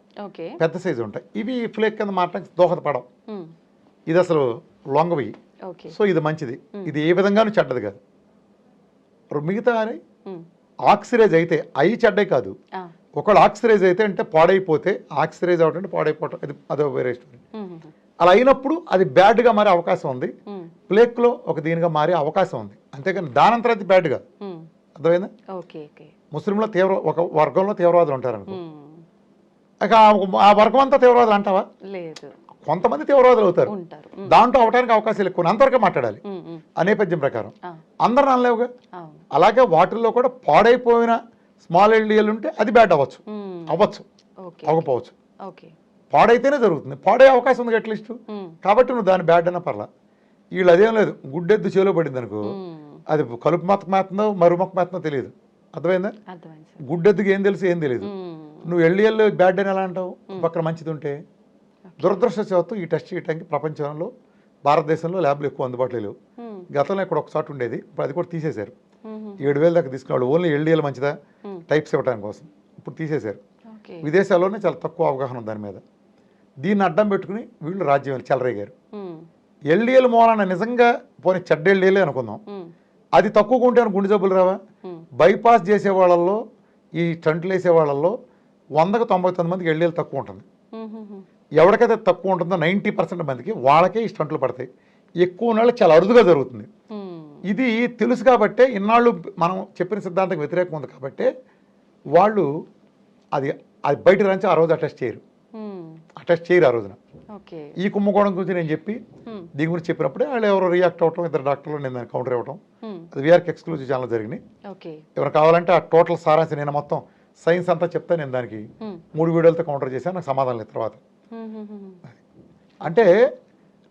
B: పెద్ద సైజు ఉంటాయి. ఇవి ఫ్లేక్ కింద మారడానికి దోహదపడవు, ఇది అసలు లొంగవి. సో ఇది మంచిది, ఇది ఏ విధంగానూ చెడ్డది కాదు. మిగతా ఆక్సిడైజ్ అయితే అవి చెడ్డే కాదు. ఒకళ్ళు ఆక్సిడైజ్ అయితే అంటే పాడైపోతే, ఆక్సిడైజ్ అవడం అంటే పాడైపోవటం, అదో వేరే స్టోరీ. అలా అయినప్పుడు అది బ్యాడ్గా మారే అవకాశం ఉంది, ప్లేక్లో ఒక దీనిగా మారే అవకాశం ఉంది, అంతేగాని దానంతరం అది బ్యాడ్ కాదు. అర్థమైందా? ముస్లింలో ఒక వర్గంలో తీవ్రవాదులు ఉంటారనుకో, ఆ వర్గం అంతా తీవ్రవాదులు అంటావా? లేదు, కొంతమంది తీవ్రవాదులు అవుతారు, దాంట్లో అవడానికి అవకాశాలు ఎక్కువ. అంతవరకే మాట్లాడాలి ఆ నేపథ్యం ప్రకారం, అందరూ అనలేవుగా. అలాగే వాటిల్లో కూడా పాడైపోయిన స్మాల్ ఎల్డిఎల్ ఉంటే అది బ్యాడ్ అవ్వచ్చు, అవ్వకపోవచ్చు. పాడైతేనే జరుగుతుంది, పాడే అవకాశం ఉంది అట్లీస్ట్. కాబట్టి నువ్వు దాన్ని బ్యాడ్ అన్నా పర్లా. వీళ్ళు అదేం లేదు, గుడ్డెద్దు చేలో పడింది అనుకో, అది కలుపు మొక్క మేతుందో మరుమొక్క మేతుందో తెలియదు. అర్థమైందా? గుడ్డెద్దుకి ఏం తెలుసు, ఏం తెలియదు. నువ్వు ఎల్డిఎల్ బ్యాడ్ అని ఎలా అంటావు పక్కన మంచిది ఉంటే? దురదృష్టవశాత్తు ఈ టెస్ట్ చేయడానికి ప్రపంచంలో, భారతదేశంలో ల్యాబ్లు ఎక్కువ అందుబాటులో లేవు. గతంలో ఇక్కడ ఒకసారి ఉండేది, ఇప్పుడు అది కూడా తీసేశారు. 7,000 దాకా తీసుకునేవాళ్ళు ఓన్లీ ఎల్డిఎల్ మంచిదా టైప్స్ ఇవ్వడానికి కోసం, ఇప్పుడు తీసేశారు. విదేశాల్లోనే చాలా తక్కువ అవగాహన ఉంది దాని మీద. దీన్ని అడ్డం పెట్టుకుని వీళ్ళు రాజ్యం చెలరేగారు. ఎల్డిఎల్ మూలాన నిజంగా పోనీ చెడ్డ ఎల్డిఎల్ అనుకుందాం, అది తక్కువగా ఉంటే గుండె జబ్బులు రావా? బైపాస్ చేసే వాళ్ళల్లో, ఈ స్టంట్లు వేసే వాళ్ళల్లో 100కి 99 మందికి ఎల్డిఎల్ తక్కువ ఉంటుంది. ఎవరికైతే తక్కువ ఉంటుందో 90% మందికి వాళ్ళకే ఈ స్టంట్లు పడతాయి. ఎక్కువ నాళ్ళు చాలా అరుదుగా జరుగుతుంది.
A: ఉమ్,
B: ఇది తెలుసు కాబట్టే ఇన్నాళ్ళు మనం చెప్పిన సిద్ధాంతం వ్యతిరేకం ఉంది కాబట్టే వాళ్ళు అది అది బయట నుంచి ఆ రోజు అటెస్ట్ చేయరు,
A: ఉమ్,
B: అటెస్ట్ చేయరు ఆ రోజున.
A: ఓకే.
B: ఈ కుంభకోణం గురించి నేను చెప్పి
A: ఉమ్,
B: దీని గురించి చెప్పినప్పుడే వాళ్ళు ఎవరో రియాక్ట్ అవ్వటం, ఇద్దరు డాక్టర్లు నేను దాన్ని కౌంటర్ ఇవ్వటం,
A: ఉమ్,
B: అది వీఆర్కి ఎక్స్క్లూజివ్ ఛానల్ జరిగినాయి.
A: ఓకే.
B: ఎవరు కావాలంటే ఆ టోటల్ సారాంశం నేను మొత్తం సైన్స్ అంతా చెప్తే నేను దానికి
A: ఉమ్,
B: 3 వీడియోలతో కౌంటర్ చేశాను, నాకు సమాధానం లేదు తర్వాత.
A: ఉమ్, ఉమ్, ఉమ్,
B: అంటే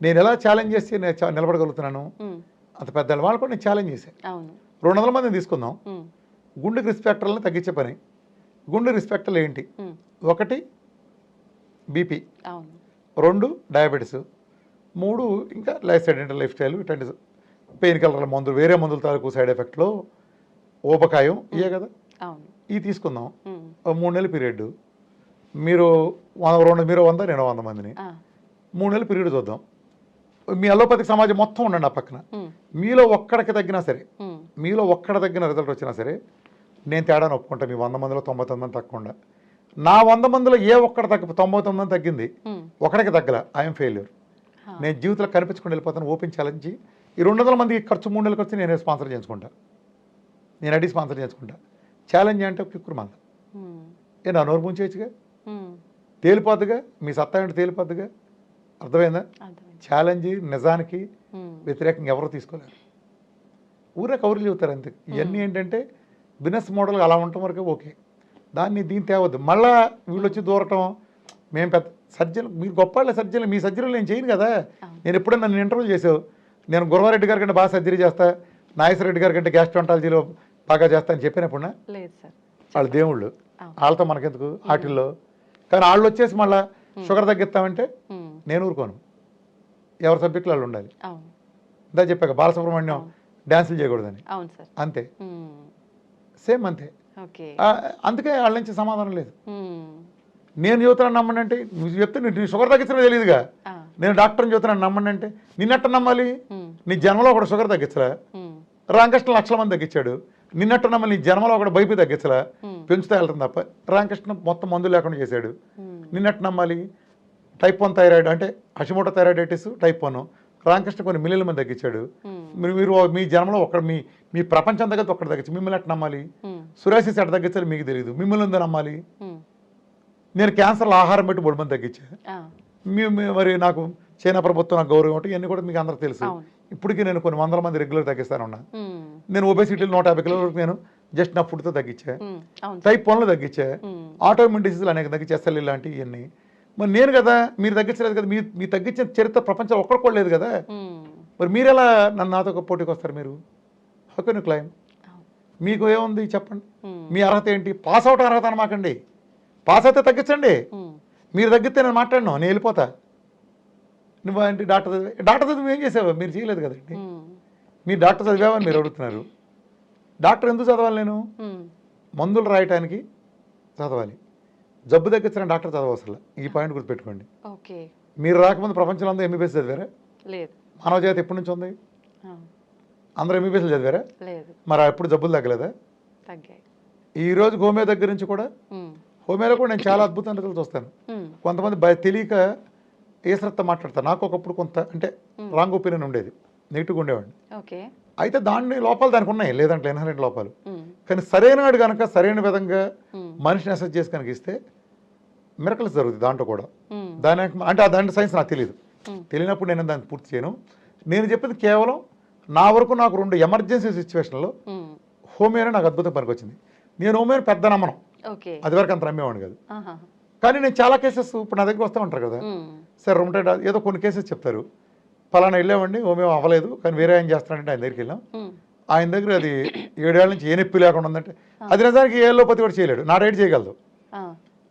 B: నేను ఎలా ఛాలెంజ్ చేసి నేను నిలబడగలుగుతున్నాను,
A: ఉమ్,
B: అంత పెద్ద వాళ్ళు కూడా నేను ఛాలెంజ్ చేశాను.
A: అవును.
B: 200 మందిని తీసుకుందాం,
A: ఉమ్,
B: గుండెకి రిస్పెక్టర్లను తగ్గించే పని. గుండె రిస్పెక్టర్లు ఏంటి?
A: ఉమ్,
B: 1 బీపీ,
A: అవును.
B: 2 డయాబెటీస్, 3 ఇంకా లైఫ్ స్టైల్ ఇట్లాంటి పెయిన్ కిల్లర్ల మందులు, వేరే మందుల తాలూకు సైడ్ ఎఫెక్ట్లో ఊబకాయం ఇవే కదా.
A: అవును.
B: ఇవి తీసుకుందాం,
A: ఉమ్,
B: 3 నెలల పీరియడ్. మీరు 100 నేను 100 మందిని
A: ఆ,
B: 3 నెలల పీరియడ్ చూద్దాం. మీ అలోపతిక్ సమాజం మొత్తం ఉండండి ఆ పక్కన.
A: ఉమ్,
B: మీలో ఒక్కడికి తగ్గినా సరే,
A: ఉమ్,
B: మీలో ఒక్కడ తగ్గిన రిజల్ట్ వచ్చినా సరే నేను తేడాను ఒప్పుకుంటా. మీ 100 మందిలో 99 మంది తగ్గకుండా, నా 100 మందిలో ఏ ఒక్కడ 99 మంది తగ్గింది,
A: ఉమ్,
B: ఒకడికి తగ్గల, ఐఎమ్ ఫెయిల్యూర్.
A: ఆ,
B: నేను జీవితంలో కనిపించుకుని వెళ్ళిపోతాను. ఓపెన్ ఛాలెంజ్ ఈ 200 మందికి ఖర్చు 3 నెలల ఖర్చు నేను స్పాన్సర్ చేసుకుంటా, నేను అడిగి స్పాన్సర్ చేసుకుంటా. ఛాలెంజ్ అంటే కిక్కురు మంద
A: ఉమ్,
B: నా నోరు ముంచేయచ్చుగా,
A: ఉమ్,
B: తేలిపోద్దుగా, మీ సత్తా ఏంటో తేలిపోద్దుగా. అర్థమైందా?
A: అర్థమైంది.
B: ఛాలెంజ్ నిజానికి
A: ఉమ్,
B: వ్యతిరేకంగా ఎవరు తీసుకోలేరు, ఊరే కౌరులు చెబుతారు అంతే. ఇవన్నీ ఏంటంటే బిజినెస్ మోడల్ అలా ఉండటం వరకు ఓకే, దీన్ని తేవద్దు. మళ్ళా వీళ్ళు వచ్చి దూరటం, మేము పెద్ద సర్జన్, మీరు గొప్ప సర్జన్, మీ సర్జరీలు నేను చేయను కదా. నేను ఎప్పుడైనా నన్ను ఇంటర్వ్యూ చేసావు, నేను గురవారెడ్డి గారి కంటే బాగా సర్జరీ చేస్తా, నాగేశ్వరరెడ్డి గారి కంటే గ్యాస్ట్రాంటాలజీలో బాగా చేస్తా అని చెప్పినప్పుడు
A: లేదు సార్.
B: వాళ్ళ దేవుళ్ళు, వాళ్ళతో మనకెందుకు వాటిల్లో. కానీ వాళ్ళు వచ్చేసి మళ్ళీ షుగర్ తగ్గిస్తామంటే
A: ఉమ్,
B: నేను ఊరుకోను, ఎవరి సబ్జెక్టులు వాళ్ళు ఉండాలి.
A: అవును.
B: ఇందా చెప్పాక బాలసుబ్రహ్మణ్యం డ్యాన్సులు చేయకూడదని,
A: అవును సార్.
B: అంతే,
A: ఉమ్,
B: సేమ్ అంతే.
A: ఓకే.
B: అందుకే వాళ్ళ నుంచి సమాధానం లేదు.
A: ఉమ్,
B: నేను చెబుతున్నాను నమ్మండి అంటే, నువ్వు చెప్తే నీ షుగర్ తగ్గించడం తెలియదుగా.
A: ఆ,
B: నేను డాక్టర్ని చెబుతున్నాను నమ్మండి అంటే నిన్నట్ట నమ్మాలి.
A: ఉమ్,
B: నీ జన్మలో ఒకటి షుగర్ తగ్గించరా,
A: ఉమ్,
B: రామకృష్ణ లక్షల మంది తగ్గించాడు. నిన్నట్టు నమ్మల్ని నీ జన్మలో ఒకటి బైపీ తగ్గించరా, పెంచుతా వెళ్తుంది తప్ప. రామకృష్ణ మొత్తం మందులు లేకుండా చేశాడు. నిన్నట్టు నమ్మాలి. టైప్ 1 థైరాయిడ్ అంటే హషిమోటో థైరాయిడైటిస్ టైప్ 1, రామకృష్ణ కొన్ని మిలియన్ల మంది తగ్గించాడు. మీరు మీ జన్మలో ఒకటి మీ ప్రపంచం తగ్గితే ఒక్కటి తగ్గించి మిమ్మల్ని ఎట్లా నమ్మాలి? సురాసిస్ ఎట్లా తగ్గించాలి మీకు తెలియదు, మిమ్మల్ని ఉందో నమ్మాలి. నేను క్యాన్సర్లో ఆహారం పెట్టి 3 మంది తగ్గించా. మరి నాకు చైనా ప్రభుత్వం నాకు గౌరవం ఉంటుంది, ఇవన్నీ కూడా మీకు అందరికి తెలుసు. ఇప్పటికీ నేను కొన్ని 100 మంది రెగ్యులర్ తగ్గిస్తాను ఉన్నా. నేను ఒబేసిటీలు 150 కిలోల వరకు నేను జస్ట్ నా ఫుడ్తో తగ్గించా. టైప్ 1లో తగ్గించా, ఆటోఇమ్యూన్ డిసీజులు అనేక తగ్గించా, ఎస్ఎల్ఈ లాంటివి ఇవన్నీ. మరి నేను కదా, మీరు తగ్గించలేదు కదా, మీ తగ్గించిన చరిత్ర ప్రపంచంలో ఒక్కడు కూడా లేదు కదా. మరి మీరు ఎలా నాతో పోటీకి వస్తారు? మీరు హౌ కెన్ యు క్లైమ్? మీకు ఏముంది చెప్పండి, మీ అర్హత ఏంటి? పాస్ అవుట్ అర్హత అనమాకండి, పాస్ అయితే తగ్గించండి. మీరు తగ్గితే నేను మాట్లాడినా, నేను వెళ్ళిపోతా. నువ్వు ఏంటి డాక్టర్ చదివి ఏం చేసావా? మీరు చేయలేదు కదండి. మీరు డాక్టర్ చదివామని మీరు అడుగుతున్నారు. డాక్టర్ ఎందుకు చదవాలి? నేను మందులు రాయటానికి చదవాలి, జబ్బు తగ్గించిన డాక్టర్ చదవసలు. ఈ పాయింట్ గుర్తుపెట్టుకోండి. మీరు రాకముందు ప్రపంచంలో అందరూ ఎంబీబీఎస్ చదివారా?
A: లేదు.
B: మానవ జాతి ఎప్పటి నుంచి ఉంది? అందరూ ఎంబీబీఎస్ చదివారా?
A: లేదు.
B: మరి ఎప్పుడు జబ్బులు తగ్గలేదా?
A: తగ్గాయి.
B: ఈరోజు హోమియో దగ్గర నుంచి కూడా, హోమియోలో కూడా నేను చాలా అద్భుతమైన రిజల్ట్స్ చూస్తాను. కొంతమంది తెలియక ఏసరత్తా మాట్లాడతారు. నాకు ఒకప్పుడు కొంత అంటే రాంగ్ ఒపీనియన్ ఉండేది, నెగిటివ్గా ఉండేవాడిని. అయితే దాని లోపాలు దానికి ఉన్నాయి, లేదంటే ఇన్హరెంట్ లోపాలు. కానీ సరైనవాడు కనుక సరైన విధంగా మనిషిని అసెస్ చేసి కనుక ఇస్తే మిరకల్స్ జరుగుతుంది దాంట్లో కూడా. అంటే దాంట్లో సైన్స్ నాకు తెలియదు, తెలియనప్పుడు నేను దాన్ని పూర్తి చేయను. నేను చెప్పింది కేవలం నా వరకు నాకు 2 ఎమర్జెన్సీ సిచ్యువేషన్లో హోమియోనే నాకు అద్భుతం పనికి వచ్చింది. నేను హోమియోని పెద్ద నమ్మను, అది వరకు అంత నమ్మేవాడిని కాదు. కానీ నేను చాలా కేసెస్ ఇప్పుడు నా దగ్గర వస్తూ ఉంటారు కదా, సరే రొమటైడ్ ఏదో కొన్ని కేసెస్ చెప్తారు, ఫలానా వెళ్ళామండి హోమియో అవ్వలేదు కానీ వేరే ఆయన చేస్తానంటే ఆయన దగ్గరికి వెళ్ళాం. ఆయన దగ్గర అది 7 ఏళ్ళ నుంచి ఏ నొప్పి లేకుండా ఉందంటే, అది నిజానికి ఏ లోపతి కూడా చేయలేడు, నా డైట్ చేయగలదు.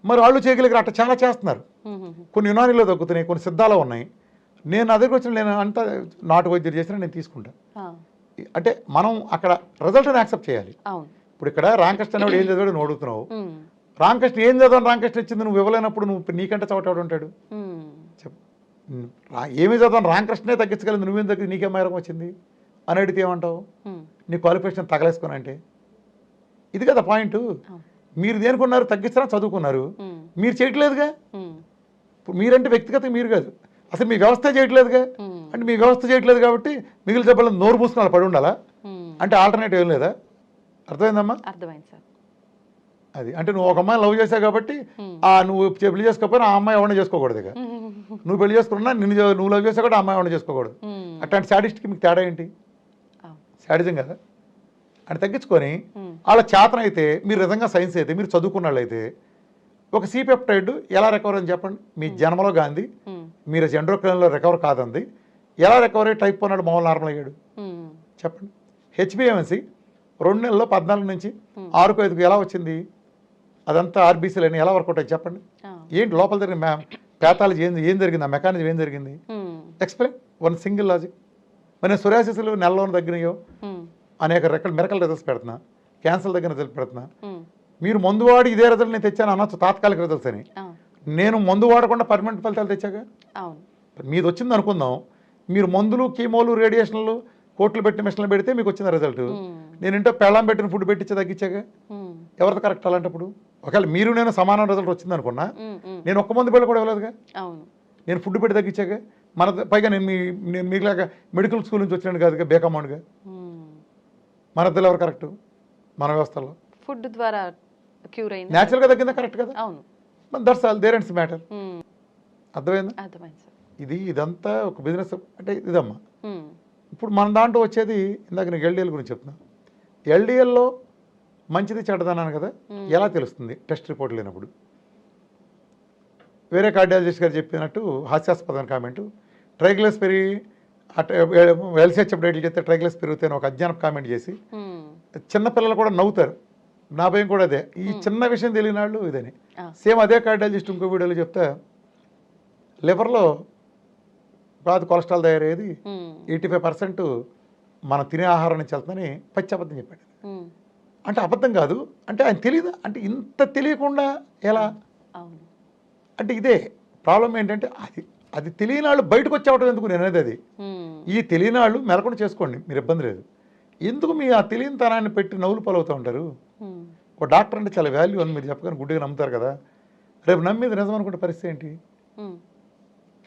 B: మరి వాళ్ళు చేయగలిగారు, అట్లా చాలా చేస్తున్నారు. కొన్ని యునానీలో తగ్గుతున్నాయి, కొన్ని సిద్ధాలు ఉన్నాయి. నేను నా దగ్గర వచ్చిన నేను అంతా నాటు వైద్యులు చేసినా నేను తీసుకుంటా. అంటే మనం అక్కడ రిజల్ట్ని యాక్సెప్ట్ చేయాలి. ఇప్పుడు ఇక్కడ రామకృష్ణ అనేవాడు ఏం చదివాడు నువ్వు అడుగుతున్నావు. రామకృష్ణ ఏం చదవని రామకృష్ణ ఇచ్చింది నువ్వు ఇవ్వలేనప్పుడు నువ్వు నీకంటే చవటాడు ఉంటాడు చెప్పు. ఏమి చదవని రామకృష్ణనే తగ్గించగలిగింది, నువ్వేం తగ్గి నీకేం మైరం వచ్చింది అని అడిగితే ఏమంటావు? నీ క్వాలిఫికేషన్ తగలేసుకుని అంటే ఇది కదా పాయింట్. మీరు దేనికున్నారు? తగ్గించడం చదువుకున్నారు, మీరు చేయట్లేదుగా. ఇప్పుడు మీరంటే వ్యక్తిగతంగా మీరు కాదు, అసలు మీ వ్యవస్థ చేయట్లేదుగా. అంటే మీ వ్యవస్థ చేయట్లేదు కాబట్టి మిగిలిన జబ్బులను నోరు పూసుకుని అలా పడి ఉండాలా? అంటే ఆల్టర్నేటివ్ ఏం లేదా? అర్థమైందమ్మా?
A: అర్థమైంది సార్.
B: అది అంటే నువ్వు ఒక అమ్మాయిని లవ్ చేసావు కాబట్టి నువ్వు పెళ్లి చేసుకోకపోయినా ఆ అమ్మాయి ఎవరిని చేసుకోకూడదు. ఇక నువ్వు పెళ్లి చేసుకున్నా నువ్వు లవ్ చేసా కూడా ఆ అమ్మాయి ఎవరిని చేసుకోకూడదు. అట్లాంటి శాడిస్ట్కి మీకు తేడా ఏంటి? శాడిజం కదా. అని తగ్గించుకొని వాళ్ళ చేతన అయితే, మీరు నిజంగా సైన్స్ అయితే, మీరు చదువుకున్న వాళ్ళైతే ఒక సిపెప్టైడ్ ఎలా రికవర్ అని చెప్పండి. మీ జన్మలో గాంధీ మీరు ఎండోక్రైన్లో రికవర్ కాదంది, ఎలా రికవర్ అయ్యి టైప్ 1 మామూలు నార్మల్ అయ్యాడు చెప్పండి. హెచ్బిఎంఎన్సి 2 నెలల్లో 14 నుంచి 6కు 5కు ఎలా వచ్చింది? అదంతా ఆర్బీసీలని ఎలా వర్కౌట్ అయ్యి చెప్పండి. ఏంటి లోపల జరిగిన ప్యాథాలజీ ఏం జరిగింది? ఆ మెకానిజం ఏం జరిగింది? Explain one single logic. మరి సొరాసిస్లు నెలలోని తగ్గినాయో, అనేక మిరకల్ రిజల్ట్స్ పెడుతున్నా, క్యాన్సర్ దగ్గర రిజల్ట్ పెడుతున్నా. మీరు మందు వాడి ఇదే రిజల్ట్ నేను తెచ్చాను అనొచ్చు, తాత్కాలిక రిజల్ట్స్ అని. నేను మందు వాడకుండా పర్మనెంట్ ఫలితాలు తెచ్చాక మీది వచ్చింది అనుకుందాం. మీరు మందులు, కీమోలు, రేడియేషన్లు, కోట్లు పెట్టి మిషన్లు పెడితే మీకు వచ్చిన రిజల్ట్. నేను ఇంట్లో పెళ్ళం పెట్టిన ఫుడ్ పెట్టించే తగ్గించాక ఎవరిది కరెక్ట్? అలాంటప్పుడు ఒకవేళ మీరు నేను సమానం రిజల్ట్ వచ్చింది అనుకున్నా, నేను ఒక్క మందు బిళ్ళ కూడా ఇవ్వలేదుగా. నేను ఫుడ్ పెట్టి తగ్గించాక పైగా నేను మీకులాగా మెడికల్ స్కూల్ నుంచి వచ్చినాను కాదుగా, బేకమౌండ్గా. మన ఇద్దరు ఎవరు కరెక్ట్? మన వ్యవస్థలో
A: ఫుడ్ ద్వారా క్యూర్ అయింది,
B: న్యాచురల్గా తగ్గిందా? కరెక్ట్ కదా. That's all there and matter. అర్థమైందా? ఇదంతా ఒక బిజినెస్ అంటే ఇదమ్మా. ఇప్పుడు మన దాంట్లో వచ్చేది, ఇందాక నేను ఎల్డిఎల్ గురించి చెప్తున్నా. ఎల్డిఎల్లో మంచిది చెడ్డదన్నాను కదా, ఎలా తెలుస్తుంది? టెస్ట్ రిపోర్ట్ లేనప్పుడు. వేరే కార్డియాలజిస్ట్ గారు చెప్పినట్టు హాస్యాస్పదమైన కామెంటు, ట్రైగ్లైస్ పెరిగి ఎల్సిహెచ్ఎఫ్ డైట్లు చెప్తే ట్రైగ్లైస్ పెరుగుతాయని ఒక అజ్ఞానపు కామెంట్ చేసి చిన్నపిల్లలు కూడా నవ్వుతారు. నా భయం కూడా అదే, ఈ చిన్న విషయం తెలియని వాళ్ళు ఇదని. సేమ్ అదే కార్డియాలజిస్ట్ ఇంకో వీడియోలో చెప్తే లివర్లో బాగా కొలెస్ట్రాల్ తయారయ్యేది 85% మనం తినే ఆహారం నుంచి వెళ్తుందని పచ్చి అబద్ధం చెప్పాడు. అంటే అబద్ధం కాదు, అంటే ఆయన తెలియదా? అంటే ఇంత తెలియకుండా ఎలా? అంటే ఇదే ప్రాబ్లం. ఏంటంటే అది తెలియని వాళ్ళు బయటకు వచ్చేవటం ఎందుకు నేను అనేది. అది ఈ తెలియని వాళ్ళు మెలకుండా చేసుకోండి, మీరు ఇబ్బంది లేదు. ఎందుకు మీ ఆ తెలియని తనాన్ని పెట్టి నవ్వులు పాలవుతూ ఉంటారు? ఒక డాక్టర్ అంటే చాలా వాల్యూ అని మీరు చెప్పగానే గుడ్డిగా నమ్ముతారు కదా. రేపు నమ్మేది నిజం అనుకుంటే పరిస్థితి ఏంటి?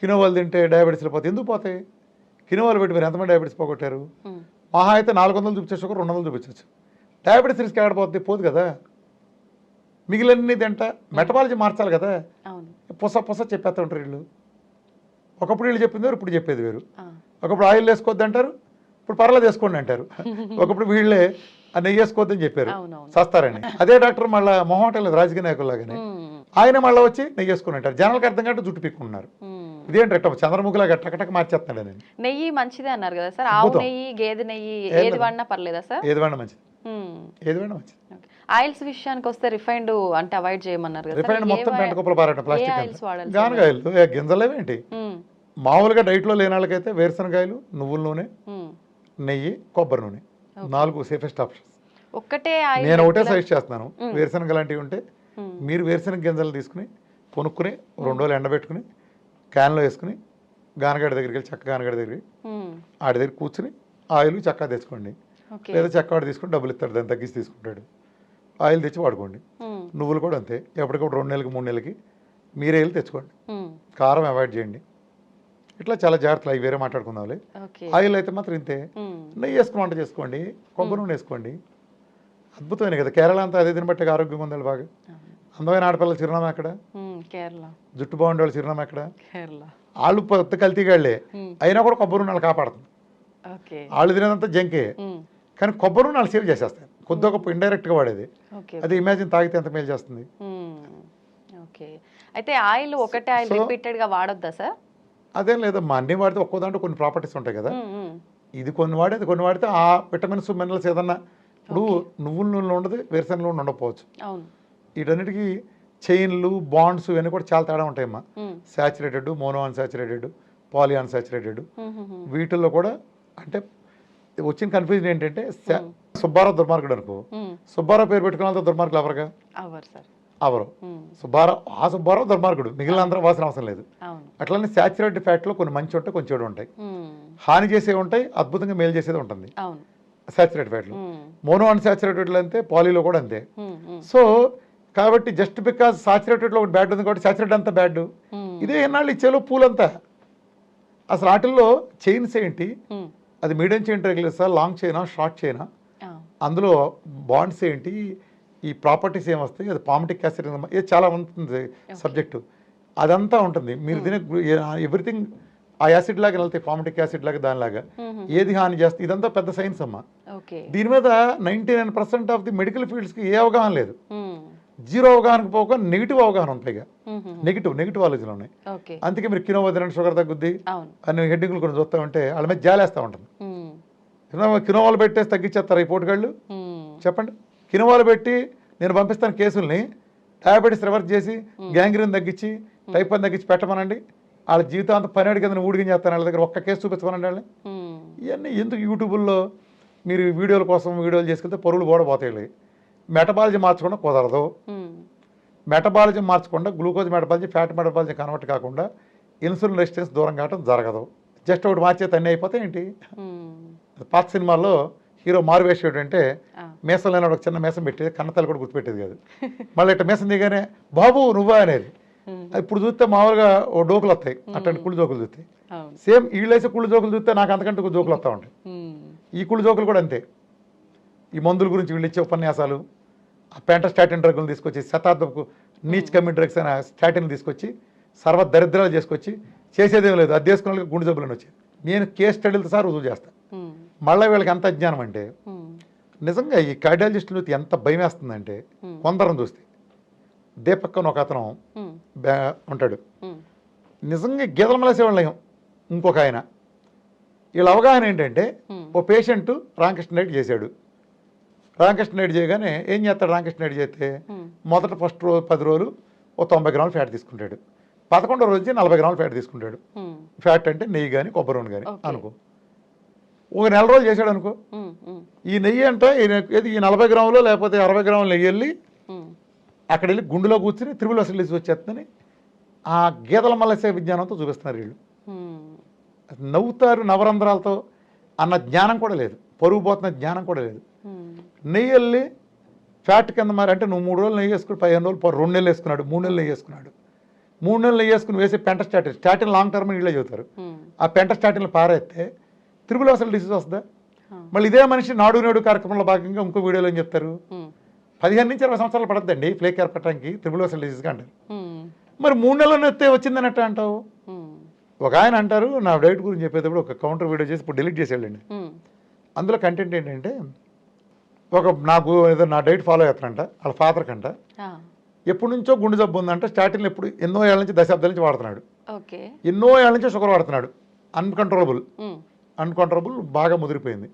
B: కినోవాలు తింటే డయాబెటీస్లో పోతే ఎందుకు పోతాయి? కినోవాలు పెట్టి మీరు ఎంతమంది డయాబెటీస్ పోగొట్టారు? మహా అయితే 400 చూపించే షుగర్ 200 చూపించవచ్చు. డయాబెటీస్ రిస్క్ ఎక్కడిపోతుంది? పోదు కదా. మిగిలినది తింటా మెటబాలజీ మార్చాలి కదా. పొస చెప్పేస్తూ ఉంటారు వీళ్ళు. ఒకప్పుడు వీళ్ళు చెప్పింది వేరు, ఇప్పుడు చెప్పేది వేరు. ఒకప్పుడు ఆయిల్ వేసుకోవద్దు అంటారు, ఇప్పుడు పర్లేదు వేసుకోండి అంటారు. ఒకప్పుడు వీళ్ళే ఆ నెయ్యి వేసుకోవద్దని చెప్పారు సస్తారని. అదే డాక్టర్ మళ్ళీ మొహం లేదు రాజకీయ నాయకుల్లాగానే ఆయన మళ్ళీ వచ్చి నెయ్యి వేసుకుని అంటారు. జనాలకు అర్థం కంటే జుట్టు పీక్కుంటున్నారు. ఇదేంటి చంద్రముఖిలాగా టకటక మార్చేస్తున్నాడు. నేను
A: నెయ్యి మంచిదే అన్నారు కదా సార్. ఆవు నెయ్యి, గేదె నెయ్యి ఏది వాడినా పర్లేదా సార్?
B: ఏది వాడినా మంచిది, ఏది వాడినా మంచిది.
A: ఆయిల్స్ విషయానికి వస్తే రిఫైన్డ్ అంటే అవాయిడ్ చేయమన్నారు కదా.
B: రిఫైన్డ్ మొత్తం పెంట కుప్పలు పారటం, ప్లాస్టిక్ గానగాయలు, గింజలు ఏంటి మామూలుగా డైట్లో లేని వాళ్ళకైతే వేరుశనగాయలు, నువ్వుల నూనె, నెయ్యి, కొబ్బరి నూనె 4 సేఫెస్ట్ ఆప్షన్స్. నేను ఒకటే సజెస్ట్ చేస్తున్నాను. వేరుశనగ లాంటివి ఉంటే మీరు వేరుశనగ గింజలు తీసుకుని కొనుక్కుని 2 రోజులు ఎండబెట్టుకుని క్యాన్లో వేసుకుని గానగాడి దగ్గరికి వెళ్ళి, చెక్క గానగాడి దగ్గరికి ఆడి దగ్గర కూర్చుని ఆయిల్ చెక్క తెచ్చుకోండి. లేదా చెక్క వాడు తీసుకుని డబ్బులు ఇస్తాడు, దాన్ని తగ్గించి తీసుకుంటాడు. ఆయిల్ తెచ్చి వాడుకోండి. నువ్వులు కూడా అంతే, ఎప్పటికప్పుడు 2 నెలలకి 3 నెలలకి మీరే వెళ్ళి తెచ్చుకోండి. కారం అవాయిడ్ చేయండి. ఇట్లా చాలా జాగ్రత్తలు. అవి వేరే మాట్లాడుకుందాంలే. ఆయిల్ అయితే మాత్రం ఇంతే. నెయ్యి వేసుకుని వంట చేసుకోండి, కొబ్బరి నూనె వేసుకోండి. అద్భుతమైన కదా. కేరళ అంతా అదే దీన్ని బట్టి ఆరోగ్యం ఉండాలి బాగా. అందమైన ఆడపిల్లల చిరునామా ఎక్కడ? జుట్టు బాగుండే వాళ్ళు చిరునామా ఎక్కడ? వాళ్ళు కొత్త కల్తీగాళ్లే అయినా కూడా కొబ్బరి నూనె కాపాడుతుంది. వాళ్ళు తినేదంతా జంకే, కానీ కొబ్బరి నూనె వాళ్ళు సేవ్ చేసేస్తాయి. కొద్దిగా గొప్ప ఇండైరెక్ట్గా వాడేది. అది ఇమాజిన్ తాగితే ఎంత మేలు చేస్తుంది.
A: అయితే ఆయిల్ ఒకటే ఆయిల్ రిపీటెడ్ గా వాడొద్దా సార్?
B: అదేం లేదమ్మా, అన్ని వాడితే ఒక్కో దాంట్లో కొన్ని ప్రాపర్టీస్ ఉంటాయి కదా. ఇది కొన్ని వాడేది కొన్ని వాడితే ఆ విటమిన్స్ మినరల్స్ ఏదన్నా. ఇప్పుడు నువ్వుల నూనెలో ఉండదు, వేరుశనగ నూనె ఉండకపోవచ్చు. వీటన్నిటికీ చైన్లు, బాండ్స్ ఇవన్నీ కూడా చాలా తేడా ఉంటాయమ్మా. Saturated, mono unsaturated, poly unsaturated, వీటిల్లో కూడా అంటే వచ్చిన కన్ఫ్యూజన్ ఏంటంటే సుబ్బారావు దుర్మార్గుడు అనుకో, సుబ్బారావు పేరు పెట్టుకున్న దుర్మార్గులు ఎవరుగా అవరు. సుబ్బారావు దుర్మార్గుడు, మిగిలిన అందరూ వాసన అవసరం లేదు. అట్లనే సాచురేటెడ్ ఫ్యాట్లో కొన్ని మంచి ఉంటాయి, కొన్ని చెడు ఉంటాయి. హాని చేసేవి ఉంటాయి, అద్భుతంగా మేలు చేసేది ఉంటుంది సాచురేటెడ్ ఫ్యాట్లో. మోనో అన్సాచురేటెడ్ అంతే, పాలీలో కూడా అంతే. సో కాబట్టి జస్ట్ బికాజ్ సాచురేటెడ్లో ఒకటి బ్యాడ్ ఉంది కాబట్టి సాచురేటెడ్ అంతా బ్యాడ్. ఇదే ఎన్నాళ్ళు ఇచ్చేలో పూలంతా అసలు వాటిల్లో చైన్స్ ఏంటి, అది medium chain triglyceride, long chain, short chain, అందులో బాండ్స్ ఏంటి, ఈ ప్రాపర్టీస్ ఏమొస్తాయి, అది పామిటిక్ యాసిడ్ ఇది చాలా ఉంటుంది సబ్జెక్టు, అదంతా ఉంటుంది. మీరు తినే ఎవ్రీథింగ్ ఆ యాసిడ్ లాగా వెళ్తాయి, పామిటిక్ యాసిడ్ లాగా దానిలాగా ఏది హాని చేస్తుంది, ఇదంతా పెద్ద సైన్స్ అమ్మా. దీని మీద 99% ఆఫ్ ది మెడికల్ ఫీల్డ్స్కి ఏ అవగాహన లేదు. జీరో అవగాహనకు పోక నెగిటివ్ అవగాహన ఉంటాయి, నెగిటివ్ ఆలోచనలు ఉన్నాయి. అందుకే మీరు కినోవా తినండి షుగర్ తగ్గుద్ది అని హెడ్డింగ్లు కూడా చూస్తూ ఉంటే వాళ్ళ మీద జాలేస్తూ ఉంటుంది. కినోవాలు పెట్టేసి తగ్గించేస్తారు ఈ పోటుగాళ్ళు, చెప్పండి. కినోవాలు పెట్టి నేను పంపిస్తాను కేసుల్ని, డయాబెటీస్ రివర్స్ చేసి గ్యాంగ్రీన్ తగ్గించి టైప్ 1 తగ్గించి పెట్టమనండి. వాళ్ళ జీవితాంతం పని కింద ఊడికి చేస్తాను, వాళ్ళ దగ్గర ఒక్క కేసు చూపించమనండి వాళ్ళని. ఇవన్నీ ఎందుకు యూట్యూబ్లో మీరు వీడియోల కోసం వీడియోలు చేసుకెళ్తే పరువులు కూడా పోతాయి. మెటబాలజీ మార్చకుండా కుదరదు. మెటబాలజీ మార్చకుండా గ్లూకోజ్ మెటబాలజీ, ఫ్యాట్ మెటబాలజీ కన్వర్ట్ కాకుండా ఇన్సులిన్ రెసిస్టెన్స్ దూరం కావడం జరగదు. జస్ట్ ఒకటి మార్చేది అన్నీ అయిపోతాయి ఏంటి. పాత సినిమాల్లో హీరో మారువేషం ఏంటంటే మీసం లేని ఒక చిన్న మీసం పెట్టేది, కన్నతల్లి కూడా గుర్తుపెట్టేది కాదు. మళ్ళీ ఇట్లా మీసం దిగానే బాబు నువ్వా అనేది. ఇప్పుడు చూస్తే మామూలుగా ఓ డోకులు వస్తాయి, అట్లాంటి కుళ్ళు జోకులు చూస్తాయి. సేమ్ వీళ్ళేసే కుళ్ళు జోకులు చూస్తే నాకు అంతకంటే జోకులు వస్తూ ఉంటాయి. ఈ కుళ్ళు జోకులు కూడా అంతే. ఈ మందుల గురించి వీళ్ళు ఇచ్చే ఉపన్యాసాలు, ఆ పెంటస్టాటిన్ డ్రగ్లను తీసుకొచ్చి, శతాబ్దపు నీచ్ కమ్మి డ్రగ్స్ అయిన స్టాటిన్ తీసుకొచ్చి సర్వ దరిద్రాలు చేసుకొచ్చి చేసేదేం లేదు, అది చేసుకున్న వాళ్ళకి గుండె జబ్బులను వచ్చేది. నేను కేస్ స్టడీలతో సార్ రుజువు చేస్తాను. మళ్ళీ వీళ్ళకి ఎంత అజ్ఞానం అంటే నిజంగా ఈ కార్డియాలజిస్టులు ఎంత భయం వేస్తుందంటే, కొందరం చూస్తే దీపక్ అని ఒక అతను ఉంటాడు, నిజంగా గీతల మలేసేవాళ్ళం. ఇంకొక ఆయన వీళ్ళ అవగాహన ఏంటంటే, ఓ పేషెంట్ రామకృష్ణ రెడ్డి చేశాడు. రామకృష్ణ రెడ్డి చేయగానే ఏం చేస్తాడు, రామకృష్ణ రెడ్డి చేస్తే మొదట ఫస్ట్ రోజు 10 రోజులు ఓ 90 గ్రాములు ఫ్యాట్ తీసుకుంటాడు, 11వ రోజు 40 గ్రాములు ఫ్యాట్ తీసుకుంటాడు. ఫ్యాట్ అంటే నెయ్యి కానీ కొబ్బరి నూనె కానీ అనుకో. ఒక నెల రోజులు చేశాడు అనుకో, ఈ నెయ్యి అంటే ఈ 40 గ్రాములు లేకపోతే 60 గ్రాములు నెయ్యి వెళ్ళి అక్కడ వెళ్ళి గుండెలో కూర్చుని త్రిబుల్ అసలు వచ్చేస్తుందని ఆ గీతల మలసే విజ్ఞానంతో చూపిస్తున్నారు వీళ్ళు. నవ్వుతారు నవరంధ్రాలతో అన్న జ్ఞానం కూడా లేదు, పరుగు పోతున్న జ్ఞానం కూడా లేదు. నెయ్యి వెళ్ళి ఫ్యాట్ కింద మరి అంటే నువ్వు 3 రోజులు నెయ్యి వేసుకుని 15 రోజులు 2 నెలలు వేసుకున్నాడు, 3 నెలలు నెయ్యి వేసుకున్నాడు. 3 నెలలు నెయ్యి వేసుకుని వేసే స్టాటిన్ లాంగ్ టర్మ్ వీళ్ళే చెబుతారు. ఆ స్టాటిన్లు పారేస్తే త్రిబుల్ అసలు డిసీజ్ వస్తుందా? మళ్ళీ ఇదే మనిషి నాడు నేడు కార్యక్రమంలో భాగంగా ఇంకో వీడియోలో ఏం చెప్తారు, 15 నుంచి 20 సంవత్సరాలు పడద్దండి ఫ్లేక్ ఏర్పడటానికి త్రిబుల్ అసలు డిసీజ్గా అంటారు. మరి 3 నెలలు ఎత్తే వచ్చిందని ఎట్లా అంటావు? ఒక ఆయన అంటారు, నా డైట్ గురించి చెప్పేటప్పుడు ఒక కౌంటర్ వీడియో చేసి ఇప్పుడు డిలీట్ చేసేళ్ళండి. అందులో కంటెంట్ ఏంటంటే, నాకు ఏదో నా డైట్ ఫాలో అవుతారంట, వాళ్ళ ఫాదర్ కంట ఎప్పటి నుంచో గుండె జబ్బు ఉందంట. స్టార్టింగ్ ఎప్పుడు ఎన్నో ఏళ్ళ నుంచి దశాబ్దాల నుంచి వాడుతున్నాడు, ఎన్నో ఏళ్ళ నుంచి షుగర్ వాడుతున్నాడు. అన్కంట్రోలబుల్ బాగా ముదిరిపోయింది.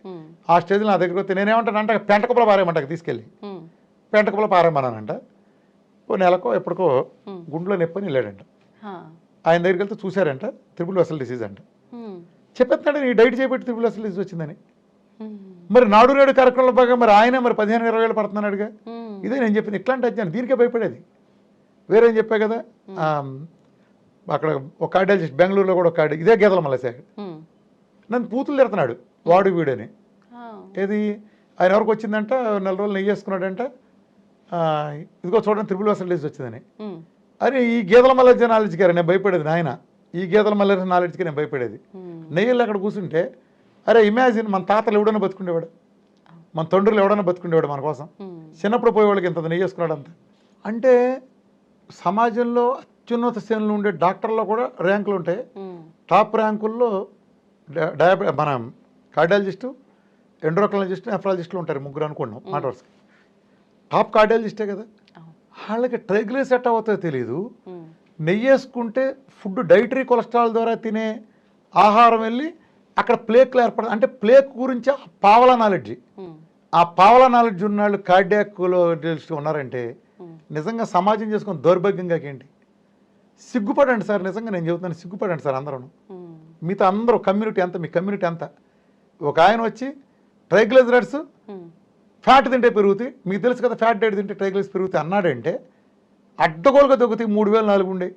B: ఆ స్టేజ్లో నా దగ్గరికి వస్తే నేనేమంటానంట, పెంటకప్పుల పారేయమంట, తీసుకెళ్ళి పెంటకప్పుల పారేయమన్నానంట. ఓ నెలకో ఎప్పటికో గుండెలో నొప్పని వెళ్ళాడంట. ఆయన దగ్గరికి వెళ్తే చూశారంట త్రిబుల్ అసలు డిసీజ్ అంట. చెప్పేస్తున్నాడు నీ డైట్ చేపెట్టి త్రిబుల్ అసలు డిసీజ్ వచ్చిందని. మరి నాడు నేడు కార్యక్రమంలో బాగా మరి ఆయన మరి 15-20 వేలు పడుతున్నాడుగా. ఇదే నేను చెప్పింది, ఇట్లాంటి అజ్ఞానం, దీనికే భయపడేది. వేరేం చెప్పా కదా, అక్కడ ఒక కార్డియాలజిస్ట్ బెంగళూరులో కూడా ఒక ఇదే గీతల మలసాడు, నన్ను పూతులు తిడుతున్నాడు వాడు వీడని. ఏది ఆయన ఎవరికి వచ్చిందంట, 4 రోజులు నెయ్యి వేసుకున్నాడంట, ఇదిగో చూడండి త్రిబుల్ అసలు డిసీజ్ వచ్చిందని. అరే ఈ గీతల మల్లె నాలెడ్జ్కి నేను భయపడేది నాయన, ఈ గీతల మల్లె నాలెడ్జ్కి నేను భయపడేది. నెయ్యిళ్ళు అక్కడ కూర్చుంటే అరే ఇమాజిన్ మన తాతలు ఎవడన్నా బతుకుండేవాడు, మన తండ్రులు ఎవడన్నా బతుకుండేవాడు మన కోసం. చిన్నప్పుడు పోయేవాళ్ళకి ఇంత నెయ్యి వేసుకున్నాడు అంత. అంటే సమాజంలో అత్యున్నత శ్రేణులు ఉండే డాక్టర్లో కూడా ర్యాంకులు ఉంటాయి. టాప్ ర్యాంకుల్లో మన కార్డియాలజిస్టు, ఎండ్రోక్రాలజిస్టు, నెఫ్రాలజిస్టులు ఉంటారు, 3 అనుకున్నాం మాట వరుసకి. టాప్ కార్డియాలజిస్టే కదా. వాళ్ళకి ట్రైగ్లిసరైడ్స్ ఎట్ట అవుతుందో తెలియదు. నెయ్యి వేసుకుంటే ఫుడ్ డైటరీ కొలెస్ట్రాల్ ద్వారా తినే ఆహారం వెళ్ళి అక్కడ ప్లేక్లు ఏర్పడదు. అంటే ప్లేక్ గురించి పావలా నాలెడ్జి, ఆ పావలా నాలెడ్జ్ ఉన్న వాళ్ళు కార్డియాక్లో ఉన్నారంటే నిజంగా సమాజం చేసుకుని దౌర్భాగ్యంగా ఏంటి. సిగ్గుపడండి సార్, నిజంగా నేను చెబుతున్నాను, సిగ్గుపడండి సార్ అందరూ. మీతో అందరూ కమ్యూనిటీ ఎంత, మీ కమ్యూనిటీ ఎంత. ఒక ఆయన వచ్చి ట్రైగ్లిసరైడ్స్ ఫ్యాట్ తింటే పెరుగుతాయి, మీకు తెలుసు కదా ఫ్యాట్ డైట్ తింటే ట్రైగ్లిసరైడ్స్ పెరుగుతాయి అన్నాడంటే అడ్డగోలుగా దొక్కుతాయి. 3000-4000 ఉండే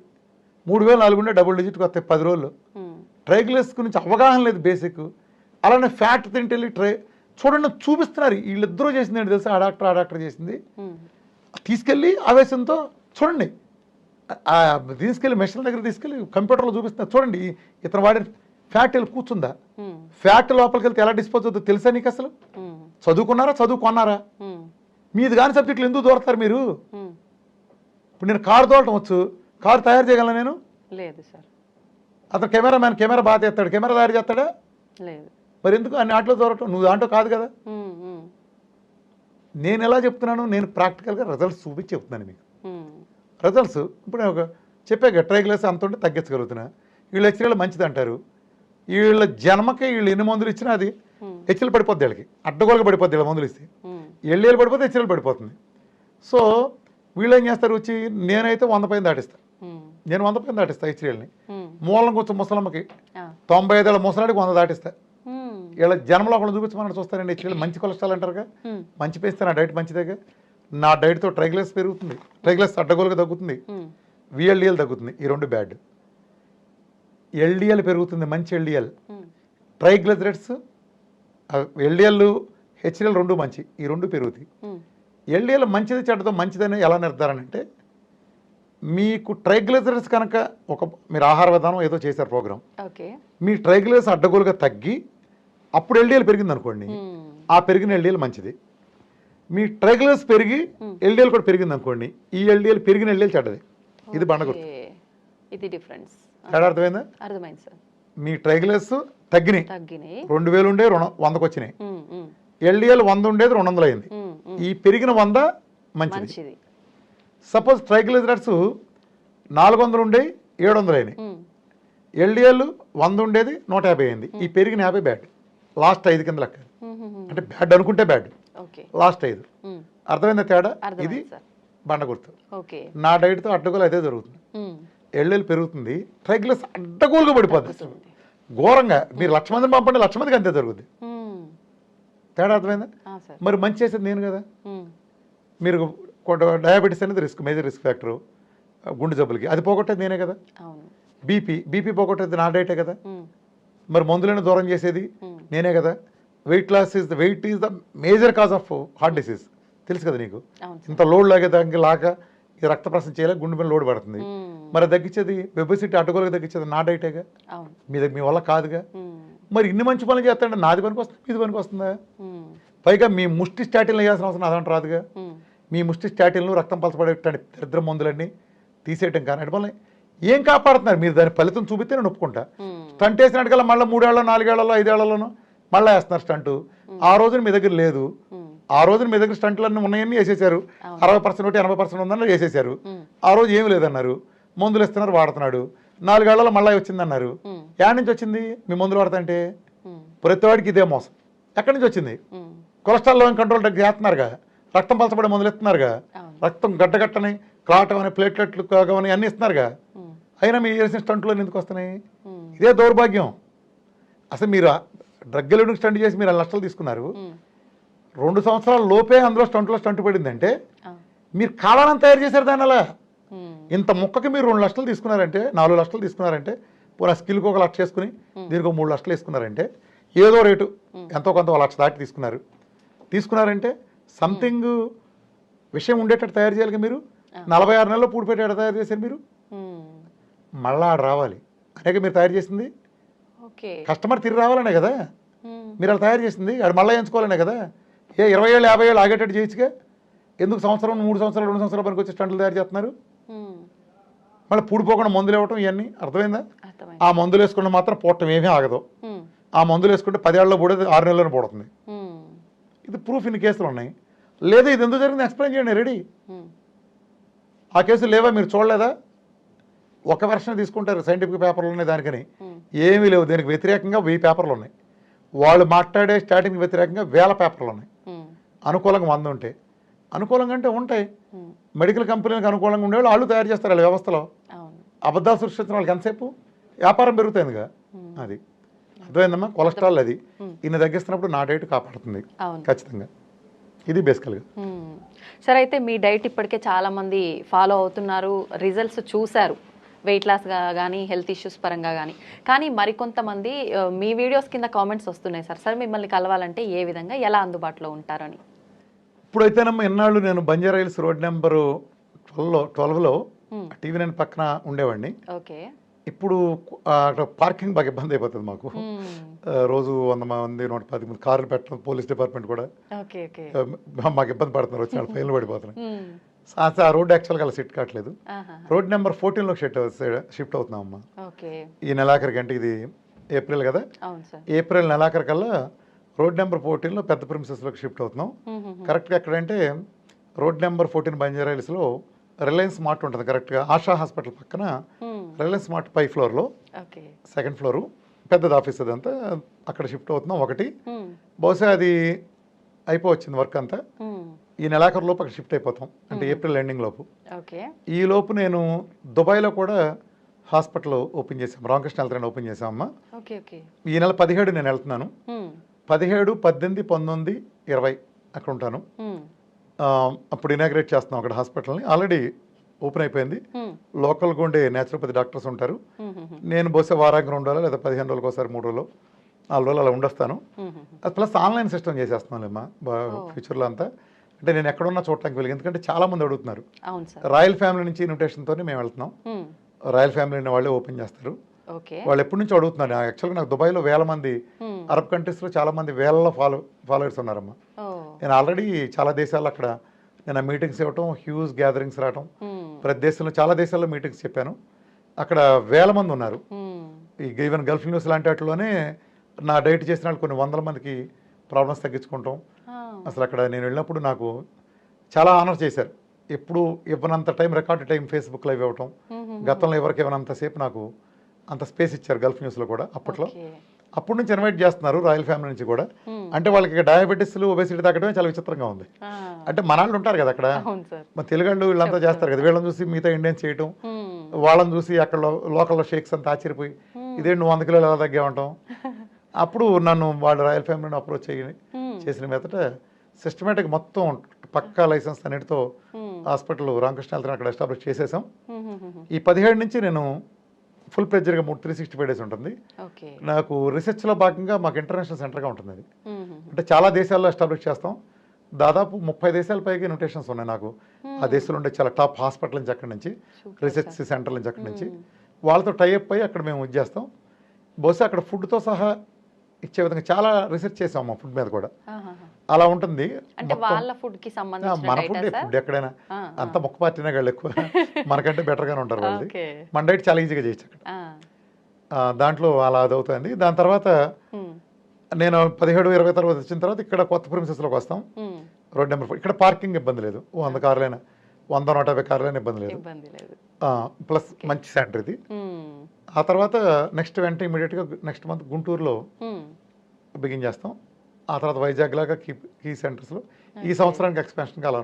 B: 3000-4000 ఉండే డబుల్ డిజిట్కి వస్తాయి 10 రోజులు. ట్రైగ్లిసరైడ్స్ గురించి అవగాహన లేదు బేసిక్. అలానే ఫ్యాట్ తింటే చూడండి చూపిస్తున్నారు. వీళ్ళిద్దరూ చేసింది ఏంటి తెలుసా, ఆ డాక్టర్ చేసింది తీసుకెళ్ళి ఆవేశంతో చూడండి, తీసుకెళ్ళి మెషిన్ దగ్గర తీసుకెళ్ళి కంప్యూటర్లో చూపిస్తున్నారు. చూడండి ఇతను వాడిన ఫ్యాట్ వెళ్ళి కూర్చుందా? ఫ్యాట్ లోపలికి వెళ్తే ఎలా డిస్పోజ్ అవుతుందో తెలుసా నీకు? అసలు చదువుకున్నారా, చదువుకున్నారా? మీది కాని సబ్జెక్టులు ఎందుకు దూరతారు మీరు? ఇప్పుడు నేను కారు తోలటం వచ్చు, కారు తయారు చేయగలను నేను?
A: లేదు సార్.
B: అతను కెమెరామ్యాన్ కెమెరా బాగా చేస్తాడు, కెమెరా తయారు చేస్తాడా?
A: లేదు.
B: మరి ఎందుకు అన్ని ఆటలో దూరటం? నువ్వు దాంట్లో కాదు కదా. నేను ఎలా చెప్తున్నాను, నేను ప్రాక్టికల్గా రిజల్ట్స్ చూపించి చెప్తున్నాను మీకు. రిజల్ట్స్ ఇప్పుడు నేను ఒక చెప్పాక ట్రైగ్లైసరీస్ అంత ఉంటే తగ్గించగలుగుతున్నా. వీళ్ళు హెచ్ఎల్ మంచిది అంటారు, వీళ్ళ జన్మకి వీళ్ళు ఎన్ని మందులు ఇచ్చినా అది హెచ్ఎల్ పడిపోద్ది, వీళ్ళకి అడ్డగోలుగా పడిపోద్ది. వీళ్ళ మందులు ఇస్తే ఎల్ఏలు పడిపోతే హెచ్ఎల్ పడిపోతుంది. సో వీళ్ళు ఏం చేస్తారు, వచ్చి నేనైతే 100 పైన దాటిస్తాను, నేను 100 పైన దాటిస్తాను హెచ్ఎల్ని. మూలం కూర్చో ముసలమ్మకి 95 ఏళ్ళ ముసలాడికి 100 దాటిస్తా. వీళ్ళ జన్మలో ఒకళ్ళు చూపించమని చూస్తానండి. హెచ్ఎల్ మంచి కొలెస్ట్రాల్ అంటారుగా, మంచి పెంచితే నా డైట్ మంచిదేగా. నా డైట్తో ట్రైగ్లైస్ పెరుగుతుంది, ట్రైగ్లైస్ అడ్డగోలుగా తగ్గుతుంది, విఎల్డిఎల్ తగ్గుతుంది. ఈ రెండు బ్యాడ్. ఎల్డిఎల్ పెరుగుతుంది, మంచి ఎల్డిఎల్. ట్రైగ్లిజరైడ్స్, ఎల్డిఎల్ హెచ్డిఎల్ రెండు మంచి, ఈ రెండు పెరుగుతాయి. ఎల్డిఎల్ మంచిది చెడ్డతో మంచిదని ఎలా నిర్ధారణ అంటే, మీకు ట్రైగ్లిజరైడ్స్ కనుక మీరు ఆహార విధానం ఏదో చేశారు ప్రోగ్రామ్, మీ ట్రైగ్లిజరైడ్స్ అడ్డగోలుగా తగ్గి అప్పుడు ఎల్డిఎల్ పెరిగింది అనుకోండి, ఆ పెరిగిన ఎల్డిఎల్ మంచిది. మీ ట్రైగ్లిజరైడ్స్ పెరిగి ఎల్డిఎల్ కూడా పెరిగింది అనుకోండి, ఈ ఎల్డిఎల్ పెరిగిన ఎల్డిఎల్ చెడ్డది. ఇది బండగుర్తు.
A: ఇది డిఫరెన్స్.
B: తేడా అర్థమైందా?
A: అర్థమైంది సార్.
B: మీ ట్రైగ్లిజరైడ్స్ తగ్గినాయి, 2000 ఉండే 100కి వచ్చినాయి. ఎల్డిఎల్ 100 ఉండేది 200 అయింది. ఈ పెరిగిన 100 మంచిది. సపోజ్ ట్రైగ్లిజరైడ్స్ 400 ఉండేవి 700 అయినాయి, ఎల్డిఎల్ 100 ఉండేది 150 అయింది. ఈ పెరిగిన 50 బ్యాడ్. లాస్ట్ 5 కింద లెక్క. అంటే బ్యాడ్ అనుకుంటే బ్యాడ్, లాస్ట్ 5. అర్థమైందా తేడా? ఇది బండ గుర్తు. నా డైట్తో అడ్డగోలు అదే జరుగుతుంది. ఎల్డిఎల్ పెరుగుతుంది, ట్రైగ్లిజరైడ్స్ అడ్డగోలుగా పడిపోతుంది ఘోరంగా. మీరు 1,00,000 మందిని పంపండి, 1,00,000 మందికి అంతే జరుగుతుంది. తేడా అర్థమైందా? మరి మంచి చేసేది నేను కదా. మీరు డయాబెటీస్ అనేది మేజర్ రిస్క్ ఫ్యాక్టర్ గుండె జబ్బులకి, అది పోగొట్టేది నేనే కదా. బీపీ పోగొట్టేది నా డైటే కదా. మరి మందులను దూరం చేసేది నేనే కదా. Weight is the major cause of heart disease, తెలుసు కదా నీకు. ఇంత లోడ్ లాగేదానికి ఈ రక్త ప్రసరణ చేయలేక గుండె మీద లోడ్ పడుతుంది. మరి తగ్గించేది ఒబెసిటీ అడ్డగోలుగా తగ్గించేది నా డైటేగా, మీ వల్ల కాదుగా. మరి ఇన్ని మంచి పనులు చేస్తాంటే నాది పనికి వస్తుంది, మీది పనికి వస్తుందా? పైగా మీ ముష్టి స్టాటిన్లు వేయాల్సిన అవసరం అదంట రాదుగా. మీ ముష్టి స్టాటిన్లు రక్తం పలచబడేటండి దరిద్ర మందులన్నీ తీసేయటం కానీ అటువల్ల ఏం కాపాడుతున్నారు మీరు? దాని ఫలితం చూపిస్తే నేను ఒప్పుకుంటా. స్టంట్ వేసినట్టుకల్లా మళ్ళీ 3 ఏళ్ళలో 4 ఏళ్లలో 5 ఏళ్లలోనూ మళ్ళీ వేస్తున్నారు స్టంటు. ఆ రోజున మీ దగ్గర లేదు, ఆ రోజున మీ దగ్గర స్టంట్లన్నీ ఉన్నాయని వేసేసారు. 60% 80% ఉందని వేసేసారు. ఆ రోజు ఏమి లేదన్నారు, మందులు ఇస్తున్నారు, వాడుతున్నాడు. 4 ఏళ్లలో మళ్ళీ వచ్చిందన్నారు. ఎక్కడి నుంచి వచ్చింది? మీ మందులు వాడతంటే ప్రతివాడికి ఇదే మోసం. ఎక్కడి నుంచి వచ్చింది? కొలెస్ట్రాల్ కంట్రోల్ చేస్తున్నారుగా, రక్తం పలచబడే మందులు ఇస్తున్నారుగా, రక్తం గడ్డగట్టని క్లాట్ అని ప్లేట్లెట్లు కావని అన్నీ ఇస్తున్నారుగా. అయినా మీరు చేసిన స్టంట్లో ఎందుకు వస్తున్నాయి? ఇదే దౌర్భాగ్యం. అసలు మీరు డ్రగ్ ఎలివెంట్ స్టంట్ చేసి మీరు 1 లక్షలు తీసుకున్నారు, 2 సంవత్సరాల లోపే అందులో స్టంట్ పడిందంటే మీరు కాలాలను తయారు చేశారు దాని. అలా ఇంత మొక్కకి మీరు 2 లక్షలు తీసుకున్నారంటే, 4 లక్షలు తీసుకున్నారంటే, పోనీ స్కిల్కి 1 లక్ష వేసుకుని దీనికి 3 లక్షలు వేసుకున్నారంటే, ఏదో రేటు ఎంతో కొంత 1 లక్ష దాటి తీసుకున్నారంటే సంథింగ్ విషయం ఉండేటట్టు తయారు చేయాలి. మీరు 46 నెలల్లో పూడిపెట్టేట తయారు చేశారు మీరు. మళ్ళా ఆడ రావాలి అనేక మీరు తయారు చేసింది. కస్టమర్ తిరిగి రావాలనే కదా మీరు అలా తయారు చేసింది. ఆడు మళ్ళీ ఎంచుకోవాలనే కదా. 20 ఏళ్ళు 50 ఏళ్ళు ఆగేటట్టు చేయొచ్చుగా. ఎందుకు 1 సంవత్సరం 3 సంవత్సరాలు 2 సంవత్సరాల పనికి వచ్చి స్టంట్లు తయారు చేస్తున్నారు? మళ్ళీ పూడిపోకుండా మందులు ఇవ్వటం ఇవన్నీ అర్థమైందా? ఆ మందులు వేసుకుంటే మాత్రం పోవటం ఏమీ ఆగదు. ఆ మందులు వేసుకుంటే 10 ఏళ్ళలో పోడేది 6 నెలల్లో పోతుంది. ఇది ప్రూఫ్ ఇన్ని కేసులు ఉన్నాయి. లేదా ఇది ఎందుకు జరిగింది ఎక్స్ప్లెయిన్ చేయండి, రెడీ. ఆ కేసులు లేవా? మీరు చూడలేదా? ఒక వెర్షన్ తీసుకుంటారు సైంటిఫిక్ పేపర్లు ఉన్నాయి దానికని, ఏమీ లేవు. దీనికి వ్యతిరేకంగా 1000 పేపర్లు ఉన్నాయి. వాళ్ళు మాట్లాడే స్టార్టింగ్ వ్యతిరేకంగా 1000 పేపర్లు ఉన్నాయి. అనుకూలంగా 100 ఉంటాయి, అనుకూలంగా అంటే ఉంటాయి. మెడికల్ కంపెనీలకు అనుకూలంగా ఉండేవాళ్ళు వాళ్ళు తయారు చేస్తారు వాళ్ళ వ్యవస్థలో. అబద్ధాలు సృష్టించిన వాళ్ళకి ఎంతసేపు వ్యాపారం పెరుగుతుందిగా. అది అర్థమైందమ్మా. కొలెస్ట్రాల్ అది ఇన్ని తగ్గిస్తున్నప్పుడు నా డైట్ కాపాడుతుంది ఖచ్చితంగా. ఇది బేసికల్గా.
A: సరే, అయితే మీ డైట్ ఇప్పటికే చాలా మంది ఫాలో అవుతున్నారు, రిజల్ట్స్ చూశారు, వెయిట్ లాస్ కానీ హెల్త్ ఇష్యూస్ పరంగా కానీ మరికొంతమంది మీ వీడియోస్ కింద కామెంట్స్ వస్తున్నాయి సార్ మిమ్మల్ని కలవాలంటే ఏ విధంగా ఎలా అందుబాటులో ఉంటారని.
B: ఇప్పుడైతేనమ్మా ఎన్నాళ్ళు నేను బంజారా హిల్స్ రోడ్ నెంబరు 12లో TV9 పక్కన ఉండేవాడిని.
A: ఓకే.
B: ఇప్పుడు అక్కడ పార్కింగ్ బాగా ఇబ్బంది అయిపోతుంది మాకు. రోజు 100 మంది 110 మంది కార్లు పెట్టడం, పోలీస్ డిపార్ట్మెంట్ కూడా
A: ఓకే ఓకే
B: మాకు ఇబ్బంది పడుతున్నారు, వచ్చి వాళ్ళు ఫైన్లు పడిపోతున్నాయి. ఆ రోడ్ యాక్చువల్గా అలా సెట్ కావట్లేదు. రోడ్ నెంబర్ 14లో షిఫ్ట్ అవుతున్నాం అమ్మా.
A: ఓకే
B: ఈ నెలాఖరికి, అంటే ఇది ఏప్రిల్ కదా,
A: అవును సార్.
B: ఏప్రిల్ నెలాఖరు కల్లా రోడ్ నెంబర్ 14లో పెద్ద ప్రిమిసెస్లోకి షిఫ్ట్ అవుతున్నాం. కరెక్ట్గా ఎక్కడంటే రోడ్ నెంబర్ 14 బంజారా హిల్స్లో రిలయన్స్ మార్ట్ ఉంటుంది కరెక్ట్గా, ఆశా హాస్పిటల్ పక్కన రిలయన్స్ మార్ట్ పై ఫ్లోర్లో, సెకండ్ ఫ్లోరు పెద్దది ఆఫీస్ అదంతా, అక్కడ షిఫ్ట్ అవుతున్నాం. ఒకటి బహుశా అది అయిపోవచ్చింది వర్క్ అంతా, ఈ నెలాఖరు లోపు అక్కడ షిఫ్ట్ అయిపోతాం, అంటే ఏప్రిల్ ఎండింగ్ లోపు. ఈ లోపు నేను దుబాయ్లో కూడా హాస్పిటల్ ఓపెన్ చేసాం, రామకృష్ణ హెల్త్ ఓపెన్ చేసామమ్మా. ఈ నెల 17 నేను వెళ్తున్నాను. 17, 18, 19, 20 అక్కడ ఉంటాను. అప్పుడు ఇనాగ్రేట్ చేస్తున్నాం అక్కడ హాస్పిటల్ని. ఆల్రెడీ ఓపెన్ అయిపోయింది. లోకల్గా ఉండే న్యాచురోపతి డాక్టర్స్ ఉంటారు. నేను బహుశా వారానికి 2 రోజులు లేదా 15 రోజులకు ఒకసారి 3 రోజులు 4 రోజులు అలా ఉండొస్తాను. అది ప్లస్ ఆన్లైన్ సిస్టమ్ చేసేస్తున్నాను ఫ్యూచర్లో అంతా. అంటే నేను ఎక్కడున్నా చూడటానికి వెళ్ళి, ఎందుకంటే చాలా మంది అడుగుతున్నారు. రాయల్ ఫ్యామిలీ నుంచి ఇన్విటేషన్తో మేము వెళ్తున్నాం. రాయల్ ఫ్యామిలీ వాళ్ళే ఓపెన్ చేస్తారు. వాళ్ళు ఎప్పటి నుంచి అడుగుతున్నారు. యాక్చువల్గా నాకు దుబాయ్లో వేల మంది, అరబ్ కంట్రీస్లో చాలా మంది వేల ఫాలోవర్స్ ఉన్నారమ్మా. నేను ఆల్రెడీ చాలా దేశాల్లో అక్కడ నేను మీటింగ్స్ ఇవ్వటం, హ్యూజ్ గ్యాదరింగ్స్ రావటం, ప్రతి దేశంలో చాలా దేశాల్లో మీటింగ్స్ చెప్పాను. అక్కడ వేల మంది ఉన్నారు. ఈవెన్ గల్ఫ్ న్యూస్ లాంటి వాటిలోనే నా డైట్ చేసిన వాళ్ళు కొన్ని వందల మందికి ప్రాబ్లమ్స్ తగ్గించుకుంటాం. అసలు అక్కడ నేను వెళ్ళినప్పుడు నాకు చాలా ఆనర్ చేశారు. ఎప్పుడు ఇవ్వనంత time, record time Facebook live ఇవ్వటం, గతంలో ఎవరికి ఇవ్వనంతసేపు నాకు అంత స్పేస్ ఇచ్చారు గల్ఫ్ న్యూస్లో కూడా అప్పట్లో. అప్పటి నుంచి ఇన్వైట్ చేస్తున్నారు రాయల్ ఫ్యామిలీ నుంచి కూడా. అంటే వాళ్ళకి డయాబెటీస్లు, ఒబేసిటీ తగ్గడమే చాలా విచిత్రంగా ఉంది. అంటే మనాళ్ళు ఉంటారు కదా అక్కడ, మన తెలుగు వీళ్ళంతా చేస్తారు కదా, వీళ్ళని చూసి మిగతా ఇండియన్స్ చేయటం, వాళ్ళని చూసి అక్కడ లోకల్లో షేక్స్ అంతా ఆశ్చర్యపోయి ఇదే నువ్వు 100 కిలోలు ఎలా తగ్గా ఉంటాం. అప్పుడు నన్ను వాళ్ళు రాయల్ ఫ్యామిలీని అప్రోచ్ చేసిన మీదట సిస్టమేటిక్ మొత్తం పక్కా లైసెన్స్ అన్నిటితో హాస్పిటల్ రామకృష్ణ హెల్త్ అక్కడ ఎస్టాబ్లిష్ చేసేసాం. ఈ 17 నుంచి నేను ఫుల్ ప్రెజర్గా 365 డేస్ ఉంటుంది. నాకు రీసెర్చ్లో భాగంగా మాకు ఇంటర్నేషనల్ సెంటర్గా ఉంటుంది అది. అంటే చాలా దేశాల్లో ఎస్టాబ్లిష్ చేస్తాం. దాదాపు 30 దేశాల పైగా ఇన్విటేషన్స్ ఉన్నాయి నాకు. ఆ దేశంలో ఉండే చాలా టాప్ హాస్పిటల్ నుంచి, అక్కడి నుంచి రీసెర్చ్ సెంటర్ నుంచి, అక్కడి నుంచి వాళ్ళతో టైఅప్ అయ్యి అక్కడ మేము ఇది చేస్తాం. బహుశా అక్కడ ఫుడ్తో సహా ఇచ్చే విధంగా చాలా రీసెర్చ్ చేసాం మా ఫుడ్ మీద కూడా. అలా ఉంటుంది. మన ఫుడ్ ఎక్కడైనా అంత మొక్క పార్టీనే వాళ్ళు ఎక్కువ మనకంటే బెటర్గానే ఉంటారు వాళ్ళు. మన డైట్ చాలా ఈజీగా చేయొచ్చు అక్కడ. దాంట్లో అలా అదవుతుంది. దాని తర్వాత నేను 17, 20 తర్వాత వచ్చిన తర్వాత ఇక్కడ కొత్త ప్రిమిసెస్లోకి వస్తాం. రోడ్ నెంబర్ 4 ఇక్కడ పార్కింగ్ ఇబ్బంది లేదు. 100 కార్లైనా 100, 150 కార్లైనా ఇబ్బంది లేదు. ప్లస్ మంచి సెంటర్ ఇది. ఆ తర్వాత నెక్స్ట్ వెంటనే ఇమీడియట్గా నెక్స్ట్ మంత్ గుంటూరులో బిగిన్ చేస్తాం. ఆ తర్వాత వైజాగ్ లాగా కీ సెంటర్స్లో ఈ సంవత్సరానికి ఎక్స్పాన్షన్గా అలా